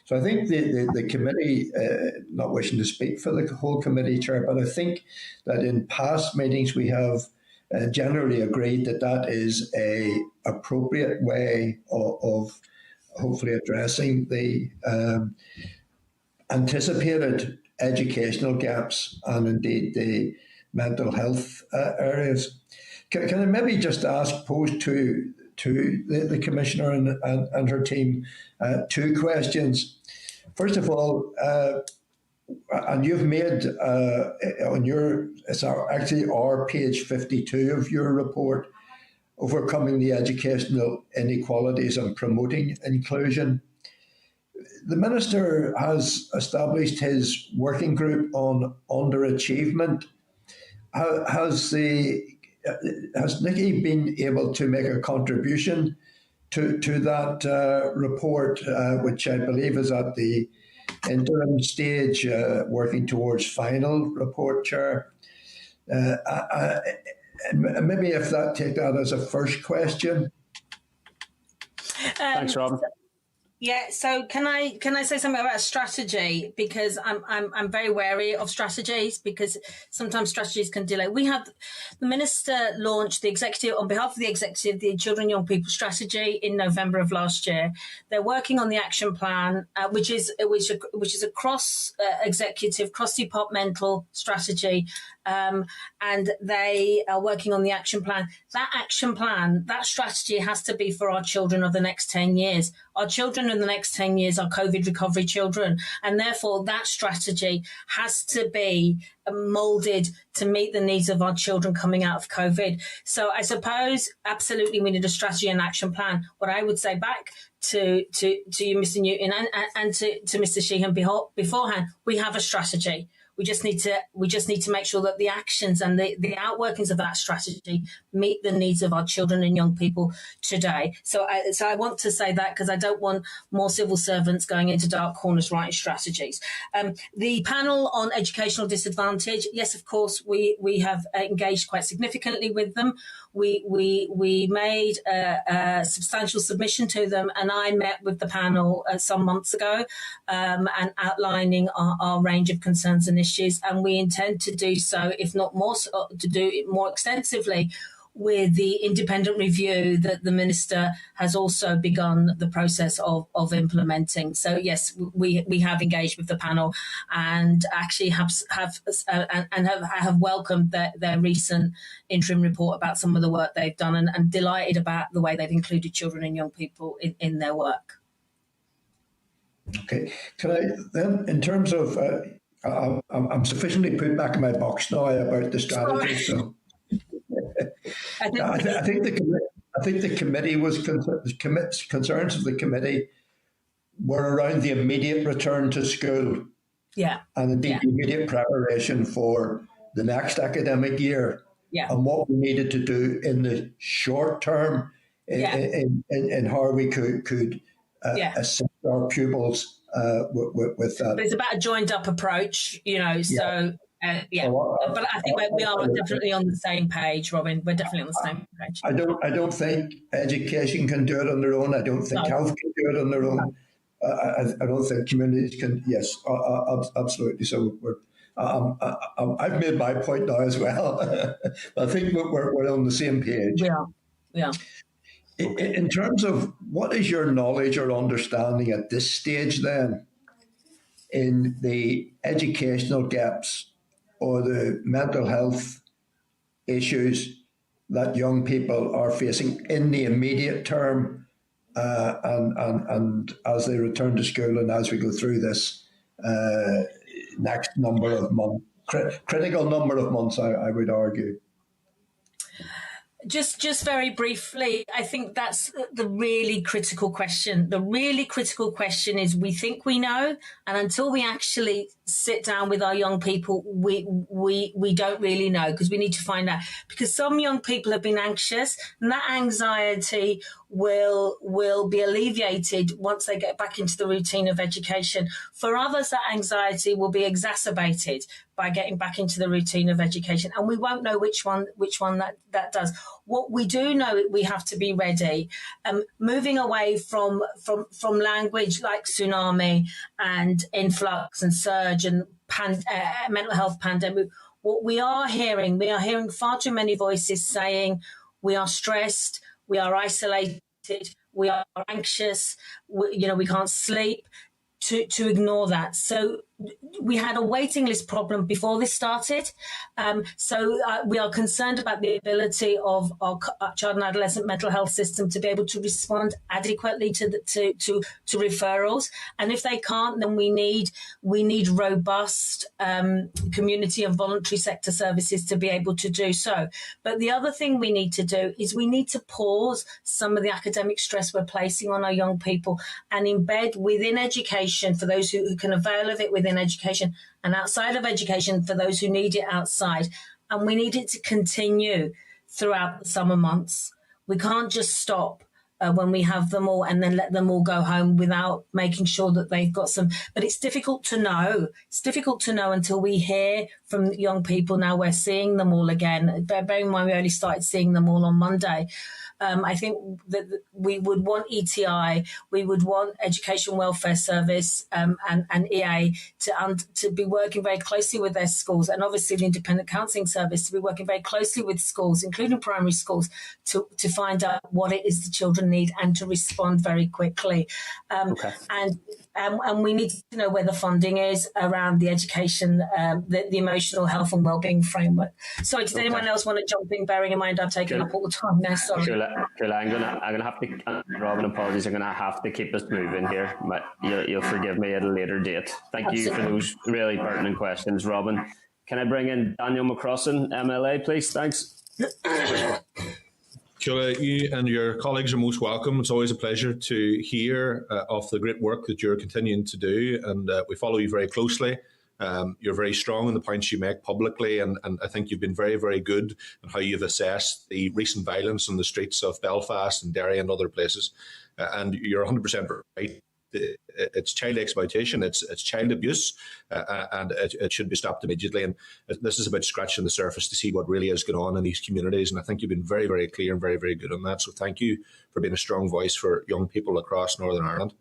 So I think the committee, not wishing to speak for the whole committee, Chair, but I think that in past meetings we have generally agreed that is a appropriate way of hopefully addressing the anticipated educational gaps and indeed the mental health areas. Can I maybe just pose to the Commissioner and her team 2 questions? First of all, and you've made it's actually our page 52 of your report, Overcoming the Educational Inequalities and Promoting Inclusion. The Minister has established his working group on underachievement. Has NICCY been able to make a contribution to that report, which I believe is at the interim stage, working towards final report, Chair? Maybe if take that as a first question. Thanks, Robin. Yeah, so can I say something about strategy, because I'm very wary of strategies, because sometimes strategies can delay. We have the Minister launched on behalf of the executive, the Children and Young People Strategy in November of last year. They're working on the action plan, which is a cross executive, cross departmental strategy. And they are working on the action plan. That action plan, that strategy has to be for our children of the next 10 years. Our children children in the next 10 years are COVID recovery children. And therefore, that strategy has to be moulded to meet the needs of our children coming out of COVID. So I suppose, absolutely, we need a strategy and action plan. What I would say back to you, Mr. Newton, and to Mr. Sheehan beforehand, we have a strategy. We just need to make sure that the actions and the outworkings of that strategy meet the needs of our children and young people today. So I want to say that because I don't want more civil servants going into dark corners writing strategies. The panel on educational disadvantage, yes, of course, we have engaged quite significantly with them. We made a substantial submission to them, and I met with the panel some months ago and outlining our range of concerns and issues, and we intend to do so, if not more, to do it more extensively with the independent review that the Minister has also begun the process of implementing. So yes, we have engaged with the panel and actually have welcomed their recent interim report about some of the work they've done, and delighted about the way they've included children and young people in their work. Okay, can I then, in terms of, I'm sufficiently put back in my box now about the strategy, so. I think the committee was concerns of the committee were around the immediate return to school, and indeed the immediate preparation for the next academic year, and what we needed to do in the short term in how we could assist our pupils with that. But it's about a joined up approach, so. But I think we are definitely on the same page, Robin. We're definitely on the same page. I don't think education can do it on their own. I don't think health can do it on their own. I don't think communities can. Yes, absolutely. So I've made my point now as well. I think we're on the same page. Yeah. In terms of what is your knowledge or understanding at this stage then in the educational gaps or the mental health issues that young people are facing in the immediate term and as they return to school and as we go through this next number of months, critical number of months, I would argue? Just very briefly, I think that's the really critical question. The really critical question is we think we know, and until we actually sit down with our young people, we don't really know, because we need to find out. Because some young people have been anxious, and that anxiety will be alleviated once they get back into the routine of education. For others, that anxiety will be exacerbated by getting back into the routine of education, and we won't know which one that does. What we do know, we have to be ready. Moving away from language like tsunami and influx and surge and mental health pandemic. What we are hearing far too many voices saying we are stressed, we are isolated, we are anxious, we can't sleep. To ignore that. So we had a waiting list problem before this started. So we are concerned about the ability of our child and adolescent mental health system to be able to respond adequately to referrals. And if they can't, then we need robust community and voluntary sector services to be able to do so. But the other thing we need to do is we need to pause some of the academic stress we're placing on our young people and embed within education, for those who can avail of it within education, and outside of education for those who need it outside. And we need it to continue throughout the summer months. We can't just stop when we have them all and then let them all go home without making sure that they've got some. But it's difficult to know. It's difficult to know until we hear from young people. Now we're seeing them all again. Bear in mind, we only started seeing them all on Monday. I think that we would want ETI, we would want Education Welfare Service and EA to be working very closely with their schools, and obviously the Independent Counselling Service to be working very closely with schools, including primary schools, to find out what it is the children need and to respond very quickly. And we need to know where the funding is around the education, the emotional health and wellbeing framework. Sorry, does anyone else want to jump in, bearing in mind I've taken up all the time now? Sorry. Sure, I'm gonna have to, Robin, apologies, I'm gonna have to keep us moving here, but you'll forgive me at a later date. Thank you for those really pertinent questions, Robin. Can I bring in Daniel McCrossan, MLA, please? Thanks. Killa, you and your colleagues are most welcome. It's always a pleasure to hear of the great work that you're continuing to do, and we follow you very closely. You're very strong in the points you make publicly, and I think you've been very, very good in how you've assessed the recent violence on the streets of Belfast and Derry and other places. And you're 100% right. It's child exploitation, it's child abuse, and it should be stopped immediately. And this is about scratching the surface to see what really is going on in these communities. And I think you've been very, very clear and very, very good on that. So thank you for being a strong voice for young people across Northern Ireland.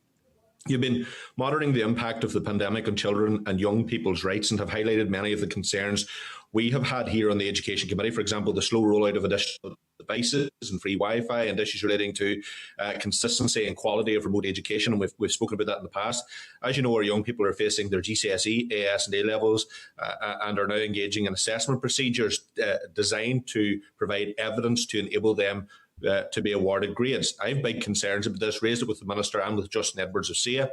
You've been monitoring the impact of the pandemic on children and young people's rights and have highlighted many of the concerns we have had here on the Education Committee. For example, the slow rollout of additional devices and free Wi-Fi and issues relating to consistency and quality of remote education. And we've spoken about that in the past. As you know, our young people are facing their GCSE, AS and A levels and are now engaging in assessment procedures designed to provide evidence to enable them to be awarded grades. I have big concerns about this, raised it with the Minister and with Justin Edwards of SIA.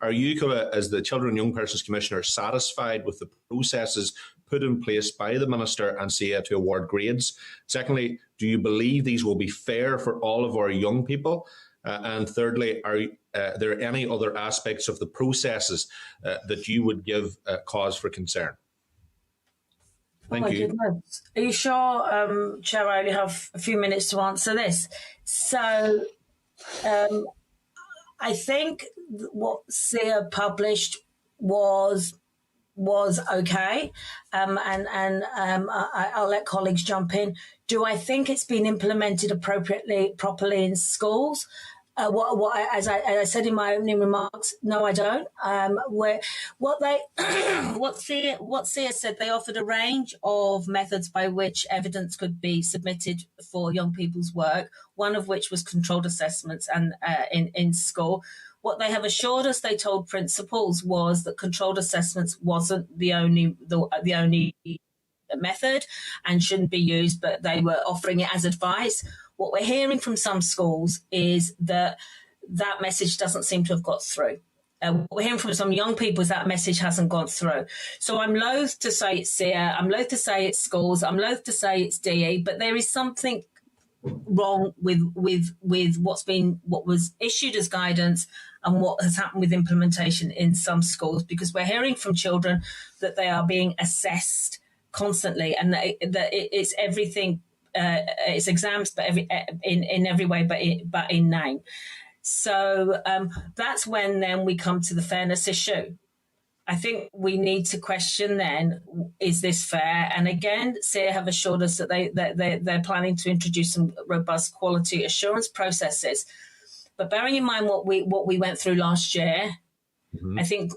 Are you, as the Children and Young Persons Commissioner, satisfied with the processes put in place by the Minister and SIA to award grades? Secondly, do you believe these will be fair for all of our young people? And thirdly, are there any other aspects of the processes that you would give cause for concern? Thank you. Goodness. Are you sure, Chair, I only have a few minutes to answer this? So I think what SIA published was okay, and I'll let colleagues jump in. Do I think it's been implemented properly in schools? As I said in my opening remarks, no, I don't. What SIA said, they offered a range of methods by which evidence could be submitted for young people's work, one of which was controlled assessments and in school. What they have assured us, they told principals, was that controlled assessments wasn't the only method and shouldn't be used, but they were offering it as advice. What we're hearing from some schools is that message doesn't seem to have got through. What we're hearing from some young people is that message hasn't gone through. So I'm loath to say it's SIA, I'm loath to say it's schools, I'm loath to say it's DE, but there is something wrong with what was issued as guidance and what has happened with implementation in some schools, because we're hearing from children that they are being assessed constantly and that it's everything. It's exams, but in every way, but in name. So that's when then we come to the fairness issue. I think we need to question then: is this fair? And again, SIA have assured us that they're planning to introduce some robust quality assurance processes. But bearing in mind what we went through last year, I think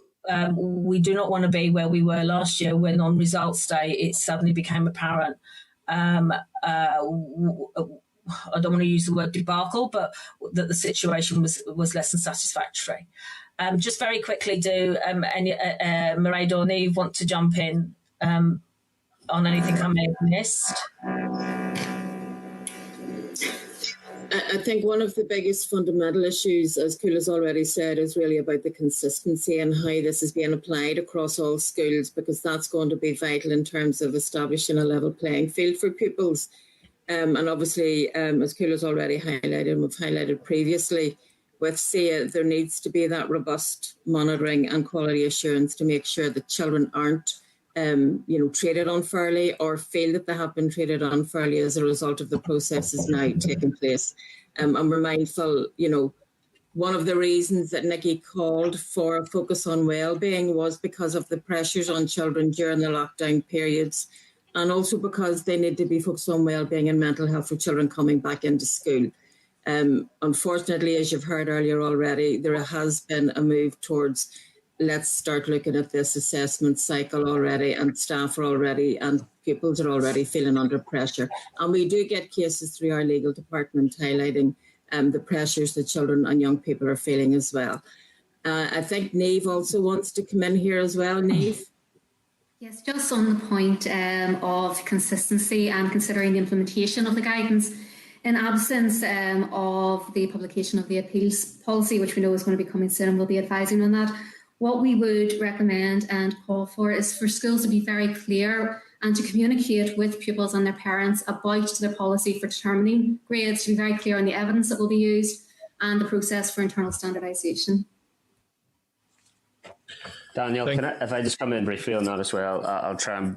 we do not want to be where we were last year, when on results day it suddenly became apparent. I don't want to use the word debacle, but that the situation was less than satisfactory. Just very quickly, do Mairead or Niamh want to jump in on anything I may have missed? I think one of the biggest fundamental issues, as Cialla's already said, is really about the consistency and how this is being applied across all schools, because that's going to be vital in terms of establishing a level playing field for pupils. And obviously, as Cialla's already highlighted and we've highlighted previously, with SIA, there needs to be that robust monitoring and quality assurance to make sure that children aren't treated unfairly or feel that they have been treated unfairly as a result of the processes now taking place. And we're mindful, one of the reasons that NICCY called for a focus on wellbeing was because of the pressures on children during the lockdown periods, and also because they need to be focused on wellbeing and mental health for children coming back into school. Unfortunately, as you've heard earlier already, there has been a move towards let's start looking at this assessment cycle already, and staff are already and pupils are already feeling under pressure. And we do get cases through our legal department highlighting the pressures that children and young people are feeling as well. I think Niamh also wants to come in here as well. Niamh? Yes, just on the point of consistency and considering the implementation of the guidance. In absence of the publication of the appeals policy, which we know is going to be coming soon, and we'll be advising on that, what we would recommend and call for is for schools to be very clear and to communicate with pupils and their parents about their policy for determining grades, to be very clear on the evidence that will be used and the process for internal standardisation. Daniel, if I just come in briefly on that as well, I'll try and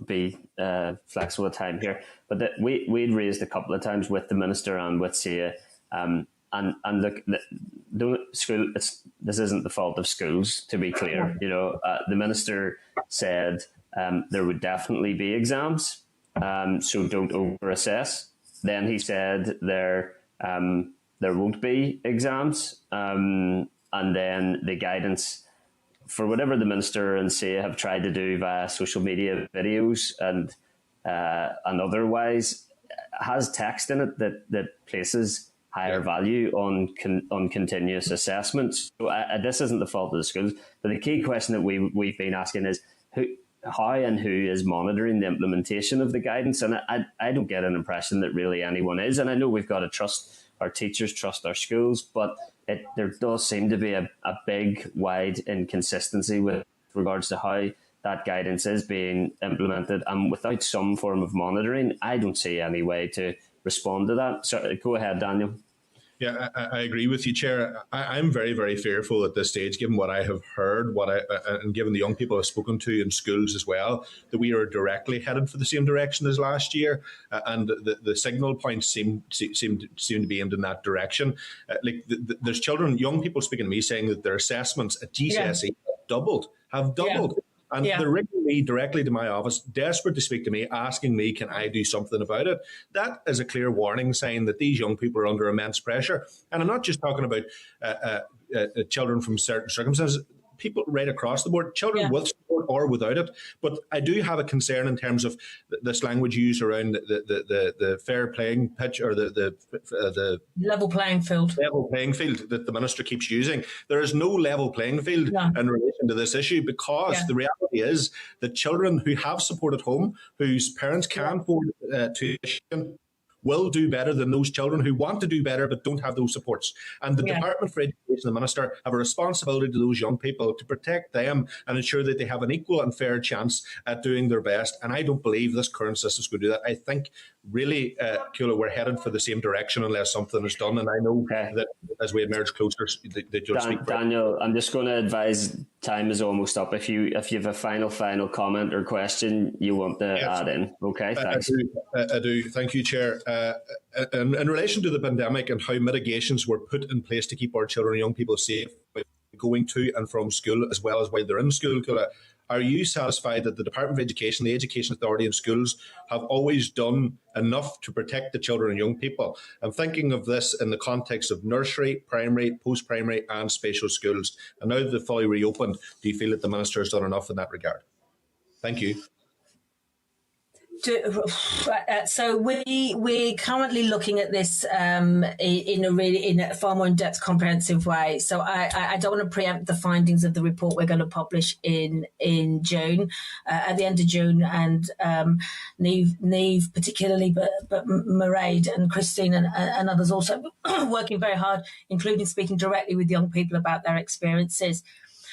be flexible with time here. But we'd raised a couple of times with the Minister and with SIA, and look, this isn't the fault of schools, to be clear. You know, the Minister said there would definitely be exams, so don't over-assess. Then he said there won't be exams, and then the guidance, for whatever the Minister and SIA have tried to do via social media videos and otherwise, has text in it that places higher value on continuous assessments. So this isn't the fault of the schools, but the key question that we've been asking is how and who is monitoring the implementation of the guidance, and I don't get an impression that really anyone is. And I know we've got to trust our teachers, trust our schools, but there does seem to be a big, wide inconsistency with regards to how that guidance is being implemented. And without some form of monitoring, I don't see any way to respond to that. So go ahead, Daniel. Yeah, I agree with you, Chair. I'm very, very fearful at this stage, given what I have heard, and given the young people I've spoken to in schools as well, that we are directly headed for the same direction as last year, and the signal points seem to be aimed in that direction. There's children, young people speaking to me saying that their assessments at GCSE have doubled. And they're ringing me directly to my office, desperate to speak to me, asking me, can I do something about it? That is a clear warning sign that these young people are under immense pressure. And I'm not just talking about children from certain circumstances, people right across the board, children with support or without it. But I do have a concern in terms of this language used around the fair playing pitch, or the level playing field. Level playing field that the Minister keeps using. There is no level playing field in relation to this issue, because the reality is that children who have support at home, whose parents can afford tuition, will do better than those children who want to do better but don't have those supports. And the Department for Education and the Minister have a responsibility to those young people to protect them and ensure that they have an equal and fair chance at doing their best. And I don't believe this current system is going to do that. I think really, Kula, we're headed for the same direction unless something is done. And I know that as we emerge closer, that you'll speak. Daniel, I'm just going to advise time is almost up. If you have a final comment or question you want to add in. Okay, thanks. I do. Thank you, Chair. In relation to the pandemic and how mitigations were put in place to keep our children and young people safe going to and from school, as well as while they're in school, are you satisfied that the Department of Education, the Education Authority and schools have always done enough to protect the children and young people? I'm thinking of this in the context of nursery, primary, post-primary and special schools. And now that they're fully reopened, do you feel that the Minister has done enough in that regard? Thank you. So we're currently looking at this in a far more in-depth, comprehensive way. So I don't want to preempt the findings of the report we're going to publish in June, at the end of June, and Neve particularly, but Mairead and Christine and others also working very hard, including speaking directly with young people about their experiences.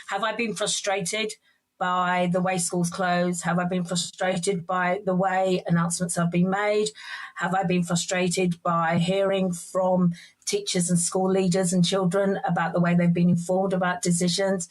Have I been frustrated by the way schools close? Have I been frustrated by the way announcements have been made? Have I been frustrated by hearing from teachers and school leaders and children about the way they've been informed about decisions?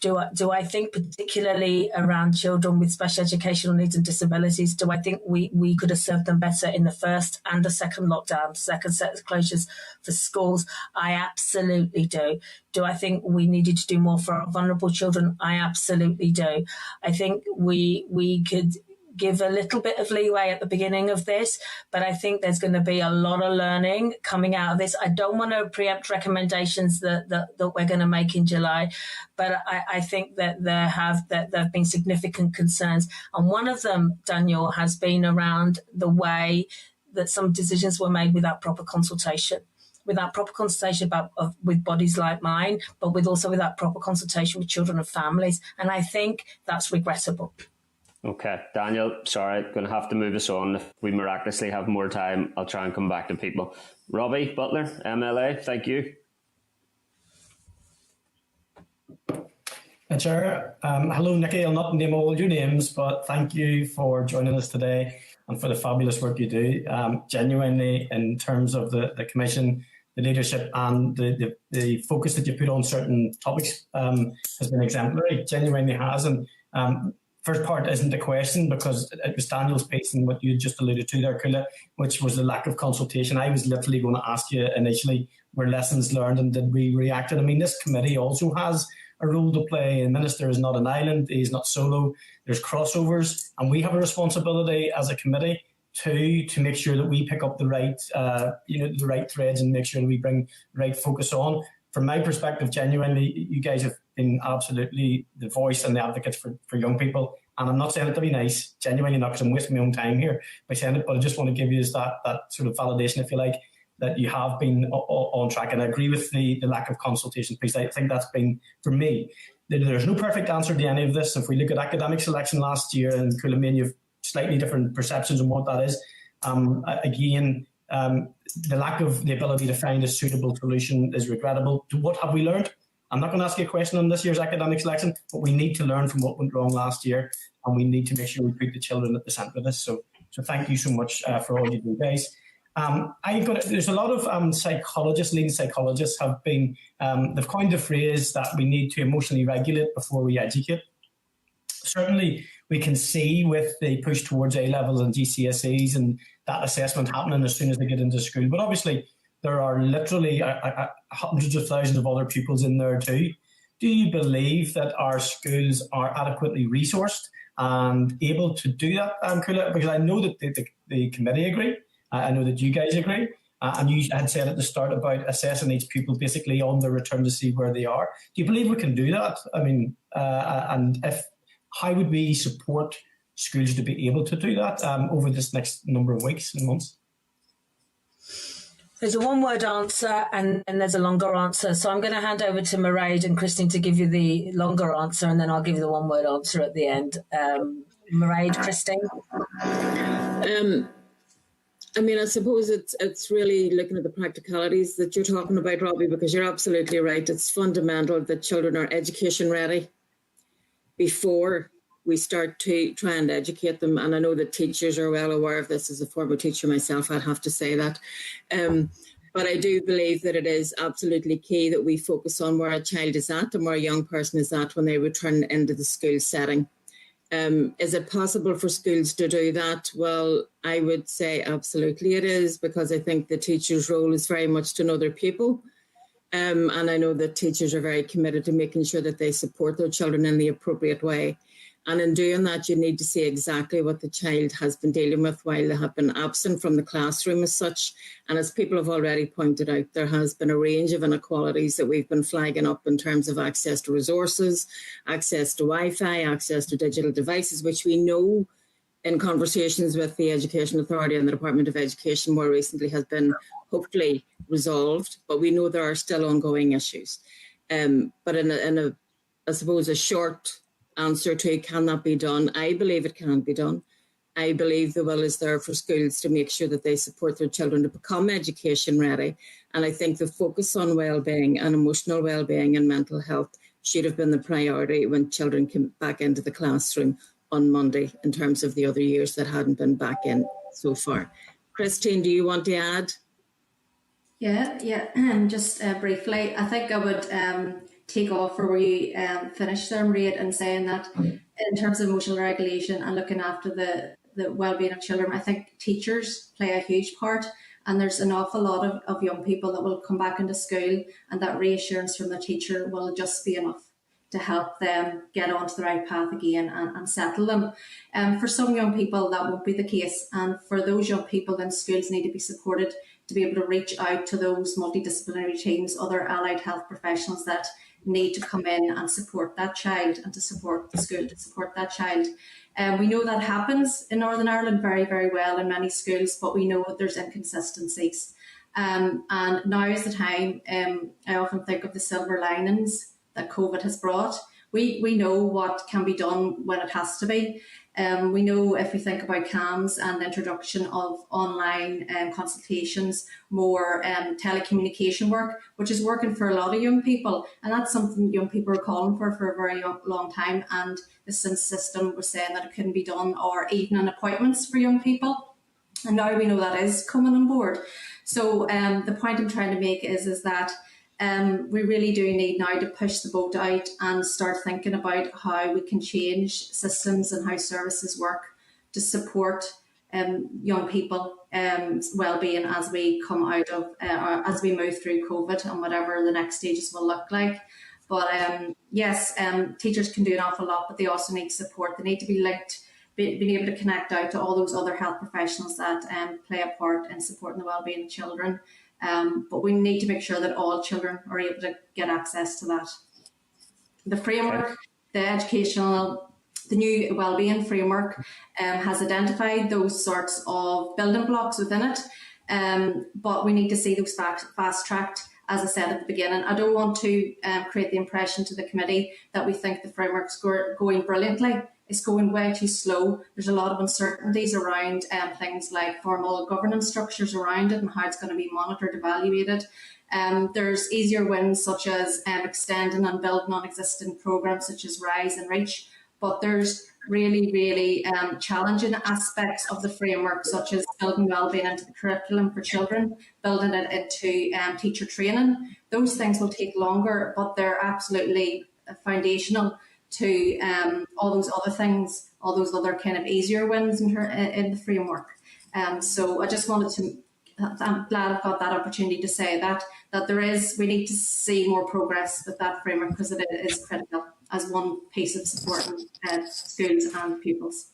Do I think, particularly around children with special educational needs and disabilities, do I think we could have served them better in the first and the second lockdown, second set of closures for schools? I absolutely do. Do I think we needed to do more for our vulnerable children? I absolutely do. I think we could give a little bit of leeway at the beginning of this, but I think there's going to be a lot of learning coming out of this. I don't want to preempt recommendations that we're going to make in July, but I think that there have been significant concerns. And one of them, Daniel, has been around the way that some decisions were made without proper consultation. Without proper consultation with bodies like mine, but without proper consultation with children and families. And I think that's regrettable. Okay, Daniel, sorry, going to have to move us on. If we miraculously have more time, I'll try and come back to people. Robbie Butler, MLA, thank you. Chair, hello Nicky, I'll not name all your names, but thank you for joining us today and for the fabulous work you do. Genuinely, in terms of the Commission, the leadership and the focus that you put on certain topics has been exemplary, genuinely has. And first part isn't a question, because it was Daniel's piece and what you just alluded to there, Kula, which was the lack of consultation. I was literally going to ask you initially, were lessons learned and did we react? And I mean, this committee also has a role to play. The Minister is not an island, he's not solo, there's crossovers, and we have a responsibility as a committee to make sure that we pick up the right the right threads and make sure that we bring the right focus on. From my perspective, genuinely, you guys have been absolutely the voice and the advocates for young people. And I'm not saying it to be nice, genuinely not, because I'm wasting my own time here by saying it, but I just want to give you that sort of validation, if you like, that you have been on track. And I agree with the lack of consultation piece. I think that's been, for me, there's no perfect answer to any of this. If we look at academic selection last year, and Cuilimane, you have slightly different perceptions on what that is. The lack of the ability to find a suitable solution is regrettable. What have we learned? I'm not going to ask you a question on this year's academic selection, but we need to learn from what went wrong last year, and we need to make sure we put the children at the centre of this. So thank you so much for all you do, guys. There's a lot of leading psychologists have been, they've coined the phrase that we need to emotionally regulate before we educate. Certainly, we can see with the push towards A-levels and GCSEs and that assessment happening as soon as they get into school. But obviously, there are literally hundreds of thousands of other pupils in there too. Do you believe that our schools are adequately resourced and able to do that, Kula? Because I know that the committee agree. I know that you guys agree. And you had said at the start about assessing each pupil basically on their return to see where they are. Do you believe we can do that? I mean, and how would we support schools to be able to do that over this next number of weeks and months? There's a one-word answer and there's a longer answer. So I'm going to hand over to Mairead and Christine to give you the longer answer, and then I'll give you the one-word answer at the end. Mairead, Christine? I mean, I suppose it's really looking at the practicalities that you're talking about, Robbie, because you're absolutely right. It's fundamental that children are education ready before we start to try and educate them. And I know that teachers are well aware of this. As a former teacher myself, I'd have to say that. But I do believe that it is absolutely key that we focus on where a child is at and where a young person is at when they return into the school setting. Is it possible for schools to do that? Well, I would say absolutely it is, because I think the teacher's role is very much to know their pupil. And I know that teachers are very committed to making sure that they support their children in the appropriate way. And in doing that, you need to see exactly what the child has been dealing with while they have been absent from the classroom as such. And as people have already pointed out, there has been a range of inequalities that we've been flagging up in terms of access to resources, access to Wi-Fi, access to digital devices, which we know in conversations with the Education Authority and the Department of Education more recently has been hopefully resolved, but we know there are still ongoing issues. But in I suppose, a short answer to can that be done? I believe it can be done. I believe the will is there for schools to make sure that they support their children to become education ready. And I think the focus on well-being and emotional well-being and mental health should have been the priority when children came back into the classroom on Monday in terms of the other years that hadn't been back in so far. Christine, do you want to add? Yeah. Just briefly, I think I would take off where we finished there, Mairead, and saying that in terms of emotional regulation and looking after the well-being of children, I think teachers play a huge part, and there's an awful lot of young people that will come back into school, and that reassurance from the teacher will just be enough to help them get onto the right path again and settle them. For some young people, that won't be the case, and for those young people, then schools need to be supported to be able to reach out to those multidisciplinary teams, other allied health professionals that need to come in and support that child and to support the school to support that child. We know that happens in Northern Ireland very, very well in many schools, but we know that there's inconsistencies. And now is the time. I often think of the silver linings that COVID has brought. we know what can be done when it has to be. We know if we think about CAMS and the introduction of online consultations, more telecommunication work, which is working for a lot of young people. And that's something young people are calling for a very long time. And the SINS system was saying that it couldn't be done, or even in appointments for young people. And now we know that is coming on board. So the point I'm trying to make is that we really do need now to push the boat out and start thinking about how we can change systems and how services work to support young people well-being as we come out of, as we move through COVID and whatever the next stages will look like. But yes, teachers can do an awful lot, but they also need support. They need to be linked, being able to connect out to all those other health professionals that play a part in supporting the well-being of children. But we need to make sure that all children are able to get access to that. The framework, the new wellbeing framework has identified those sorts of building blocks within it, but we need to see those fast-tracked. As I said at the beginning, I don't want to create the impression to the committee that we think the framework's going brilliantly. It's going way too slow. There's a lot of uncertainties around things like formal governance structures around it and how it's going to be monitored, evaluated. There's easier wins such as extending and building on existing programs such as RISE and REACH, but there's really challenging aspects of the framework, such as building wellbeing into the curriculum for children, building it into teacher training. Those things will take longer, but they're absolutely foundational to all those other things, all those other kind of easier wins in the framework. So I just wanted to, I'm glad I've got that opportunity to say that we need to see more progress with that framework, because it is critical as one piece of supporting schools and pupils.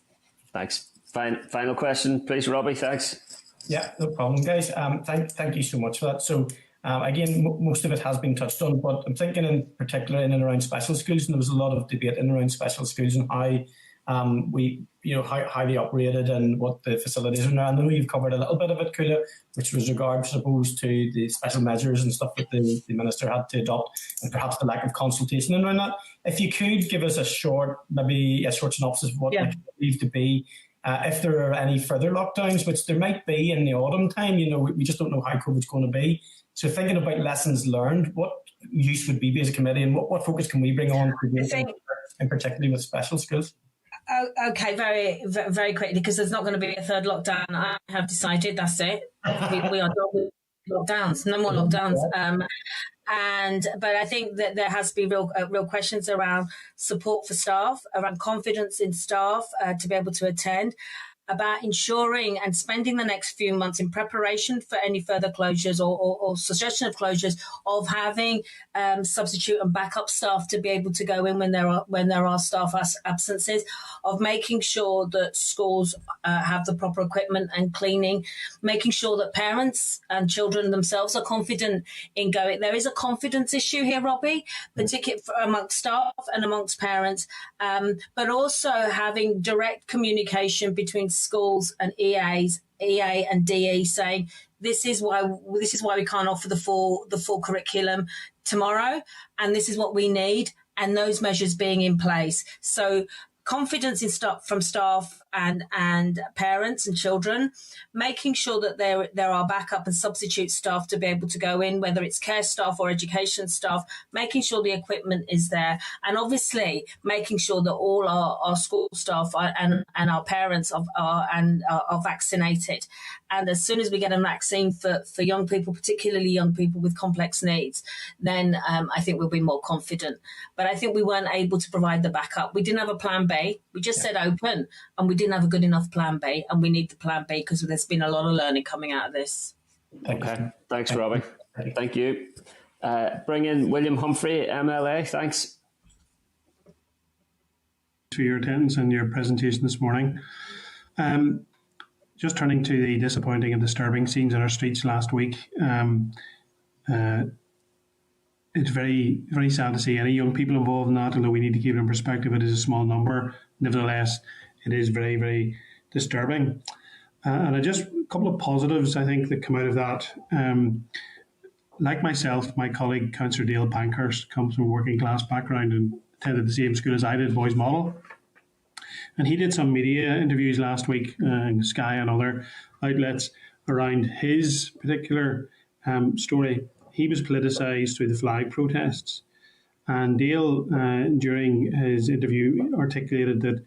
Thanks. Final question, please, Robbie. Thanks. Yeah, no problem, guys. Thank you so much for that. So again, most of it has been touched on, but I'm thinking in particular in and around special schools, and there was a lot of debate in and around special schools and how how they operated and what the facilities are now. I know you've covered a little bit of it, Kula, which was regards, I suppose, to the special measures and stuff that the Minister had to adopt, and perhaps the lack of consultation around that. If you could give us a short synopsis of what it needs to be, if there are any further lockdowns, which there might be in the autumn time, we just don't know how COVID's going to be. So thinking about lessons learned, what use would be as a committee, and what focus can we bring on, and particularly with special schools? Okay, very, very quickly, because there's not going to be a third lockdown. I have decided that's it. We are done with lockdowns. No more lockdowns. But I think that there has to be real questions around support for staff, around confidence in staff to be able to attend, about ensuring and spending the next few months in preparation for any further closures or suggestion of closures, of having substitute and backup staff to be able to go in when there are staff absences, of making sure that schools have the proper equipment and cleaning, making sure that parents and children themselves are confident in going. There is a confidence issue here, Robbie, particularly amongst staff and amongst parents, but also having direct communication between schools and EA and DE, saying this is why we can't offer the full curriculum tomorrow, and this is what we need, and those measures being in place. So confidence in from staff and parents and children, making sure that there are backup and substitute staff to be able to go in, whether it's care staff or education staff, making sure the equipment is there, and obviously making sure that all our school staff and our parents are vaccinated. And as soon as we get a vaccine for young people, particularly young people with complex needs, then I think we'll be more confident. But I think we weren't able to provide the backup. We didn't have a plan B. We just said open, and we didn't have a good enough plan B, and we need the plan B because there's been a lot of learning coming out of this. Okay. Thanks, Robbie. Thank you. Bring in William Humphrey, MLA. Thanks for your attendance and your presentation this morning. Just turning to the disappointing and disturbing scenes in our streets last week. It's very, very sad to see any young people involved in that, although we need to keep it in perspective. It is a small number. Nevertheless, it is very, very disturbing. And a couple of positives, I think, that come out of that. Like myself, my colleague, Councillor Dale Pankhurst, comes from a working class background and attended the same school as I did, Boys Model. And he did some media interviews last week, Sky and other outlets, around his particular story. He was politicised through the flag protests. And Dale, during his interview, articulated that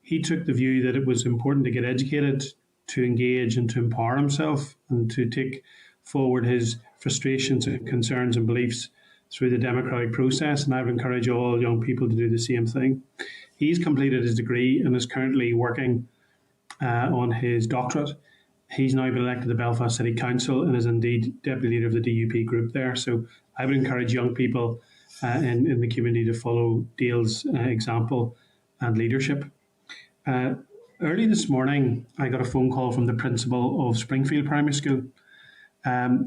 he took the view that it was important to get educated, to engage and to empower himself, and to take forward his frustrations and concerns and beliefs through the democratic process. And I would encourage all young people to do the same thing. He's completed his degree and is currently working on his doctorate. He's now been elected to the Belfast City Council and is indeed deputy leader of the DUP group there. So I would encourage young people in the community to follow Dale's example and leadership. Early this morning, I got a phone call from the principal of Springfield Primary School.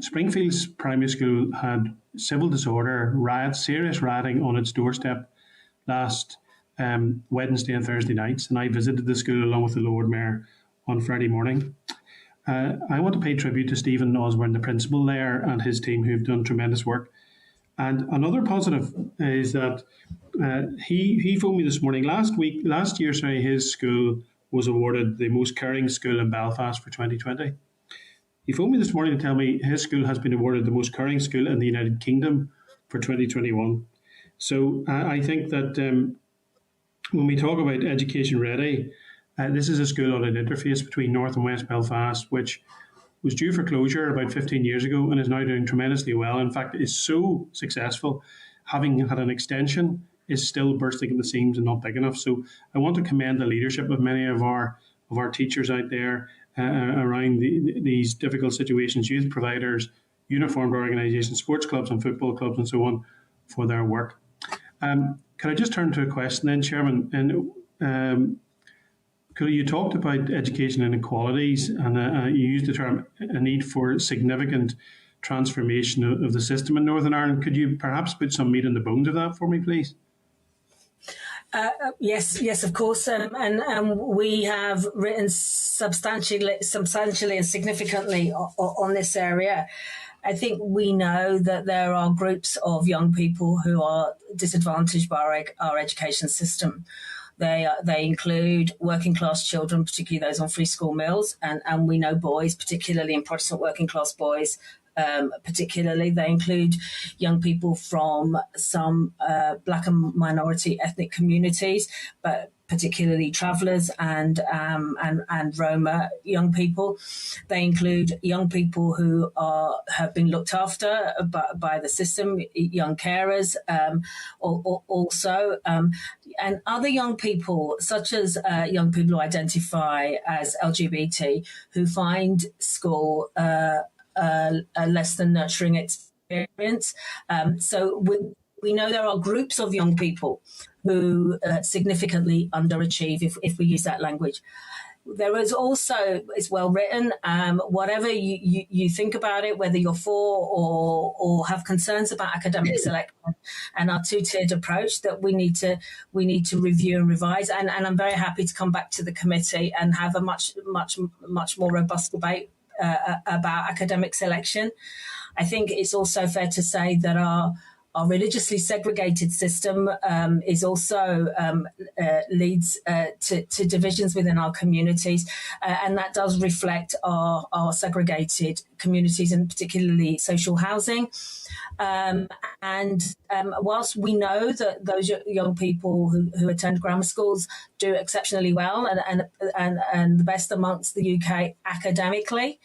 Springfield's primary school had civil disorder, serious rioting on its doorstep last Wednesday and Thursday nights, and I visited the school along with the Lord Mayor on Friday morning. I want to pay tribute to Stephen Osborne, the principal there, and his team, who've done tremendous work. And another positive is that he phoned me this morning. Last year, his school was awarded the most caring school in Belfast for 2020. He phoned me this morning to tell me his school has been awarded the most caring school in the United Kingdom for 2021. So I think that when we talk about Education Ready, this is a school on an interface between North and West Belfast, which was due for closure about 15 years ago and is now doing tremendously well. In fact, is so successful, having had an extension, is still bursting at the seams and not big enough. So I want to commend the leadership of many of our teachers out there around these difficult situations, youth providers, uniformed organisations, sports clubs and football clubs and so on, for their work. Can I just turn to a question then, Chairman? And you talked about education inequalities, and you used the term a need for significant transformation of the system in Northern Ireland. Could you perhaps put some meat on the bones of that for me, please? Yes, of course. And we have written substantially and significantly on this area. I think we know that there are groups of young people who are disadvantaged by our education system. They include working class children, particularly those on free school meals, and we know boys, particularly in Protestant working class boys, particularly. They include young people from some black and minority ethnic communities, but particularly travellers and Roma young people. They include young people who have been looked after by the system, young carers also, and other young people, such as young people who identify as LGBT, who find school a less than nurturing experience. So we know there are groups of young people who significantly underachieve, if we use that language. There is also, it's well written, whatever you think about it, whether you're for or have concerns about academic selection and our two-tiered approach, that we need to review and revise. And I'm very happy to come back to the committee and have a much more robust debate about academic selection. I think it's also fair to say that our religiously segregated system is also leads to divisions within our communities, and that does reflect our segregated communities and particularly social housing. And whilst we know that those young people who attend grammar schools do exceptionally well and the best amongst the UK academically,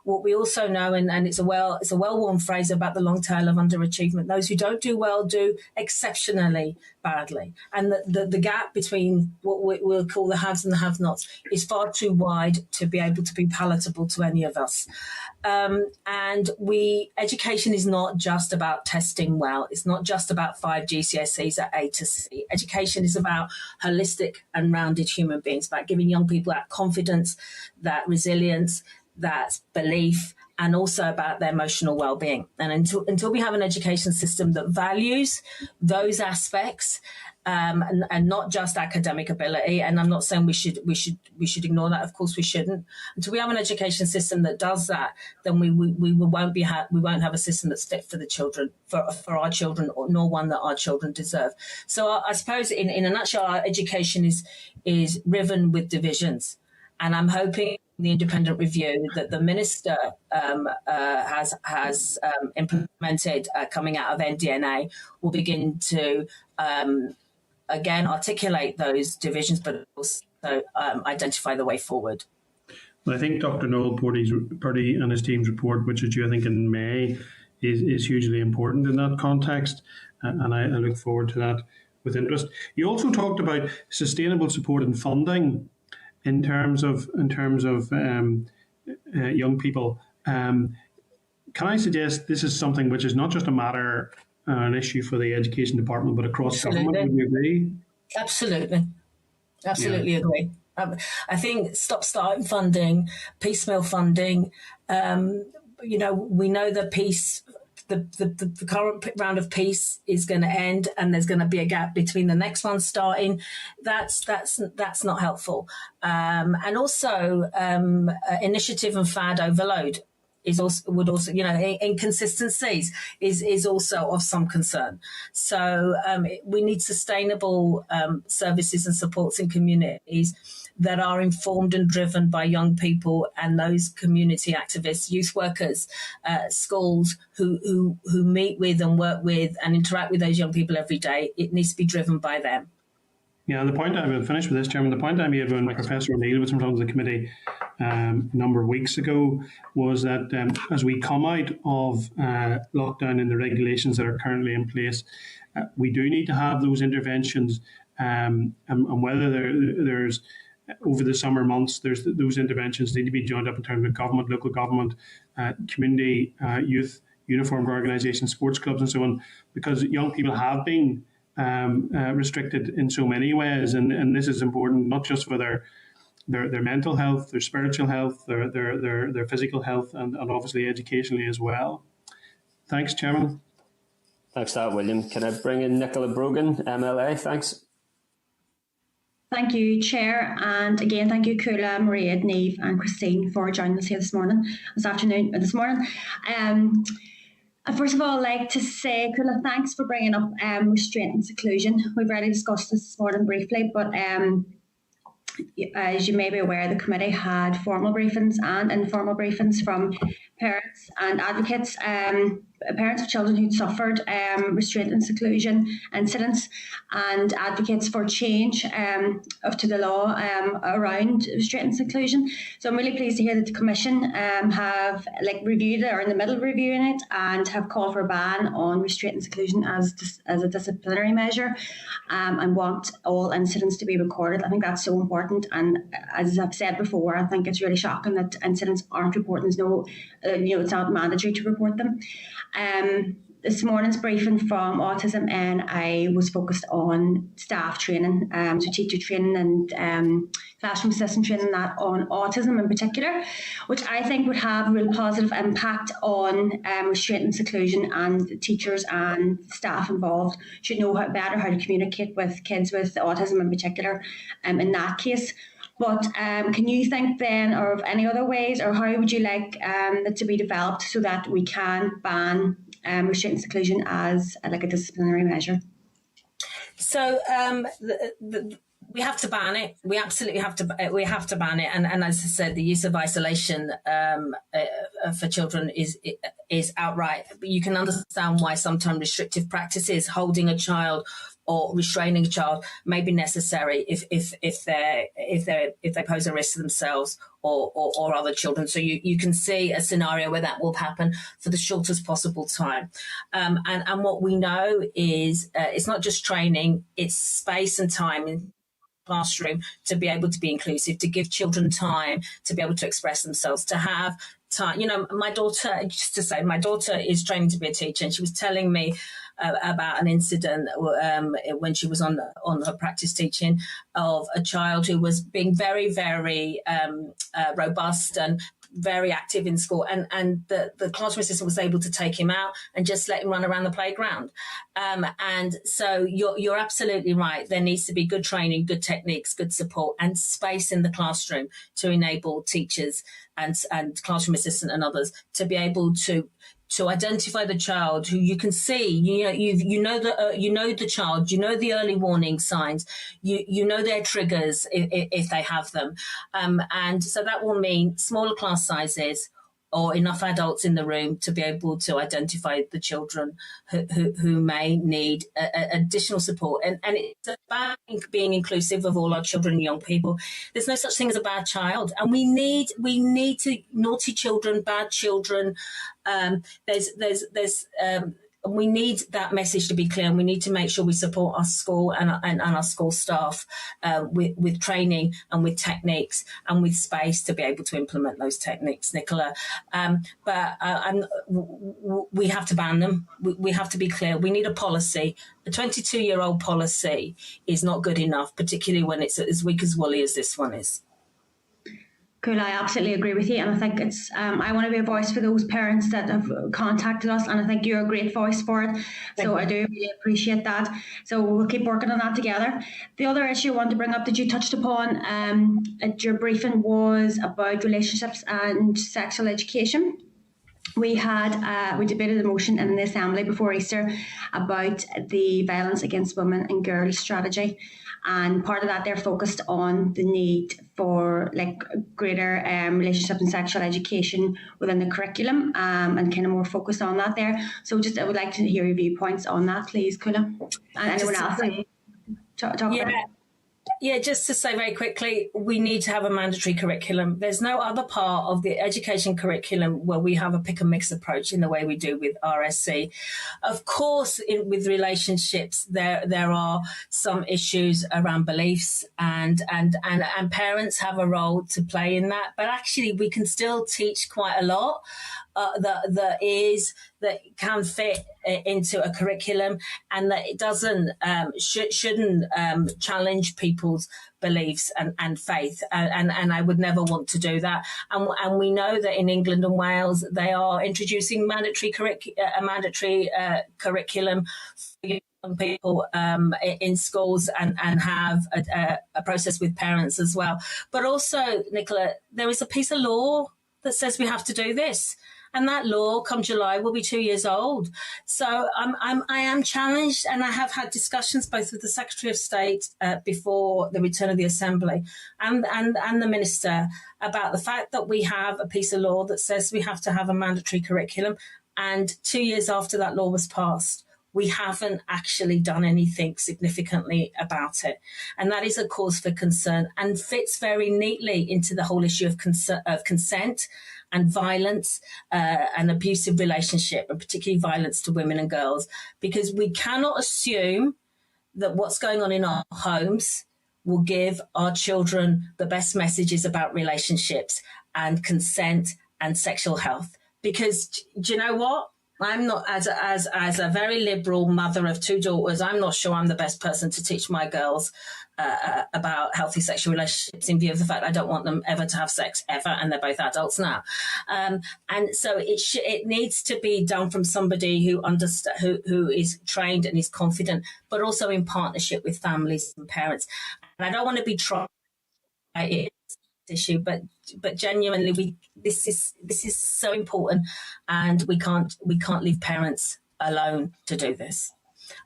what we also know, and it's a well-worn phrase about the long tail of underachievement, those who don't do well do exceptionally badly. And the gap between what we'll call the haves and the have-nots is far too wide to be able to be palatable to any of us. And education is not just about testing well. It's not just about 5 GCSEs at A to C. Education is about holistic and rounded human beings, about giving young people that confidence, that resilience, that belief, and also about their emotional well-being. And until we have an education system that values those aspects, and not just academic ability. And I'm not saying we should ignore that. Of course, we shouldn't. Until we have an education system that does that, then we won't have a system that's fit for the children, for our children, nor one that our children deserve. So I suppose, in a nutshell, our education is riven with divisions, and I'm hoping the independent review that the minister has implemented coming out of NDNA will begin to again articulate those divisions, but also identify the way forward. Well, I think Dr. Noel Purdy and his team's report, which is due I think in May, is hugely important in that context, and I look forward to that with interest. You also talked about sustainable support and funding in terms of young people. Can I suggest this is something which is not just a matter, an issue for the education department, but across government? Would you agree? Absolutely agree. I think stop-starting funding, piecemeal funding. We know that the current round of peace is going to end, and there's going to be a gap between the next one starting. That's not helpful. And also, initiative and fad overload would also inconsistencies is also of some concern. So we need sustainable services and supports in communities that are informed and driven by young people and those community activists, youth workers, schools who meet with and work with and interact with those young people every day. It needs to be driven by them. Yeah, the point I will finish with this, Chairman. The point I made when Professor O'Neill was in front of the committee a number of weeks ago was that as we come out of lockdown and the regulations that are currently in place, we do need to have those interventions, and whether there's over the summer months, those interventions need to be joined up in terms of government, local government, community, youth, uniformed organisations, sports clubs and so on, because young people have been restricted in so many ways, and this is important not just for their mental health, their spiritual health, their physical health, and obviously educationally as well. Thanks, Chairman. Thanks for that, William. Can I bring in Nicola Brogan, MLA? Thanks. Thank you, Chair, and again, thank you, Kula, Maria, Neve and Christine for joining us here this morning. First of all, I'd like to say, Kula, thanks for bringing up restraint and seclusion. We've already discussed this morning briefly, but as you may be aware, the committee had formal briefings and informal briefings from parents and advocates, parents of children who'd suffered restraint and seclusion incidents, and advocates for change to the law around restraint and seclusion. So I'm really pleased to hear that the Commission have reviewed it, or in the middle of reviewing it, and have called for a ban on restraint and seclusion as a disciplinary measure, and want all incidents to be recorded. I think that's so important, and as I've said before, I think it's really shocking that incidents aren't reported. There's no it's not mandatory to report them. This morning's briefing from Autism NI was focused on staff training, so teacher training and classroom assistant training, that on autism in particular, which I think would have a real positive impact on restraint and seclusion, and teachers and staff involved should know better how to communicate with kids with autism in particular in that case. But can you think then of any other ways, or how would you like it to be developed so that we can ban restraint and seclusion as a disciplinary measure? So we have to ban it. We absolutely have to. We have to ban it. And as I said, the use of isolation for children is outright. But you can understand why sometimes restrictive practices, holding a child or restraining a child, may be necessary if they pose a risk to themselves or other children. So you can see a scenario where that will happen for the shortest possible time. And what we know is it's not just training; it's space and time in classroom to be able to be inclusive, to give children time to be able to express themselves, to have time. My daughter is training to be a teacher, and she was telling me about an incident when she was on her practice teaching of a child who was being very, very robust and very active in school, and the classroom assistant was able to take him out and just let him run around the playground. And so you're absolutely right. There needs to be good training, good techniques, good support, and space in the classroom to enable teachers and classroom assistant and others to be able to identify the child who you can see. You know the child, you know the early warning signs, you know their triggers if they have them, and so that will mean smaller class sizes or enough adults in the room to be able to identify the children who may need additional support. And it's about being inclusive of all our children and young people. There's no such thing as a bad child. And we need to, naughty children, bad children. We need that message to be clear, and we need to make sure we support our school and our school staff with training and with techniques and with space to be able to implement those techniques, Nicola. But we have to ban them. We have to be clear. We need a policy. A 22-year-old policy is not good enough, particularly when it's as weak as woolly as this one is. Cool, I absolutely agree with you, and I think it's I want to be a voice for those parents that have contacted us, and I think you're a great voice for it. So I do really appreciate that. So we'll keep working on that together. The other issue I want to bring up that you touched upon at your briefing was about relationships and sexual education. We debated a motion in the Assembly before Easter about the Violence Against Women and Girls strategy. And part of that, they're focused on the need for greater relationship and sexual education within the curriculum, and kind of more focused on that there. So I would like to hear your viewpoints on that, please, Kula. And anyone else talk about it? Yeah, just to say very quickly, we need to have a mandatory curriculum. There's no other part of the education curriculum where we have a pick and mix approach in the way we do with RSC. Of course, with relationships, there are some issues around beliefs, and parents have a role to play in that. But actually, we can still teach quite a lot that can fit into a curriculum, and that it shouldn't challenge people's beliefs and faith, and I would never want to do that. And we know that in England and Wales they are introducing a mandatory curriculum for young people in schools, and have a process with parents as well. But also, Nicola, there is a piece of law that says we have to do this. And that law, come July, will be 2 years old. So I am challenged, and I have had discussions both with the Secretary of State before the return of the Assembly and the Minister about the fact that we have a piece of law that says we have to have a mandatory curriculum. And 2 years after that law was passed, we haven't actually done anything significantly about it. And that is a cause for concern, and fits very neatly into the whole issue of consent and violence and abusive relationship, and particularly violence to women and girls, because we cannot assume that what's going on in our homes will give our children the best messages about relationships and consent and sexual health. Because do you know what? I'm not, as a very liberal mother of two daughters, I'm not sure I'm the best person to teach my girls about healthy sexual relationships, in view of the fact I don't want them ever to have sex ever, and they're both adults now. And so it needs to be done from somebody who is trained and is confident, but also in partnership with families and parents. And I don't want to be trying issue, but genuinely, this is so important, and we can't leave parents alone to do this.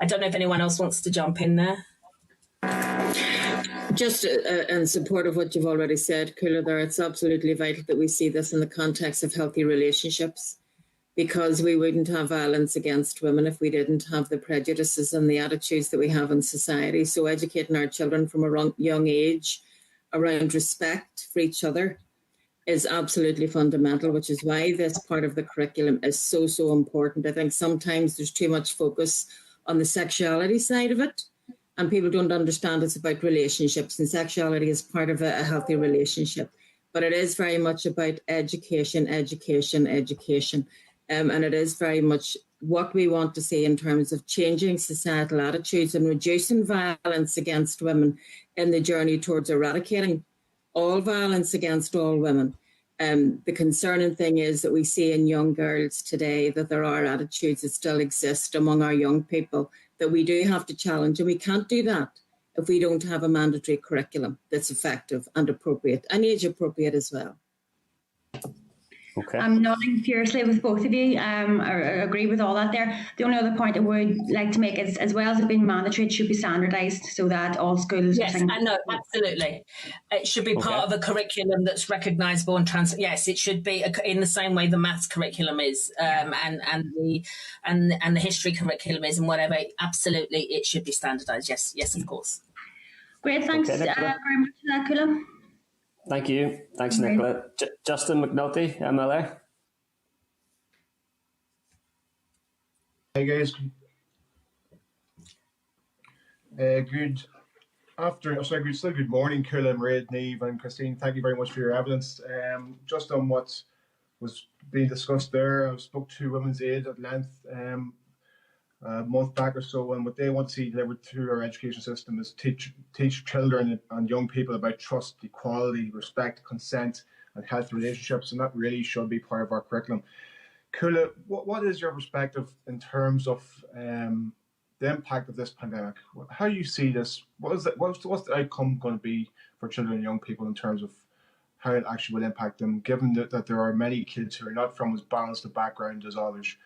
I don't know if anyone else wants to jump in there. Just in support of what you've already said, Kula, there, it's absolutely vital that we see this in the context of healthy relationships, because we wouldn't have violence against women if we didn't have the prejudices and the attitudes that we have in society. So educating our children from a young age around respect for each other is absolutely fundamental, which is why this part of the curriculum is so important. I think sometimes there's too much focus on the sexuality side of it, and people don't understand it's about relationships, and sexuality is part of a healthy relationship. But it is very much about education. And it is very much what we want to see in terms of changing societal attitudes and reducing violence against women in the journey towards eradicating all violence against all women. The concerning thing is that we see in young girls today that there are attitudes that still exist among our young people that we do have to challenge, and we can't do that if we don't have a mandatory curriculum that's effective and appropriate, and age appropriate as well. Okay. I'm nodding furiously with both of you. I agree with all that there. The only other point I would like to make is, as well as it being mandatory, it should be standardised so that all schools. Yes, I know, absolutely. It should be part of a curriculum that's recognisable and Yes, it should be in the same way the maths curriculum is, and the history curriculum is, and whatever. Absolutely, it should be standardised. Yes, of course. Great, thanks very much for that, Kula. Thank you. Thanks, Nicola. Justin McNulty, MLA. Hey guys. Good morning, Kula, Mairead, Niamh and Christine. Thank you very much for your evidence. Just on what was being discussed there, I spoke to Women's Aid at length a month back or so, and what they want to see delivered through our education system is teach children and young people about trust, equality, respect, consent and healthy relationships, and that really should be part of our curriculum. Kula, what is your perspective in terms of the impact of this pandemic? How do you see this? What's the outcome going to be for children and young people in terms of how it actually will impact them, given that there are many kids who are not from as balanced a background as others,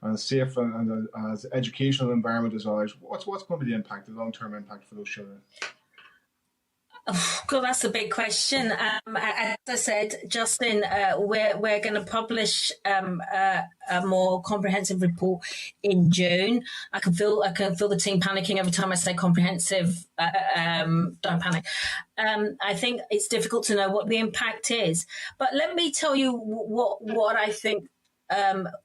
and safe and as educational environment as ours? What's going to be the impact, the long-term impact for those children? Oh, God, that's a big question. As I said, Justin, we're going to publish a more comprehensive report in June. I can feel the team panicking every time I say comprehensive. Don't panic. I think it's difficult to know what the impact is, but let me tell you what I think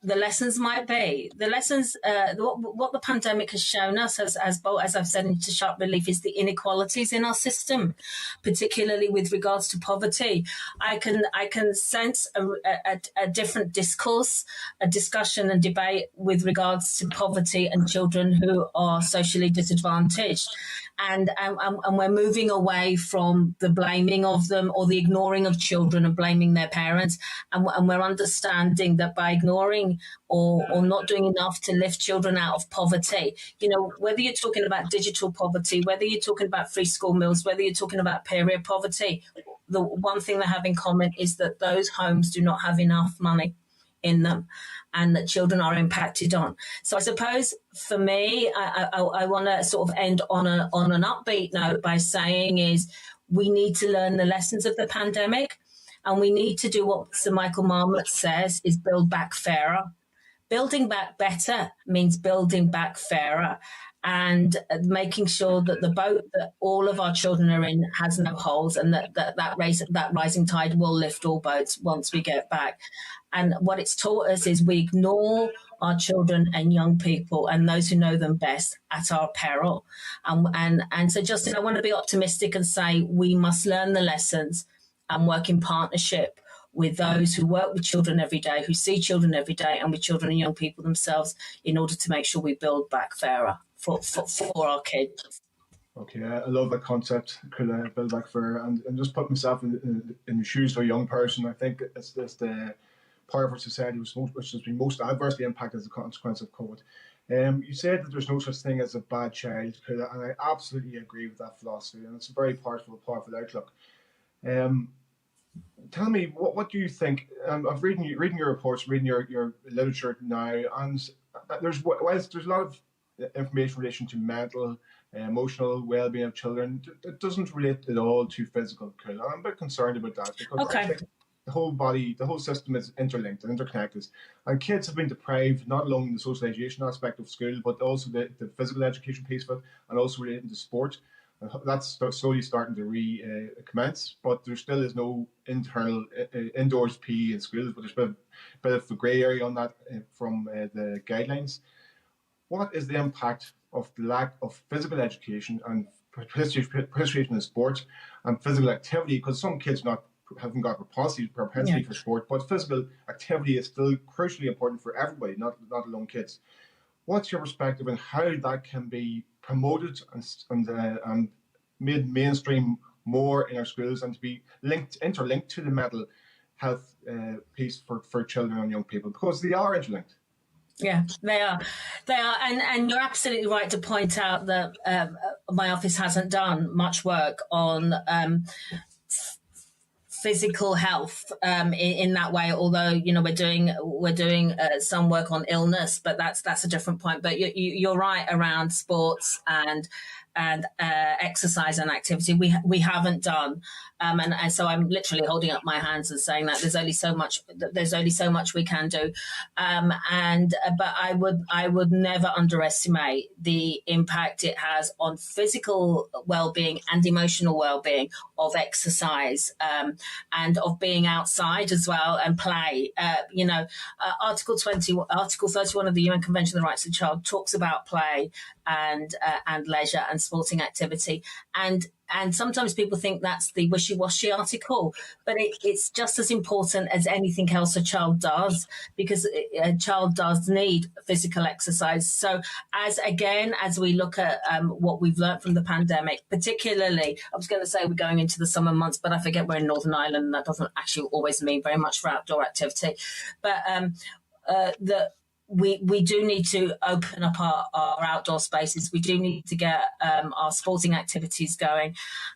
the lessons might be. The lessons, what the pandemic has shown us, as I've said into sharp relief, is the inequalities in our system, particularly with regards to poverty. I can sense a different discourse, a discussion and debate with regards to poverty and children who are socially disadvantaged. And we're moving away from the blaming of them or the ignoring of children and blaming their parents. And we're understanding that by ignoring or not doing enough to lift children out of poverty, whether you're talking about digital poverty, whether you're talking about free school meals, whether you're talking about period poverty, the one thing they have in common is that those homes do not have enough money in them, and that children are impacted on. So I suppose for me, I want to sort of end on an upbeat note by saying is we need to learn the lessons of the pandemic, and we need to do what Sir Michael Marmot says is build back fairer. Building back better means building back fairer, and making sure that the boat that all of our children are in has no holes, and that rising tide will lift all boats once we get back. And what it's taught us is we ignore our children and young people and those who know them best at our peril. And so, Justin, I want to be optimistic and say we must learn the lessons and work in partnership with those who work with children every day, who see children every day, and with children and young people themselves, in order to make sure we build back fairer for our kids. Okay, I love that concept. Could I build back fairer? And just put myself in the shoes of a young person. I think it's the part of our society which has been most adversely impacted as a consequence of COVID. You said that there's no such thing as a bad child, and I absolutely agree with that philosophy, and it's a very powerful outlook. Tell me, what do you think? I've reading your reports, reading your literature now, and there's a lot of information in relation to mental, emotional well-being of children. It doesn't relate at all to physical. I'm a bit concerned about that because I think the whole body, the whole system is interlinked and interconnected, and kids have been deprived not only the socialization aspect of school, but also the physical education piece of it, and also relating to sport. That's slowly starting to recommence, but there still is no internal indoors PE in schools, but there's a bit of a grey area on that from the guidelines. What is the impact of the lack of physical education and participation in sport and physical activity? Because some kids haven't got propensity for sport, but physical activity is still crucially important for everybody, not alone kids. What's your perspective on how that can be promoted and made mainstream more in our schools, and to be interlinked to the mental health piece for children and young people, because they are interlinked. Yeah, they are, and you're absolutely right to point out that my office hasn't done much work on physical health in that way. Although we're doing some work on illness, but that's a different point. But you're right around sports and exercise and activity. We haven't done, and so I'm literally holding up my hands and saying that there's only so much we can do, but I would never underestimate the impact it has on physical well-being and emotional well-being of exercise, and of being outside as well and play. Article 31 of the UN Convention on the Rights of the Child talks about play and leisure and sporting activity, and sometimes people think that's the wishy-washy article, but it's just as important as anything else a child does, because a child does need physical exercise. So as we look at what we've learned from the pandemic, particularly, I was going to say we're going into the summer months, but I forget we're in Northern Ireland, and that doesn't actually always mean very much for outdoor activity. But we do need to open up our outdoor spaces. We do need to get our sporting activities going.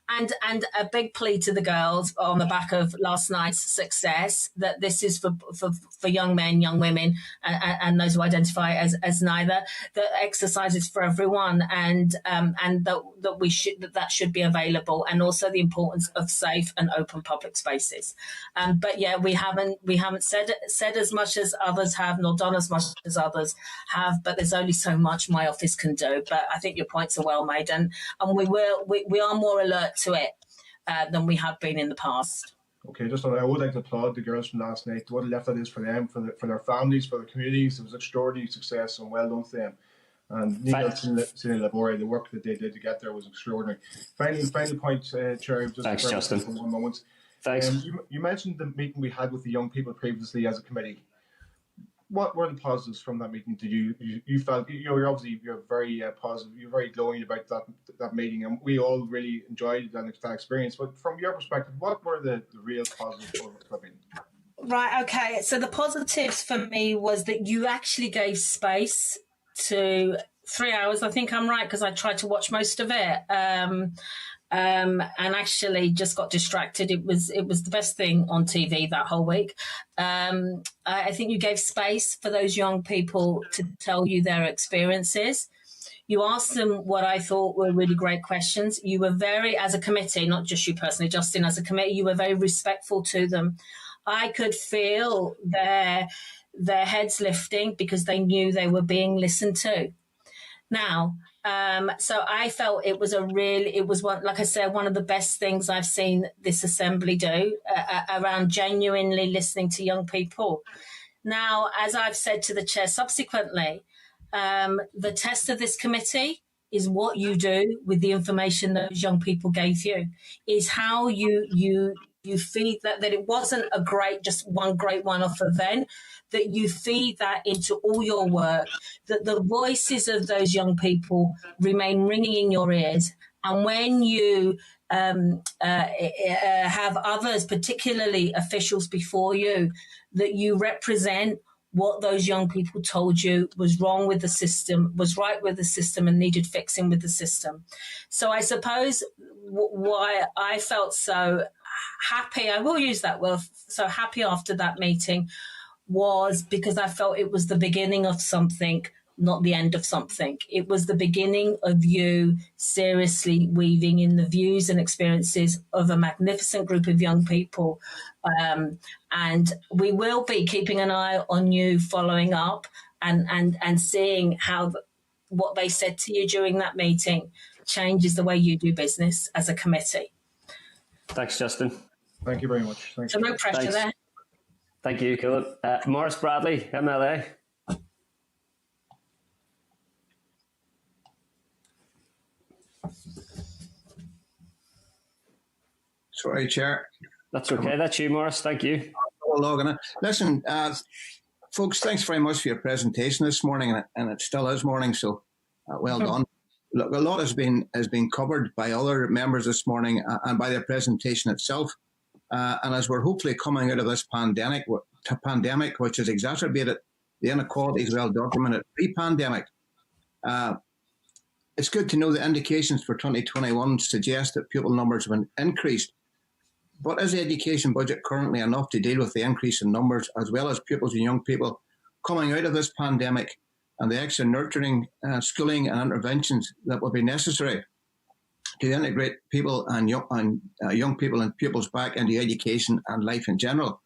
And a big plea to the girls on the back of last night's success that this is for young men, young women, and those who identify as neither, that exercise is for everyone, and that should be available, and also the importance of safe and open public spaces. But yeah, we haven't said as much as others have, nor done as much as others have, but there's only so much my office can do. But I think your points are well made, and we are more alert to it than we have been in the past. Okay, I would like to applaud the girls from last night. What a lift that is for them, for their families, for their communities. It was extraordinary success, and well done to them. And Neil and Labore, the work that they did to get there was extraordinary. Final point, Chair. Thanks, Justin. For 1 moment. Thanks. You mentioned the meeting we had with the young people previously as a committee. What were the positives from that meeting? Did you felt you're very positive, you're very glowing about that meeting, and we all really enjoyed that experience. But from your perspective, what were the real positives for that meeting? Right. Okay. So the positives for me was that you actually gave space to 3 hours. I think I'm right, because I tried to watch most of it. And actually just got distracted. It was the best thing on TV that whole week. I think you gave space for those young people to tell you their experiences. You asked them what I thought were really great questions. You were very, as a committee, not just you personally, Justin, as a committee, you were very respectful to them. I could feel their heads lifting because they knew they were being listened to. Now, so I felt it was one, like I said, one of the best things I've seen this assembly do around genuinely listening to young people. Now, as I've said to the chair subsequently, the test of this committee is what you do with the information those young people gave you, is how you feed that it wasn't just one great one-off event, that you feed that into all your work, that the voices of those young people remain ringing in your ears. And when you have others, particularly officials before you, that you represent what those young people told you was wrong with the system, was right with the system, and needed fixing with the system. So I suppose why I felt so happy, I will use that word, so happy after that meeting, was because I felt it was the beginning of something, not the end of something. It was the beginning of you seriously weaving in the views and experiences of a magnificent group of young people. And we will be keeping an eye on you, following up and seeing how what they said to you during that meeting changes the way you do business as a committee. Thanks, Justin. Thank you very much. So no pressure there. Thank you, Colin. Maurice Bradley, MLA. Sorry, Chair. That's okay. That's you, Maurice. Thank you. Listen, folks, thanks very much for your presentation this morning, and it still is morning, so well done. Look, a lot has been covered by other members this morning and by the presentation itself. And as we're hopefully coming out of this pandemic, which has exacerbated the inequalities well documented pre-pandemic, it's good to know the indications for 2021 suggest that pupil numbers have been increased. But is the education budget currently enough to deal with the increase in numbers, as well as pupils and young people coming out of this pandemic and the extra nurturing, schooling and interventions that will be necessary to integrate people and young people and pupils back into education and life in general?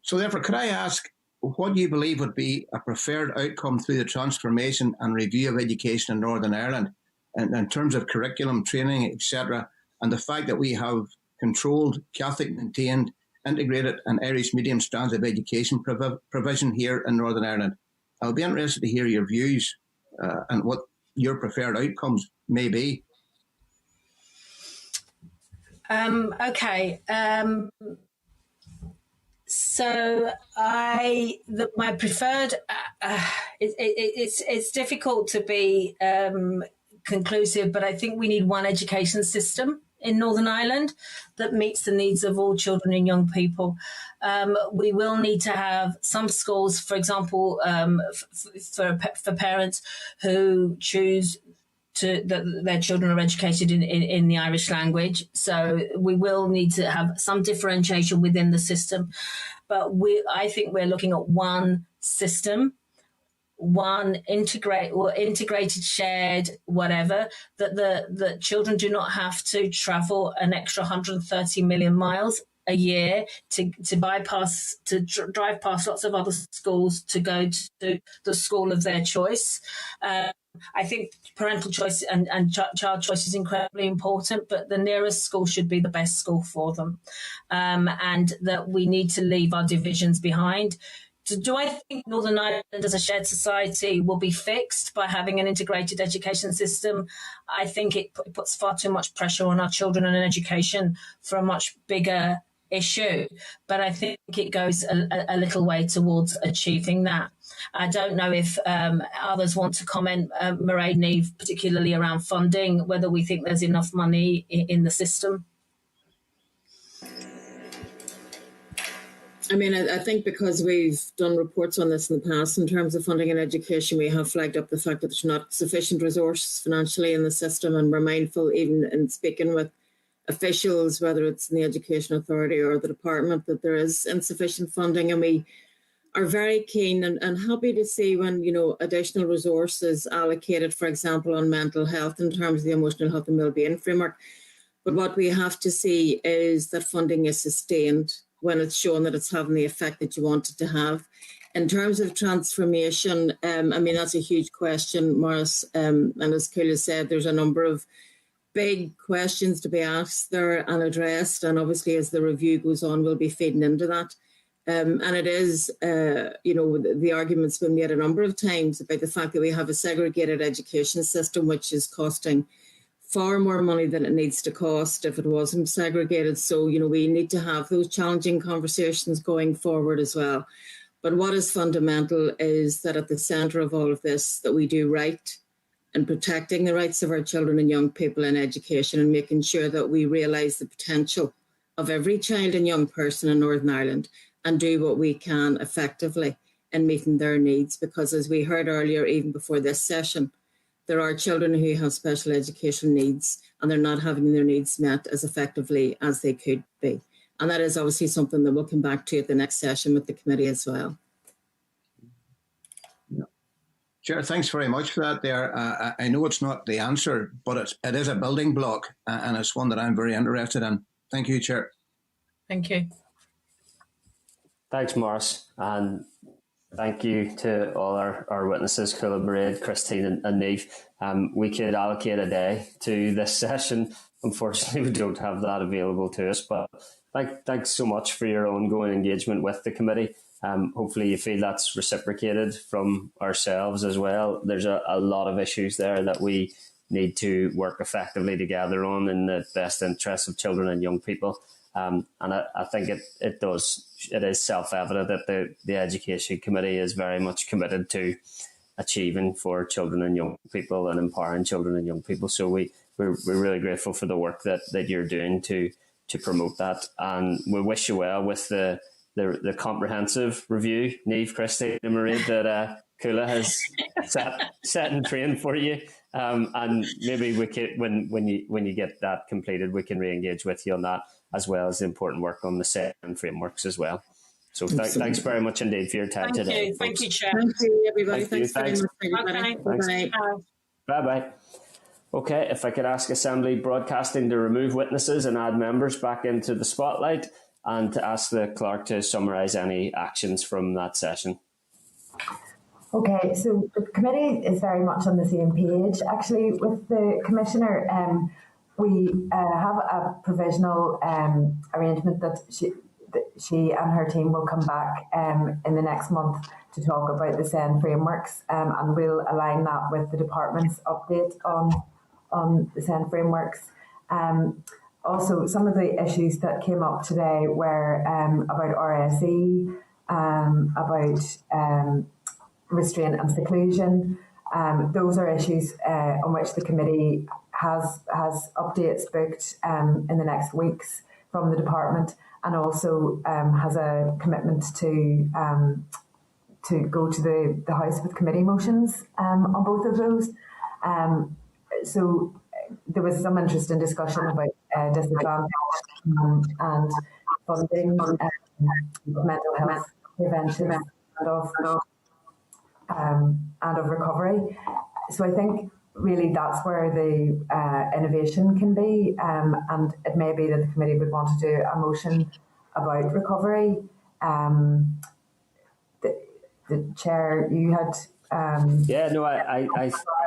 So therefore, could I ask what you believe would be a preferred outcome through the transformation and review of education in Northern Ireland in terms of curriculum, training, etc., and the fact that we have controlled, Catholic maintained, integrated and Irish medium strands of education provision here in Northern Ireland? I'll be interested to hear your views and what your preferred outcomes may be. Okay. So my preferred, it's difficult to be conclusive, but I think we need one education system in Northern Ireland that meets the needs of all children and young people. We will need to have some schools, for example, for parents who choose that their children are educated in the Irish language. So we will need to have some differentiation within the system. But I think we're looking at one system, one integrated, shared, whatever, that the children do not have to travel an extra 130 million miles a year to drive past lots of other schools to go to the school of their choice. I think parental choice and child choice is incredibly important, but the nearest school should be the best school for them. And that we need to leave our divisions behind. Do I think Northern Ireland as a shared society will be fixed by having an integrated education system? I think it puts far too much pressure on our children and education for a much bigger issue. But I think it goes a little way towards achieving that. I don't know if others want to comment, Mairead and Eve, particularly around funding, whether we think there's enough money in the system. I mean, I think because we've done reports on this in the past in terms of funding and education, we have flagged up the fact that there's not sufficient resource financially in the system, and we're mindful, even in speaking with officials, whether it's in the Education Authority or the department, that there is insufficient funding, and we are very keen and happy to see when, additional resources allocated, for example, on mental health in terms of the emotional health and wellbeing framework. But what we have to see is that funding is sustained when it's shown that it's having the effect that you want it to have. In terms of transformation, that's a huge question, Maurice. And as Ciara said, there's a number of big questions to be asked there and addressed. And obviously, as the review goes on, we'll be feeding into that. And it is, the argument's been made a number of times about the fact that we have a segregated education system, which is costing far more money than it needs to cost if it wasn't segregated. So, we need to have those challenging conversations going forward as well. But what is fundamental is that at the centre of all of this, that we do right in protecting the rights of our children and young people in education and making sure that we realise the potential of every child and young person in Northern Ireland and do what we can effectively in meeting their needs. Because as we heard earlier, even before this session, there are children who have special education needs and they're not having their needs met as effectively as they could be. And that is obviously something that we'll come back to at the next session with the committee as well. Chair, thanks very much for that there. I know it's not the answer, but it is a building block and it's one that I'm very interested in. Thank you, Chair. Thank you. Thanks, Maurice. And thank you to all our witnesses, Ciara, Mairead, Christine and Niamh. We could allocate a day to this session. Unfortunately, we don't have that available to us, but thanks so much for your ongoing engagement with the committee. Hopefully you feel that's reciprocated from ourselves as well. There's a lot of issues there that we need to work effectively together on in the best interests of children and young people. And I think it is self-evident that the Education Committee is very much committed to achieving for children and young people and empowering children and young people. So we're really grateful for the work that you're doing to to promote that. And we wish you well with the comprehensive review, Niamh, Christine and Marie, that Kula has set and trained for you. And maybe we can, when you get that completed, we can re-engage with you on that, as well as the important work on the set and frameworks as well. So thanks very much indeed for your time today. Thank you, Chair. Thank you, everybody. Thanks very much, everybody. Okay. Bye-bye. Okay, if I could ask Assembly Broadcasting to remove witnesses and add members back into the spotlight, and to ask the clerk to summarise any actions from that session. Okay, so the committee is very much on the same page. Actually, with the Commissioner, we have a provisional arrangement that she and her team will come back in the next month to talk about the SEN frameworks, and we'll align that with the department's update on the SEN frameworks. Also, some of the issues that came up today were about RSE, about restraint and seclusion. Those are issues on which the committee has updates booked in the next weeks from the department, and also has a commitment to go to the House with committee motions on both of those. So there was some interesting discussion about disadvantage and funding, mental health prevention and of recovery. So I think really that's where the innovation can be, and it may be that the committee would want to do a motion about recovery. The chair, you had.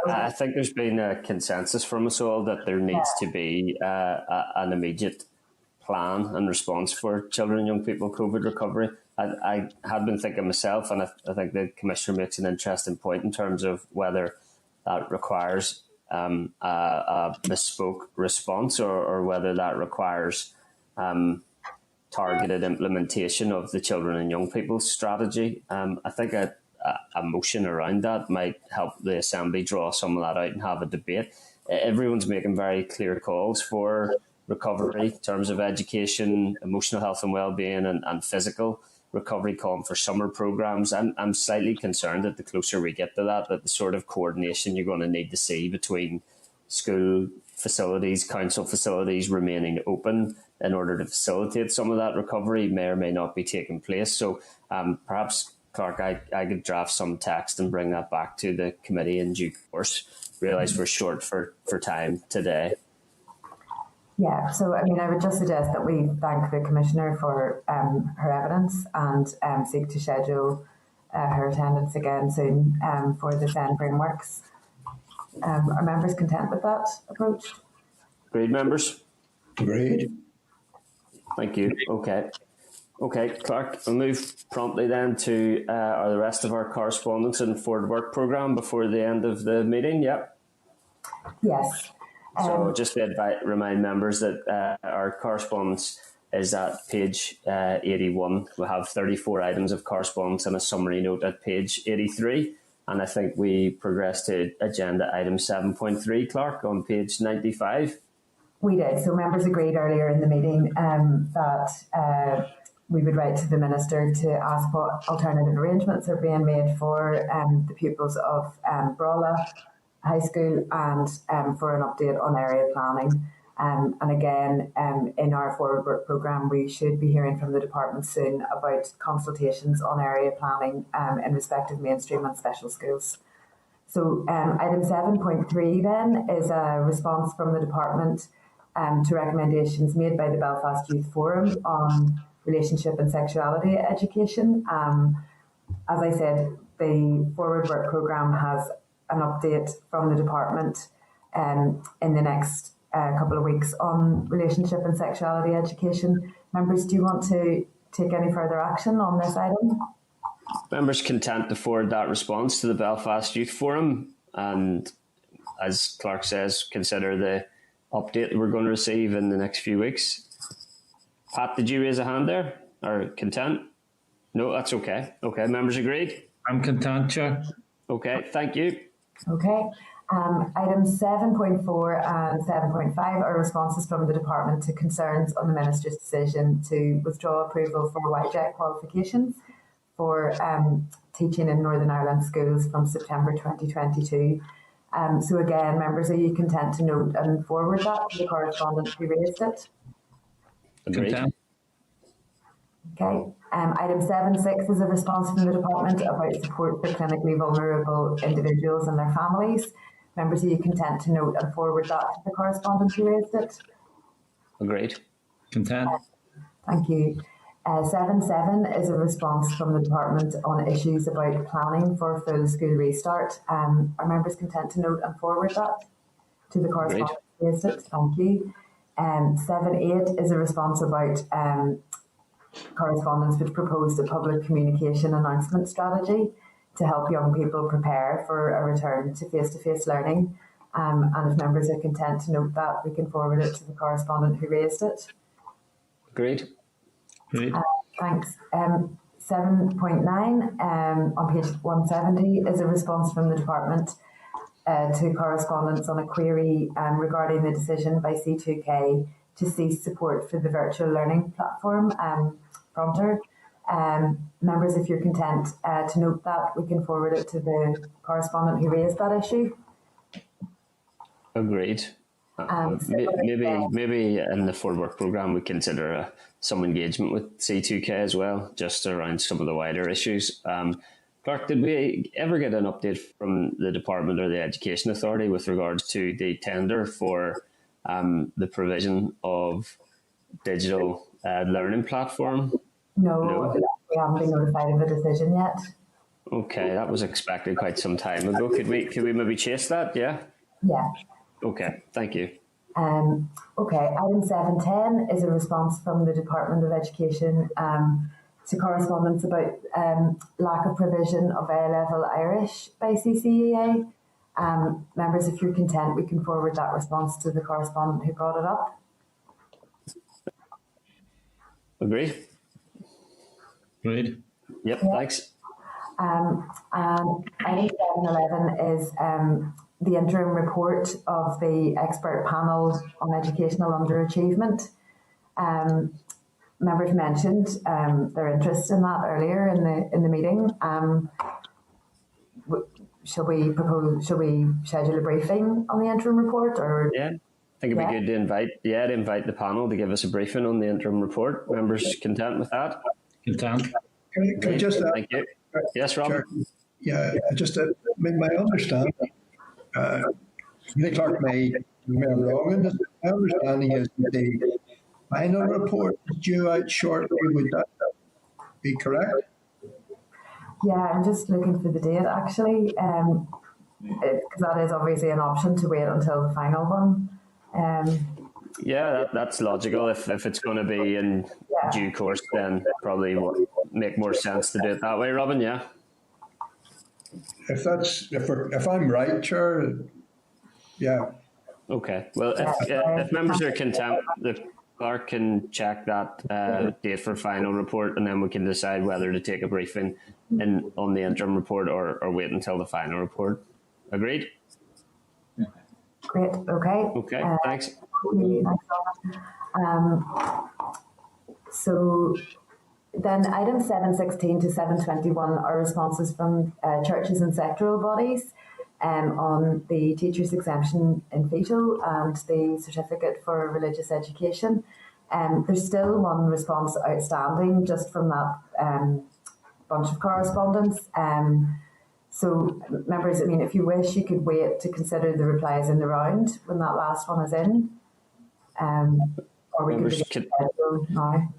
I think there's been a consensus from us all that there needs to be an immediate plan and response for children and young people COVID recovery. I had been thinking myself, and I think the Commissioner makes an interesting point in terms of whether that requires a bespoke response or whether that requires targeted implementation of the children and young people's strategy. I think a motion around that might help the Assembly draw some of that out and have a debate. Everyone's making very clear calls for recovery in terms of education, emotional health and well-being, and physical recovery, calling for summer programs. I'm slightly concerned that the closer we get to that the sort of coordination you're going to need to see between school facilities, council facilities remaining open in order to facilitate some of that recovery may or may not be taking place. So perhaps, Clark, I could draft some text and bring that back to the committee in due course. Realise we're short for time today. Yeah, so I mean, I would just suggest that we thank the Commissioner for her evidence and seek to schedule her attendance again soon for the SEN frameworks. Are members content with that approach? Agreed, members? Agreed. Thank you. Okay, Clark, we'll move promptly then to the rest of our correspondence and forward work programme before the end of the meeting. Yep. Yes. So just to remind members that our correspondence is at page 81. We'll have 34 items of correspondence and a summary note at page 83. And I think we progressed to agenda item 7.3, Clark, on page 95. We did. So members agreed earlier in the meeting that we would write to the Minister to ask what alternative arrangements are being made for the pupils of Brawla High School and for an update on area planning. And again, in our forward work programme, we should be hearing from the department soon about consultations on area planning in respect of mainstream and special schools. So item 7.3 then is a response from the department to recommendations made by the Belfast Youth Forum on relationship and sexuality education. As I said, the forward work programme has an update from the department in the next couple of weeks on relationship and sexuality education. Members, do you want to take any further action on this item? Members content to forward that response to the Belfast Youth Forum, and as Clark says, consider the update that we're going to receive in the next few weeks. Pat, did you raise a hand there? Or content? No, that's okay. Okay, members agreed? I'm content, Chair. Okay, thank you. Okay. Items 7.4 and 7.5 are responses from the Department to concerns on the Minister's decision to withdraw approval for YJEC qualifications for teaching in Northern Ireland schools from September 2022. So again, members, are you content to note and forward that to the correspondent who raised it? Agreed. Okay. Item 7.6 is a response from the Department about support for clinically vulnerable individuals and their families. Members, are you content to note and forward that to the correspondent who raised it? Agreed. Content. Thank you. 7.7 is a response from the Department on issues about planning for full school restart. Are members content to note and forward that to the correspondent who raised it? Thank you. 7.8 is a response about correspondence which proposed a public communication announcement strategy to help young people prepare for a return to face-to-face learning. And if members are content to note that, we can forward it to the correspondent who raised it. Agreed. Great. Thanks. 7.9 on page 170 is a response from the Department to correspondence on a query regarding the decision by C2K to cease support for the virtual learning platform, Prompter. Members, if you're content to note that, we can forward it to the correspondent who raised that issue. Agreed. Maybe in the forward work programme we consider some engagement with C2K as well, just around some of the wider issues. Clark, did we ever get an update from the Department or the Education Authority with regards to the tender for the provision of digital learning platform? No, we haven't been notified of a decision yet. Okay, that was expected quite some time ago. Could we maybe chase that? Yeah. Yeah. Okay, thank you. Okay, item 7.10 is a response from the Department of Education to correspondence about lack of provision of A-level Irish by CCEA. Members, if you're content, we can forward that response to the correspondent who brought it up. Agree. Great. Yep, yeah. Thanks. And item 7.11 is the interim report of the expert panel on educational underachievement. Members mentioned their interest in that earlier in the meeting. Shall we schedule a briefing on the interim report, or? Yeah, I think it'd be good to invite the panel to give us a briefing on the interim report. Members content with that? Content. Can I just thank you. Yes, Rob. Yeah, just my understanding. I think Clark may be wrong in this. My understanding is that the final report is due out shortly. Would that be correct? Yeah, I'm just looking for the date actually, because that is obviously an option to wait until the final one. Yeah, that's logical. If it's going to be in due course, then probably would make more sense to do it that way, Robin. Yeah. If I'm right, Chair, yeah. Okay. Well, if members are content, the clerk can check that date for final report, and then we can decide whether to take a briefing on the interim report or wait until the final report. Agreed? Great. Okay. Okay. Thanks. So then items 7.16 to 7.21 are responses from churches and sectoral bodies on the teacher's exemption in fetal and the certificate for religious education. There's still one response outstanding just from that bunch of correspondence. So members, I mean, if you wish, you could wait to consider the replies in the round when that last one is in. Or we members could now.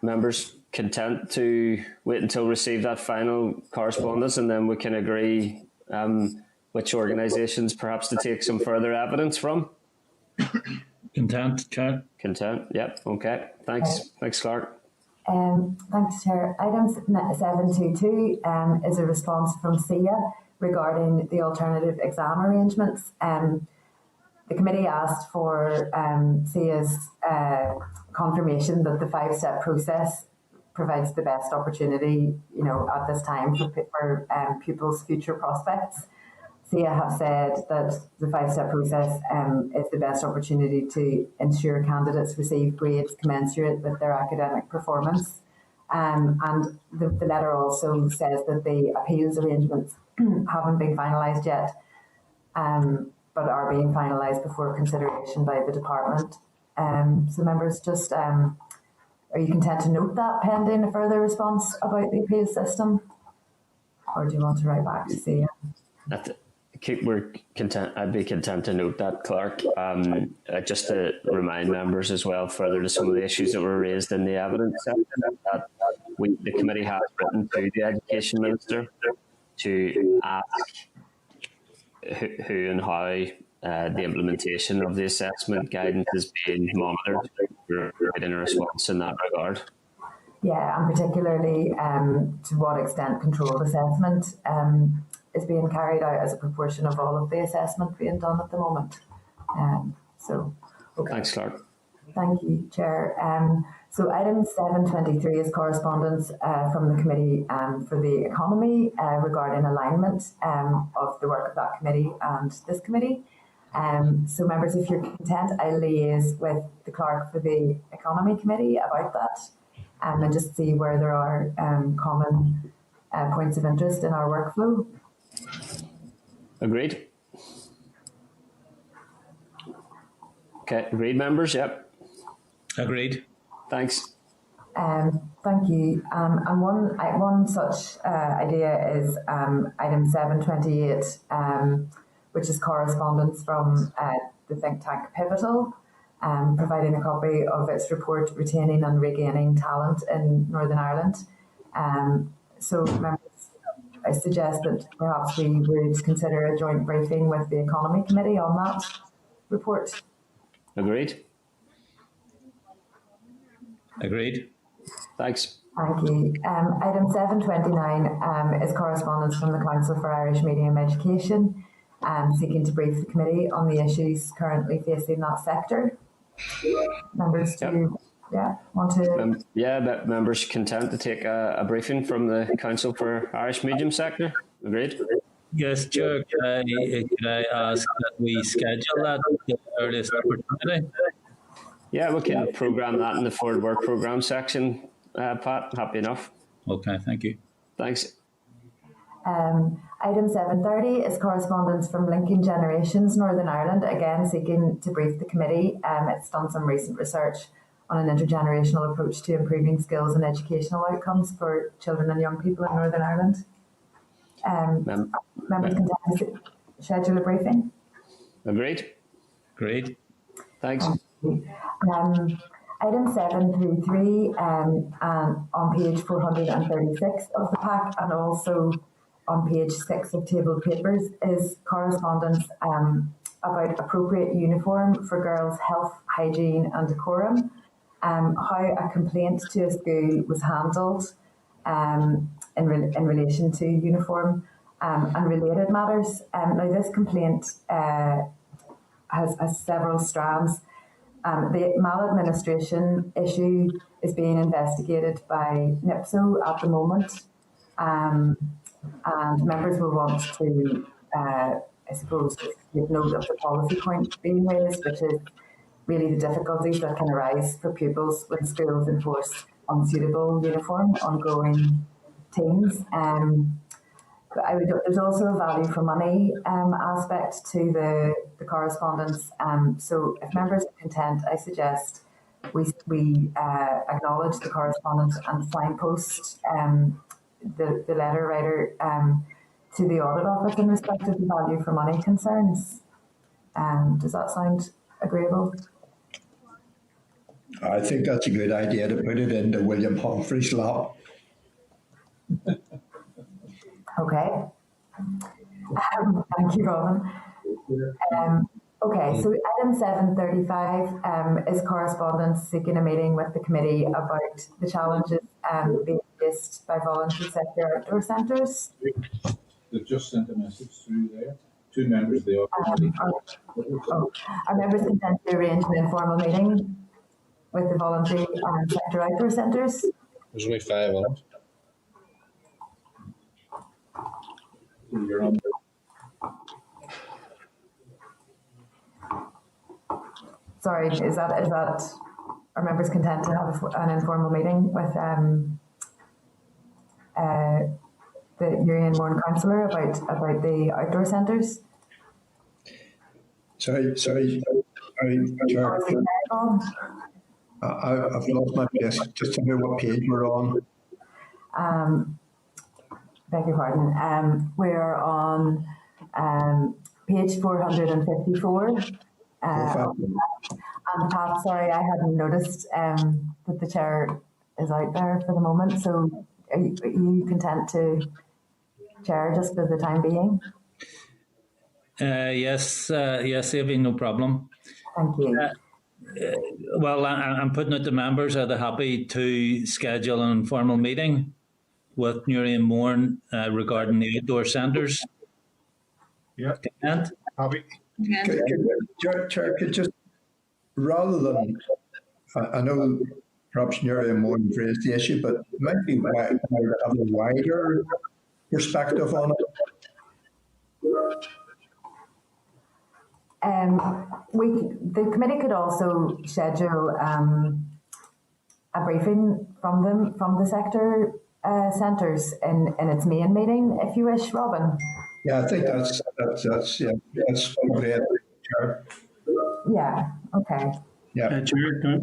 Members content to wait until receive that final correspondence, and then we can agree which organisations perhaps to take some further evidence from. Content, Chair. Content, yep, okay. Thanks. Thanks, Clark. Thanks, Chair. Item 722 is a response from SIA regarding the alternative exam arrangements. The committee asked for SIA's confirmation that the 5-step process provides the best opportunity, at this time for pupils' future prospects. SIA have said that the five-step process is the best opportunity to ensure candidates receive grades commensurate with their academic performance. And the letter also says that the appeals arrangements haven't been finalised yet, but are being finalised before consideration by the department. So members, just are you content to note that pending a further response about the appeal system? Or do you want to write back to SIA? We're content. I'd be content to note that, Clark. Just to remind members as well, further to some of the issues that were raised in the evidence section, that the committee has written to the Education Minister to ask who and how the implementation of the assessment guidance is being monitored, in a response in that regard. Yeah, and particularly to what extent controlled assessment is being carried out as a proportion of all of the assessment being done at the moment. Okay. Thanks, Clark. Thank you, Chair. So item 723 is correspondence from the Committee for the Economy regarding alignment of the work of that committee and this committee. So members, if you're content, I'll liaise with the clerk for the Economy Committee about that and just see where there are common points of interest in our workflow. Agreed. Okay, agreed, members? Yep. Agreed. Thanks. Thank you. And one such idea is item 728, which is correspondence from the think tank Pivotal, providing a copy of its report, Retaining and Regaining Talent in Northern Ireland. So members, I suggest that perhaps we would consider a joint briefing with the Economy Committee on that report. Agreed. Agreed. Thanks. Thank you. Item 729 is correspondence from the Council for Irish Medium Education, seeking to brief the committee on the issues currently facing that sector. Members, want to? But members content to take a briefing from the Council for Irish Medium Sector. Agreed. Yes, Chair. Could I ask that we schedule that at the earliest opportunity? Yeah, we can programme that in the forward work programme section, Pat. Happy enough. Okay, thank you. Thanks. Item 730 is correspondence from Linking Generations Northern Ireland, again seeking to brief the committee. It's done some recent research on an intergenerational approach to improving skills and educational outcomes for children and young people in Northern Ireland. Members content to schedule a briefing. Agreed. Agreed. Thanks. Item 733 on page 436 of the pack, and also on page 6 of tabled papers, is correspondence about appropriate uniform for girls' health, hygiene and decorum, how a complaint to a school was handled in relation to uniform and related matters. Now this complaint has several strands. The maladministration issue is being investigated by NICCY at the moment, and members will want to, I suppose, take note of the policy point being raised, which is really the difficulties that can arise for pupils when schools enforce unsuitable uniform on growing teens. But there's also a value for money aspect to the correspondence. So if members are content, I suggest we acknowledge the correspondence and signpost the letter writer to the audit office in respect of the value for money concerns. Does that sound agreeable? I think that's a good idea to put it in the William Humphrey's lap. Okay. Thank you, Robin. Okay, so item 735 is correspondence seeking a meeting with the committee about the challenges being faced by voluntary sector outdoor centres. They've just sent a message through there. Two members of the office. Are members content to arrange an informal meeting with the voluntary sector outdoor centres? There's only 5 on it. sorry, is that are members content to have an informal meeting with the Urian Mourne councillor about the outdoor centres? Sorry, Chair. I've lost my place. Just to know what page we're on. Beg your pardon. We're on page 454. And Pat, sorry, I hadn't noticed that the chair is out there for the moment. So are you content to chair just for the time being? Yes, Evie, no problem. Thank you. Well, I'm putting it to members. Are they happy to schedule an informal meeting with Urian Mourne regarding the outdoor centres? Yeah. Content? Happy. Chair, could just, rather than, I know perhaps Urian Mourne raised the issue, but it might be have a wider perspective on it. The committee could also schedule a briefing from the sector centres in its main meeting, if you wish, Robin. Yeah, I think that's probably it, Chair. Yeah. Okay. Yeah. Chair,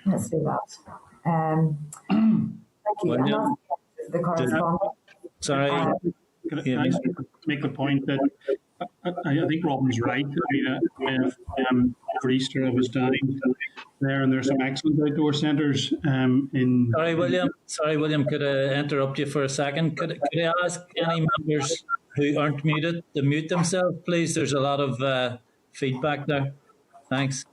Let's do that. Thank you. William, the correspondence. Sorry. Can I make the point that I think Robin's right. For Easter, I was down there, and there's some excellent outdoor centres. Sorry, William. Could I interrupt you for a second? Could I ask any members who aren't muted to mute themselves, please? There's a lot of feedback there. Thanks.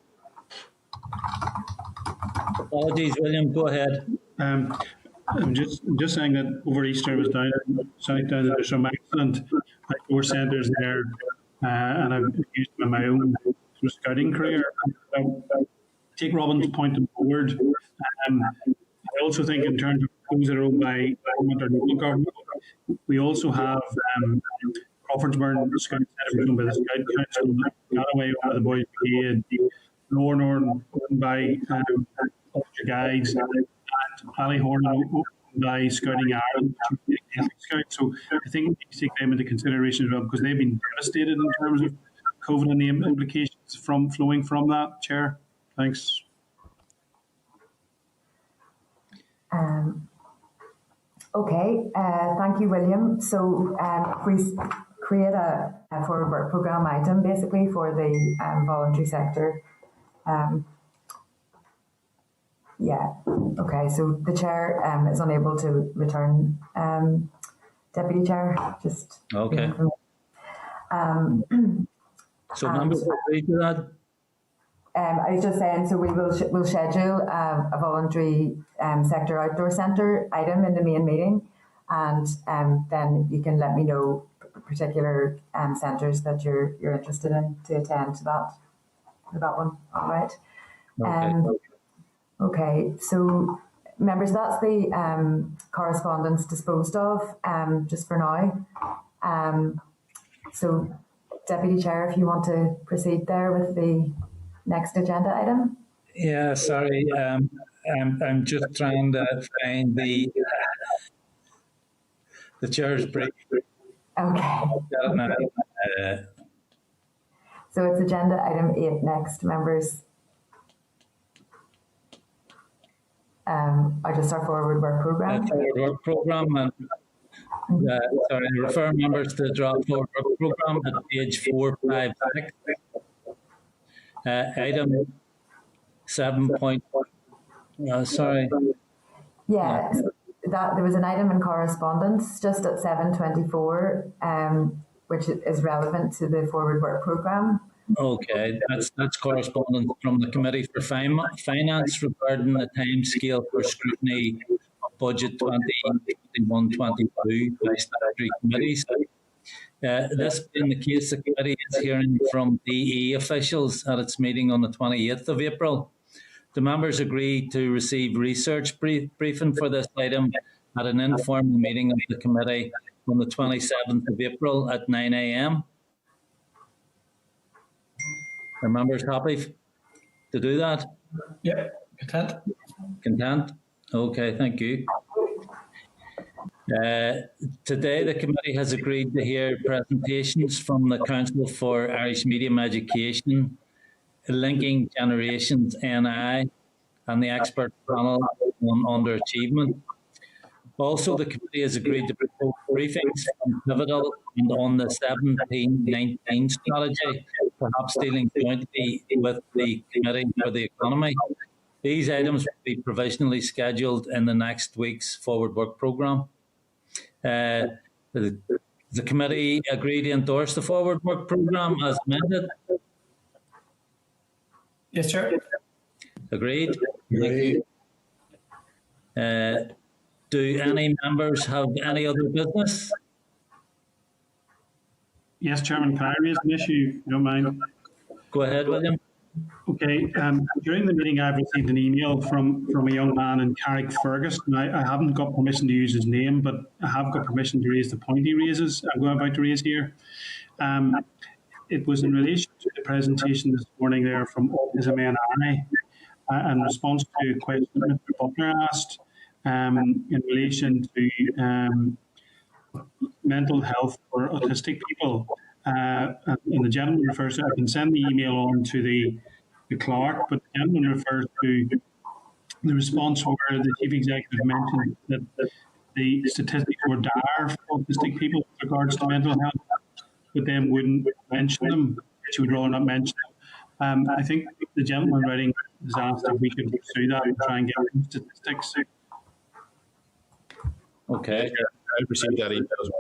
Apologies, William. Go ahead. I'm just saying that over Easter I was down that there's some excellent outdoor centres there, and I've used them in my own scouting career. Take Robin's point forward. I also think in terms of those that are owned by government or local government, we also have Crawfordsburn Scout Centre owned by the Scout Council, Galloway owned by the Boys Brigade, Norn owned by Ulster Guides, and Ballyhorn owned by Scouting Ireland, Scouts. So I think we need to take them into consideration as well, because they've been devastated in terms of COVID and the implications flowing from that. Chair, thanks. Okay, thank you, William. So we create a forward work programme item basically for the voluntary sector. Yeah, okay, so the chair is unable to return, Deputy Chair, just... Okay. So members agree to that? I was just saying, so we'll schedule a voluntary sector outdoor centre item in the main meeting, and then you can let me know particular centres that you're interested in to attend to that one. All right. Okay. So members, that's the correspondence disposed of just for now. So Deputy Chair, if you want to proceed there with the next agenda item. Yeah, sorry. I'm just trying to find the chair's brief. Okay. So it's agenda item 8 next, members. I just our forward work programme. Forward work programme, and refer members to the draft forward work programme at page 456. Item 7. Sorry. Yeah, that there was an item in correspondence just at 7:24, which is relevant to the forward work programme. Okay, that's correspondence from the Committee for Finance regarding the timescale for scrutiny of budget 2021-22 by statutory committees. This being the case, the committee is hearing from DE officials at its meeting on the 28th of April. The members agreed to receive research briefing for this item at an informal meeting of the committee on the 27th of April at 9 a.m. Are members happy to do that? Yep, content. Content? Okay, thank you. Today, the committee has agreed to hear presentations from the Council for Irish Medium Education, Linking Generations NI, and the expert panel on underachievement. Also, the committee has agreed to propose briefings from Pivotal and on the 17-19 strategy, perhaps dealing jointly with the Committee for the Economy. These items will be provisionally scheduled in the next week's forward work programme. The committee agreed to endorse the forward work programme as amended. Yes, Chair. Agreed. Thank you. Do any members have any other business? Yes, Chairman, can I raise an issue, if you don't mind? Go ahead, William. Okay, during the meeting I've received an email from a young man in Carrickfergus. I haven't got permission to use his name, but I have got permission to raise the point he raises. I'm about to raise here. It was in relation to the presentation this morning there from Autism NI, in response to a question Mr. Butler asked in relation to mental health for autistic people. And the gentleman refers to, I can send the email on to the clerk, but the gentleman refers to the response where the chief executive mentioned that the statistics were dire for autistic people with regards to mental health, but then wouldn't mention them. She would rather not mention them. I think the gentleman writing has asked if we could pursue that and try and get statistics. Okay. I received that email as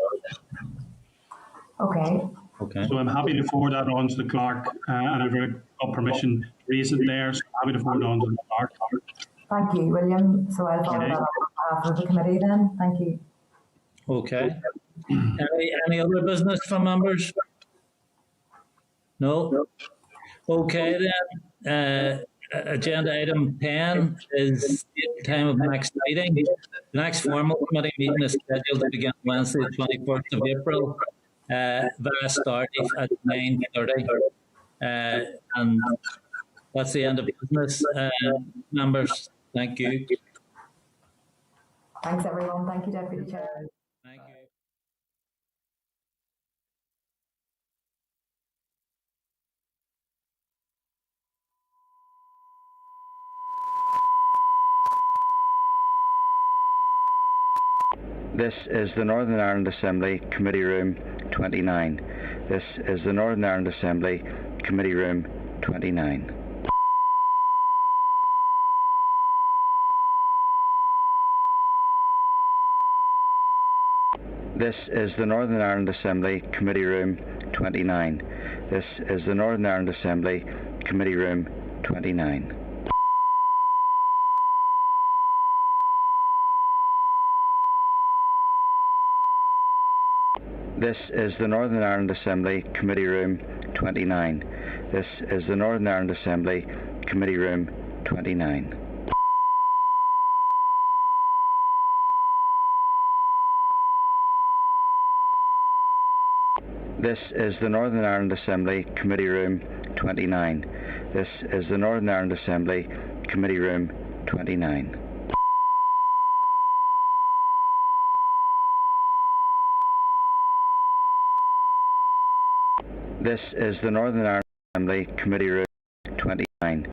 well. Okay. Okay. So I'm happy to forward that on to the clerk, and I've got permission to raise it there, so I'm happy to forward it on to the clerk. Thank you, William. So I'll follow that up on behalf of the committee then. Thank you. Okay. Any other business from members? No? Okay then. Agenda item 10 is the time of next meeting. The next formal committee meeting is scheduled to begin Wednesday, the 21st of April, via start at 9:30. And that's the end of business. Members, thank you. Thanks, everyone. Thank you, Deputy Chair. Thank you. This is the Northern Ireland Assembly Committee Room 29. This is the Northern Ireland Assembly Committee Room 29. This is the Northern Ireland Assembly Committee Room 29. This is the Northern Ireland Assembly Committee Room 29. This is the Northern Ireland Assembly Committee Room 29. This is the Northern Ireland Assembly Committee Room 29. This is the Northern Ireland Assembly Committee Room 29. This is the Northern Ireland Assembly Committee Room 29. This is the Northern Ireland Assembly Committee Room 29.